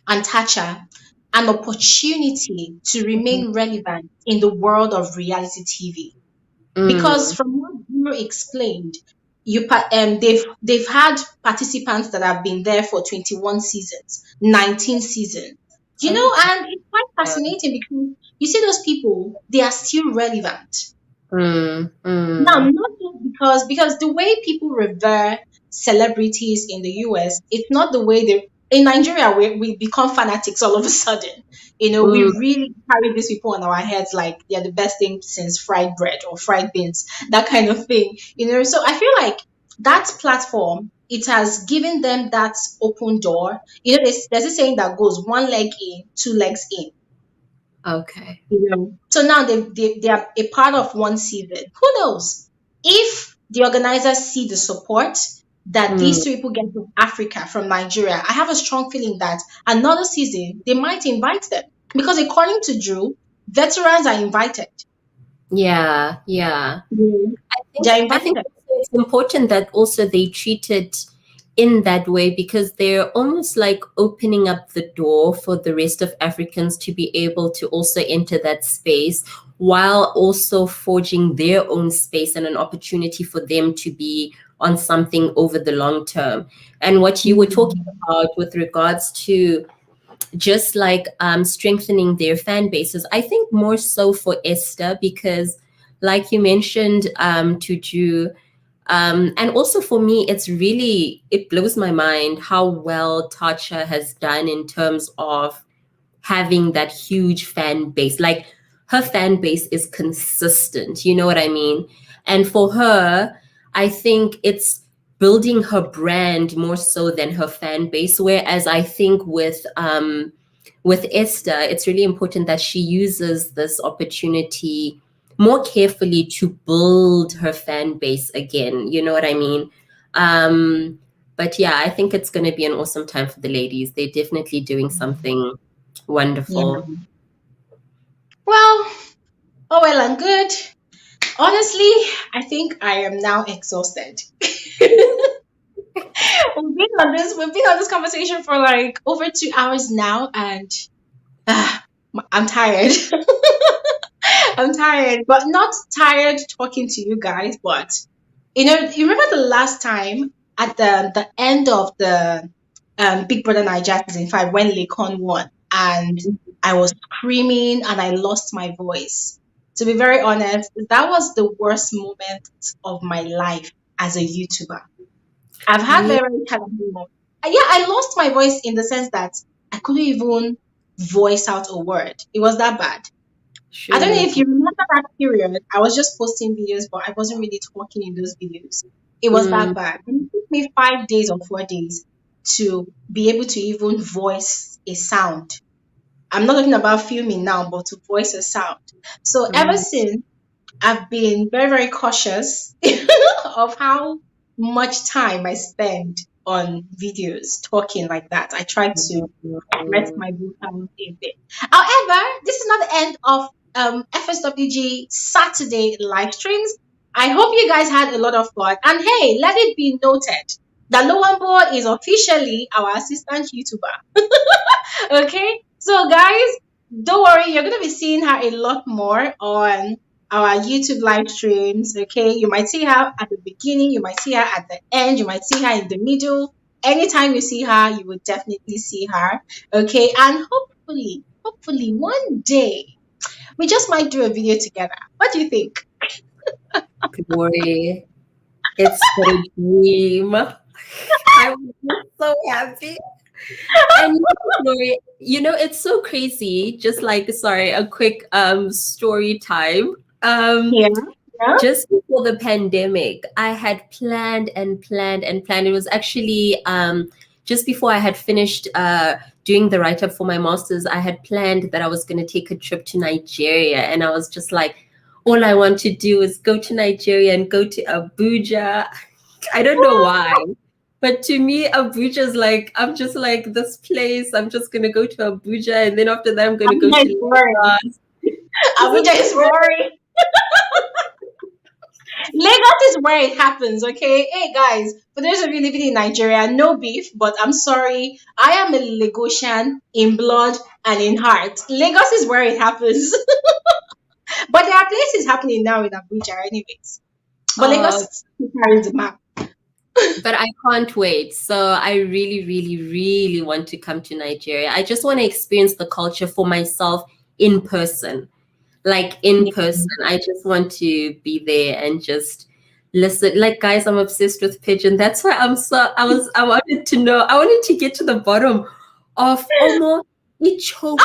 and Tacha an opportunity to remain relevant in the world of reality TV. Because mm, from what you explained, they've had participants that have been there for 21 seasons, 19 seasons. You know, okay. and it's quite fascinating because you see those people, they are still relevant. Mm, Now, mm, not just because the way people revere celebrities in the US, it's not the way they in Nigeria we become fanatics all of a sudden. You know, we mm, really carry these people on our heads like they're the best thing since fried bread or fried beans, that kind of thing. You know, so I feel like that platform, it has given them that open door. You know, there's a saying that goes one leg in, two legs in. okay. You know, so now they are a part of one season. Who knows if the organizers see the support that Mm, these two people get from Africa, from Nigeria? I have a strong feeling that another season they might invite them because according to Drew, veterans are invited. yeah, yeah. Mhm. They're I think invited. it's important that also they treat it in that way because they're almost like opening up the door for the rest of Africans to be able to also enter that space while also forging their own space and an opportunity for them to be on something over the long term. And what you were talking Mhm. about with regards to just like strengthening their fan bases. I think more so for Esther because, like you mentioned, to Drew, and also for me, it blows my mind how well Tacha has done in terms of having that huge fan base. Like her fan base is consistent, you know what I mean? And for her, I think it's building her brand more so than her fan base. Whereas I think with Esther, it's really important that she uses this opportunity more carefully to build her fan base again. You know what I mean? But yeah, I think it's going to be an awesome time for the ladies. They're definitely doing something Yeah. wonderful. Well, oh well and good. Honestly, I think I am now exhausted. We've been on this conversation for like over 2 hours now, and ah, I'm tired. I'm tired, but not tired talking to you guys. But you remember the last time at the end of the Big Brother Nigeria season 5 when Lekon won, and I was screaming and I lost my voice. To be very honest, that was the worst moment of my life as a YouTuber. I've had Yeah, very, very challenging moments. Yeah, I lost my voice in the sense that I couldn't even voice out a word. It was that bad. I don't know sure. if you remember that period. I was just posting videos, but I wasn't really talking in those videos. It was that Mm, bad. And it took me 5 days or 4 days to be able to even voice a sound. I'm not talking about filming now, but to voice a sound. So ever since, I've been very, very cautious of how much time I spend on videos talking like that. I try to rest my vocals a bit. However, this is not the end of FSWG Saturday live streams. I hope you guys had a lot of fun. And hey, let it be noted that Loambo is officially our assistant YouTuber. Okay, so guys, don't worry, you're gonna be seeing her a lot more on our YouTube live streams. Okay, you might see her at the beginning, you might see her at the end, you might see her in the middle. Anytime you see her, you will definitely see her. Okay, and hopefully one day we just might do a video together. What do you think? Glory, it's a dream. I'm so happy. And Glory, it's so crazy. Just like, sorry, a quick story time. Yeah. Just before the pandemic, I had planned and planned and planned. It was actually just before I had finished doing the write-up for my master's. I had planned that I was going to take a trip to Nigeria, and I was just like, all I want to do is go to Nigeria and go to Abuja. I don't know why. But to me, Abuja is like, I'm just like, this place, I'm just going to go to Abuja. And then after that, I'm going to go to Lagos. Abuja is boring. Lagos is where it happens, okay? Hey guys, for those of you living in Nigeria, no beef, but I'm sorry. I am a Lagosian in blood and in heart. Lagos is where it happens. But there are places happening now in Abuja anyways. But Lagos carries the map. But I can't wait. So I really, really, really want to come to Nigeria. I just want to experience the culture for myself in person. Like in person. I just want to be there and just listen. Like, guys, I'm obsessed with pigeon. That's why I wanted to know. I wanted to get to the bottom of Omo Icho.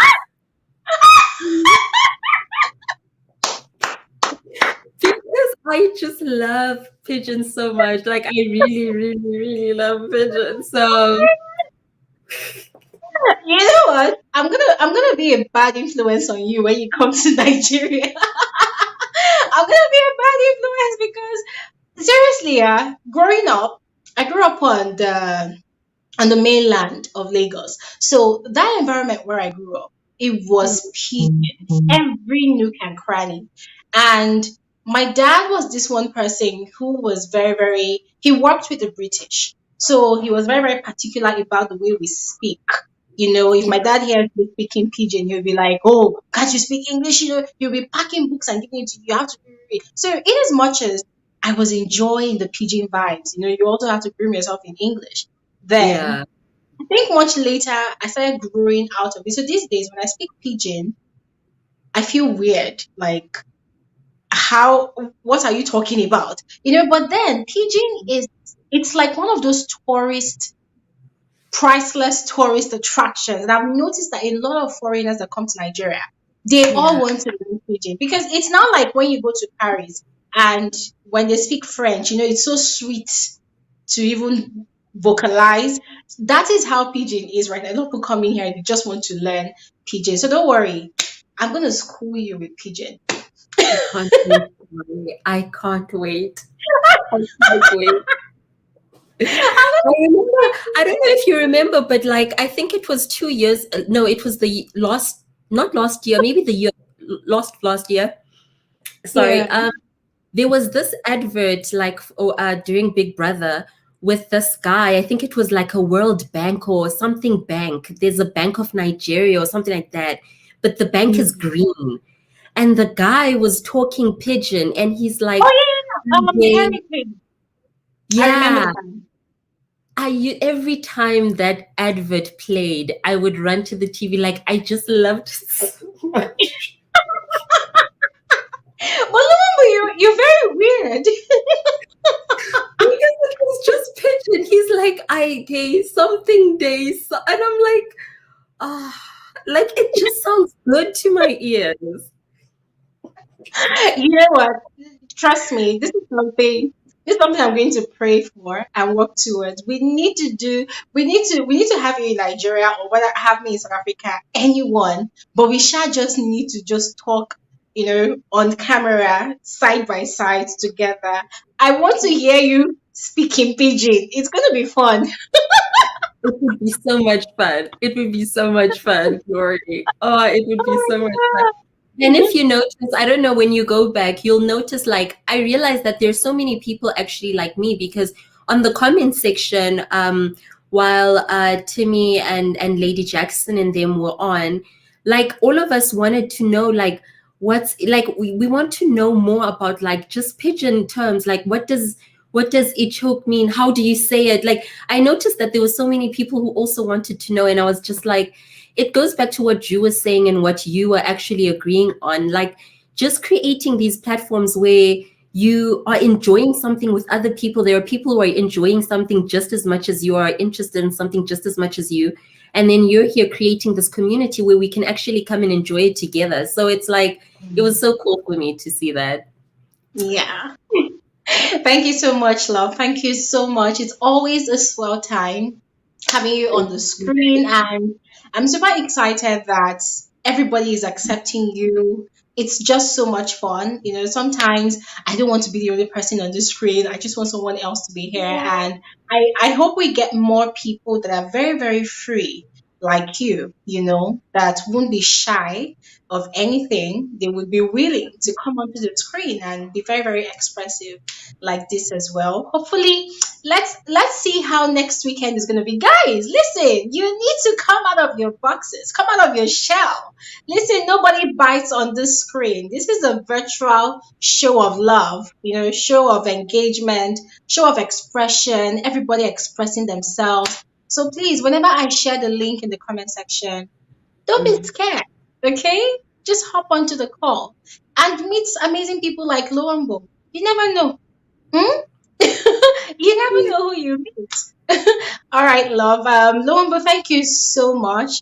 Because I just love pigeons so much. Like, I really, really, really love pigeons. So you know what? I'm gonna be a bad influence on you when you come to Nigeria. I'm gonna be a bad influence because seriously, growing up, I grew up on the mainland of Lagos. So that environment where I grew up, it was pigeons, every nook and cranny. And my dad was this one person who was very, very, he worked with the British. So he was very, very particular about the way we speak. If my dad hears me speaking pidgin, he'll be like, "Oh, can't you speak English?" He'll be packing books and giving it to you. You have to read. So, in as much as I was enjoying the pidgin vibes, you also have to groom yourself in English. Then, I think much later, I started growing out of it. So these days, when I speak pidgin, I feel weird. Like, what are you talking about? But then pidgin it's like one of those priceless tourist attractions. And I've noticed that a lot of foreigners that come to Nigeria, they all want to learn pidgin because it's not like when you go to Paris and when they speak French, it's so sweet to even vocalize. That is how pidgin is right now. A lot of people come in here and they just want to learn pidgin. So don't worry, I'm gonna school you with pidgin. I can't wait. I can't wait. I don't know if you remember, but like, I think it was 2 years. No, it was not last year, maybe the year last year. Sorry. Yeah. There was this advert like during Big Brother with this guy. I think it was like a World Bank or something bank. There's a Bank of Nigeria or something like that, but the bank is green. And the guy was talking pidgin, and he's like, yeah. Every time that advert played, I would run to the TV. Like, I just loved it so much. Well, you're very weird. Because it was just pidgin. He's like, I day something days, and I'm like, like it just sounds good to my ears. You know what? Trust me, this is something This is something I'm going to pray for and work towards. We need to have you in Nigeria, or whether have me in South Africa, anyone, but we shall just need to just talk, on camera, side by side together. I want to hear you speaking pidgin. It's gonna be fun. It would be so much fun. It would be so much fun, Glory. Oh, it would be so much fun. And if you notice, I don't know, when you go back, you'll notice, like, I realized that there's so many people actually like me, because on the comment section, while Timmy and Lady Jackson and them were on, like, all of us wanted to know, like, what's like, we want to know more about, like, just pigeon terms, like, what does it choke mean? How do you say it? Like, I noticed that there were so many people who also wanted to know, and I was just like, it goes back to what Drew was saying and what you were actually agreeing on. Like, just creating these platforms where you are enjoying something with other people. There are people who are enjoying something just as much as you are, interested in something just as much as you. And then you're here creating this community where we can actually come and enjoy it together. So it's like, it was so cool for me to see that. Yeah. Thank you so much, love. Thank you so much. It's always a swell time having you on the screen, and I'm super excited that everybody is accepting you. It's just so much fun. Sometimes I don't want to be the only person on the screen. I just want someone else to be here. And I hope we get more people that are very, very free, like that won't be shy of anything. They would be willing to come onto the screen and be very, very expressive like this as well. Hopefully, let's see how next weekend is going to be. Guys, listen, you need to come out of your boxes, come out of your shell. Listen, nobody bites on this screen. This is a virtual show of love, show of engagement, show of expression, everybody expressing themselves. So please, whenever I share the link in the comment section, don't be scared, okay? Just hop onto the call and meet amazing people like Loambo. You never know. Hmm? You never know who you meet. All right, love. Loambo, thank you so much.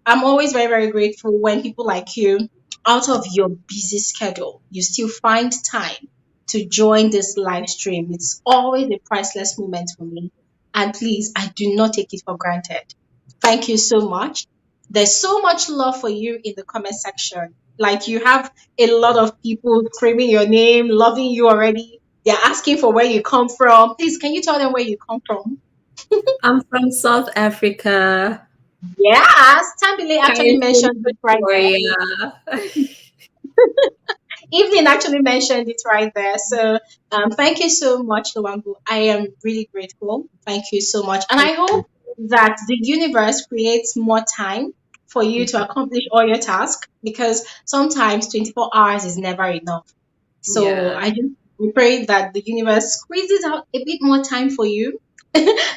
I'm always very, very grateful when people like you, out of your busy schedule, you still find time to join this live stream. It's always a priceless moment for me. And please, I do not take it for granted. Thank you so much. There's so much love for you in the comment section. Like, you have a lot of people screaming your name, loving you already. They're asking for where you come from. Please, can you tell them where you come from? I'm from South Africa. Yes, Tambile actually Carrington, mentioned it right there. Pretoria. Evelyn actually mentioned it right there. So thank you so much, Luambu. I am really grateful. Thank you so much. And I hope that the universe creates more time for you to accomplish all your tasks, because sometimes 24 hours is never enough. So Yeah. I just pray that the universe squeezes out a bit more time for you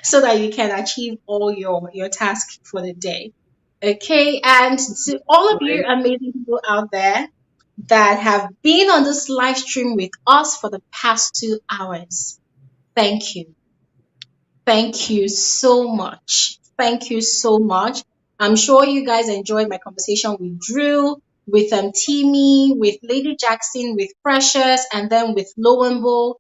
so that you can achieve all your tasks for the day. Okay, and to all of you Right. amazing people out there that have been on this live stream with us for the past 2 hours, thank you. Thank you so much. Thank you so much. I'm sure you guys enjoyed my conversation with Drew, with Timmy, with Lady Jackson, with Precious, and then with Lowenbo.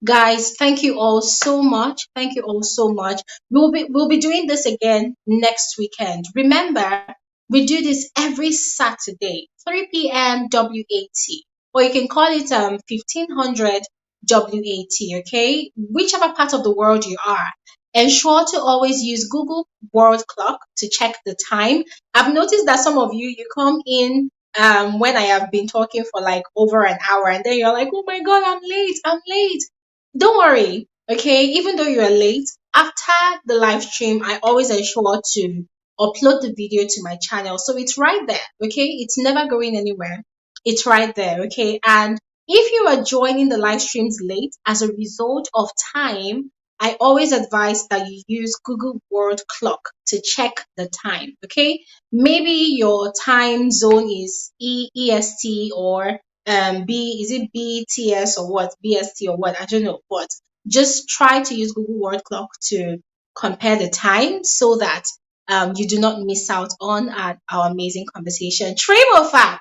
Guys, thank you all so much. Thank you all so much. We'll be doing this again next weekend. Remember, we do this every Saturday, 3 p.m. WAT, or you can call it 1500 WAT. Okay, whichever part of the world you are. Ensure to always use Google World Clock to check the time. I've noticed that some of you come in when I have been talking for like over an hour, and then you're like, oh my god, I'm late. Don't worry, okay? Even though you are late, after the live stream, I always ensure to upload the video to my channel. So it's right there, okay? It's never going anywhere. It's right there, okay? And if you are joining the live streams late as a result of time, I always advise that you use Google World Clock to check the time, okay? Maybe your time zone is EST, or is it BTS or what? BST or what? I don't know. But just try to use Google World Clock to compare the time so that you do not miss out on our amazing conversation. Trimo fat.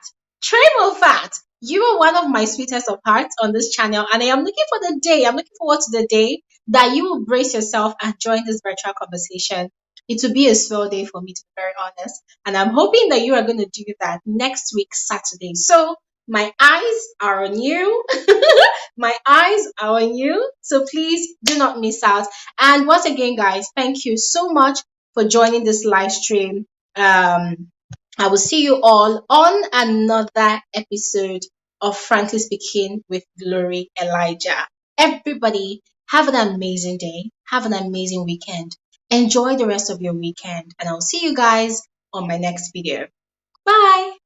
You are one of my sweetest of hearts on this channel, and I'm looking forward to the day that you will brace yourself and join this virtual conversation. It will be a swell day for me, to be very honest. And I'm hoping that you are going to do that next week, Saturday. So my eyes are on you. My eyes are on you. So please do not miss out. And once again, guys, thank you so much for joining this live stream. I will see you all on another episode of Frankly Speaking with Glory Elijah. Everybody, have an amazing day. Have an amazing weekend. Enjoy the rest of your weekend. And I'll see you guys on my next video. Bye.